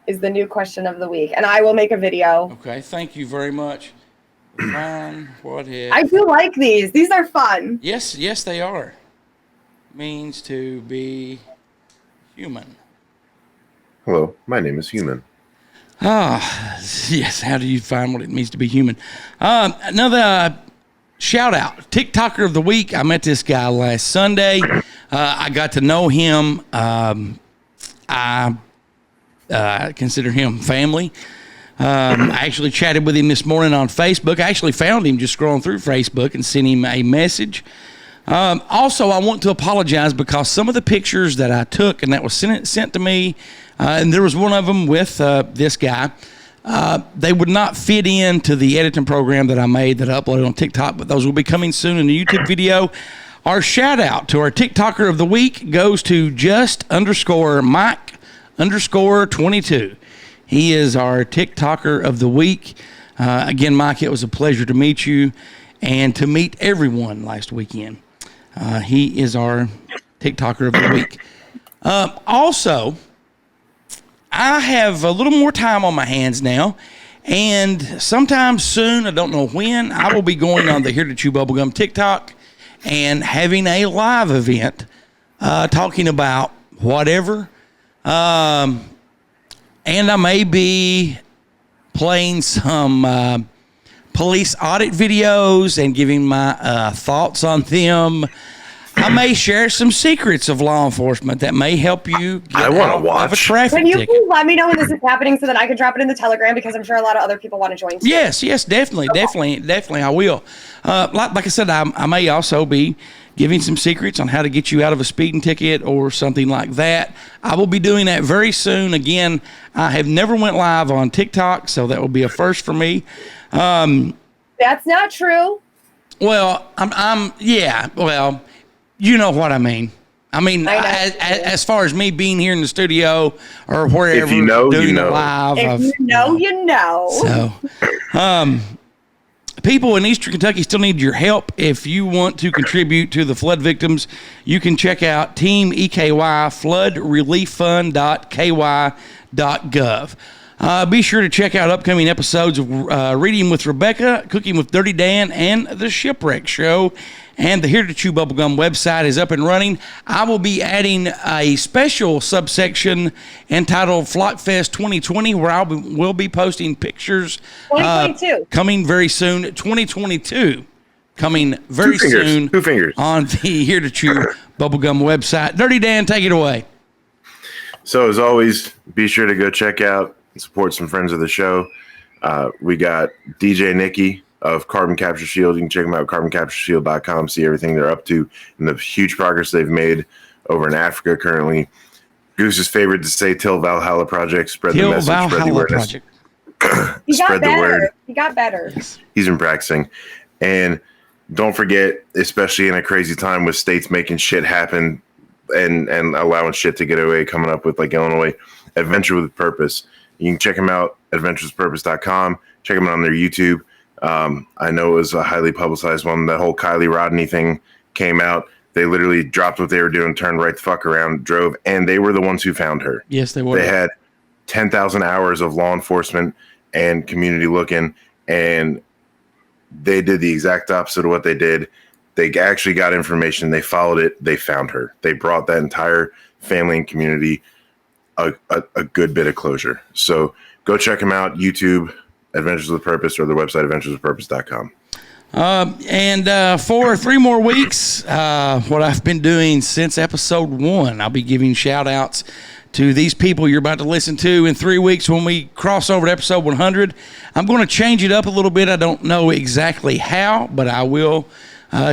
Speaker 8: Is the new question of the week. And I will make a video.
Speaker 1: Okay. Thank you very much. Define what it...
Speaker 8: I do like these. These are fun.
Speaker 1: Yes, they are. Means to be human.
Speaker 7: Hello, my name is Human.
Speaker 1: Yes. How do you find what it means to be human? Another shout out, Tik Toker of the week. I met this guy last Sunday. I got to know him. I consider him family. I actually chatted with him this morning on Facebook. I actually found him just scrolling through Facebook and sent him a message. Also, I want to apologize because some of the pictures that I took and that was sent to me, and there was one of them with this guy, they would not fit into the editing program that I made that I uploaded on TikTok, but those will be coming soon in the YouTube video. Our shout out to our TikToker of the week goes to just_Mike_22. He is our TikToker of the week. Again, Mike, it was a pleasure to meet you and to meet everyone last weekend. He is our TikToker of the week. Also, I have a little more time on my hands now, and sometime soon, I don't know when, I will be going on the Here to Chew Bubblegum TikTok and having a live event talking about whatever. And I may be playing some police audit videos and giving my thoughts on them. I may share some secrets of law enforcement that may help you get out of a traffic
Speaker 8: Can you
Speaker 1: ticket.
Speaker 8: please let me know when this is happening so that I can drop it in the Telegram, because I'm sure a lot of other people want to join too.
Speaker 1: Yes, definitely, definitely, I will. Like I said, I may also be giving some secrets on how to get you out of a speeding ticket or something like that. I will be doing that very soon. Again, I have never went live on TikTok, so that will be a first for me.
Speaker 8: That's not true.
Speaker 1: Well, yeah, well, you know what I mean. I mean, as far as me being here in the studio or wherever,
Speaker 7: If you know,
Speaker 1: doing
Speaker 7: you know.
Speaker 1: it live.
Speaker 8: If you know, you know.
Speaker 1: So, people in Eastern Kentucky still need your help. If you want to contribute to the flood victims, you can check out teamekyfloodrelieffund.ky.gov. Be sure to check out upcoming episodes of Reading with Rebecca, Cooking with Dirtydan, and The Shipwreck Show. And the Here to Chew Bubblegum website is up and running. I will be adding a special subsection entitled Flockfest 2020, where we'll be posting pictures.
Speaker 8: 2022.
Speaker 1: Coming very soon. 2022. Coming very soon.
Speaker 7: 2 fingers.
Speaker 1: On the Here to Chew Bubblegum website. Dirtydan, take it away.
Speaker 7: So as always, be sure to go check out and support some friends of the show. We got DJ Nikki of Carbon Capture Shield. You can check them out at carboncaptureshield.com, see everything they're up to and the huge progress they've made over in Africa currently. Goose's favorite to say, Till Valhalla Project, spread the message, spread the awareness.
Speaker 8: Spread the word. He got better.
Speaker 7: He's been practicing. And don't forget, especially in a crazy time with states making shit happen and allowing shit to get away, coming up with like Illinois, Adventure with Purpose. You can check them out at adventureswithpurpose.com. Check them out on their YouTube. I know it was a highly publicized one. The whole Kylie Rodney thing came out. They literally dropped what they were doing, turned right the fuck around, drove, and they were the ones who found her.
Speaker 1: Yes, they were.
Speaker 7: They had 10,000 hours of law enforcement and community looking, and they did the exact opposite of what they did. They actually got information. They followed it. They found her. They brought that entire family and community a good bit of closure. So go check them out, YouTube, Adventures with Purpose, or the website adventureswithpurpose.com.
Speaker 1: And for 3 more weeks, what I've been doing since episode 1, I'll be giving shout outs to these people you're about to listen to. In 3 weeks, when we cross over to episode 100, I'm going to change it up a little bit. I don't know exactly how, but I will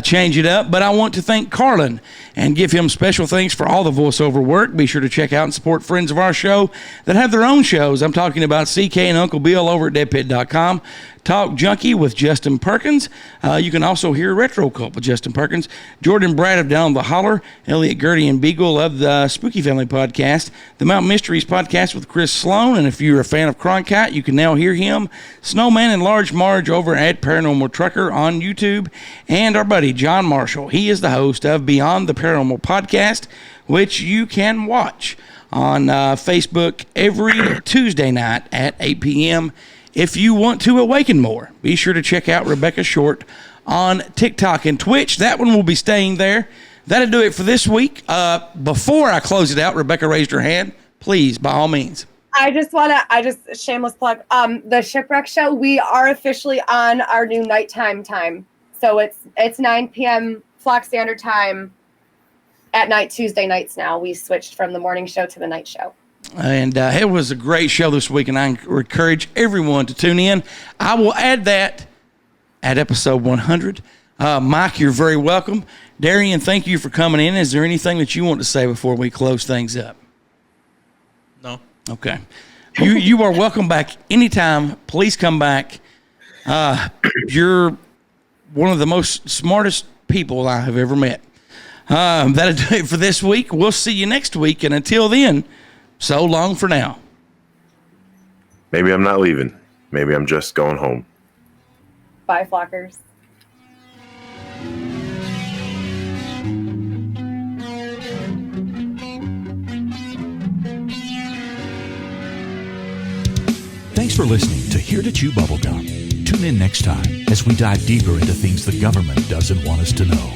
Speaker 1: change it up. But I want to thank Karl and give him special thanks for all the voiceover work. Be sure to check out and support friends of our show that have their own shows. I'm talking about CK and Uncle Bill over at deadpit.com. Talk Junkie with Justin Perkins. You can also hear Retro Cult with Justin Perkins. Jordan Brad of Down the Holler. Elliot Gertie and Beagle of the Spooky Family Podcast. The Mountain Mysteries Podcast with Chris Sloan. And if you're a fan of Cronkite, you can now hear him, Snowman and Large Marge over at Paranormal Trucker on YouTube. And our buddy John Marshall. He is the host of Beyond the Paranormal Podcast, which you can watch on Facebook every Tuesday night at 8 p.m. If you want to awaken more, be sure to check out Rebecca Short on TikTok and Twitch. That one will be staying there. That'll do it for this week. Before I close it out, Rebecca raised her hand. Please, by all means.
Speaker 8: I just shameless plug. The Shipwreck Show, we are officially on our new nighttime time. So it's 9 p.m. Flock Standard Time at night, Tuesday nights now. We switched from the morning show to the night show.
Speaker 1: And it was a great show this week, and I encourage everyone to tune in. I will add that at episode 100. Mike, you're very welcome. Darian, thank you for coming in. Is there anything that you want to say before we close things up?
Speaker 9: No.
Speaker 1: Okay. You are welcome back anytime. Please come back. You're one of the most smartest people I have ever met. That'll do it for this week. We'll see you next week, and until then, so long for now.
Speaker 7: Maybe I'm not leaving. Maybe I'm just going home.
Speaker 8: Bye, Flockers.
Speaker 6: Thanks for listening to Here to Chew Bubblegum. Tune in next time as we dive deeper into things the government doesn't want us to know.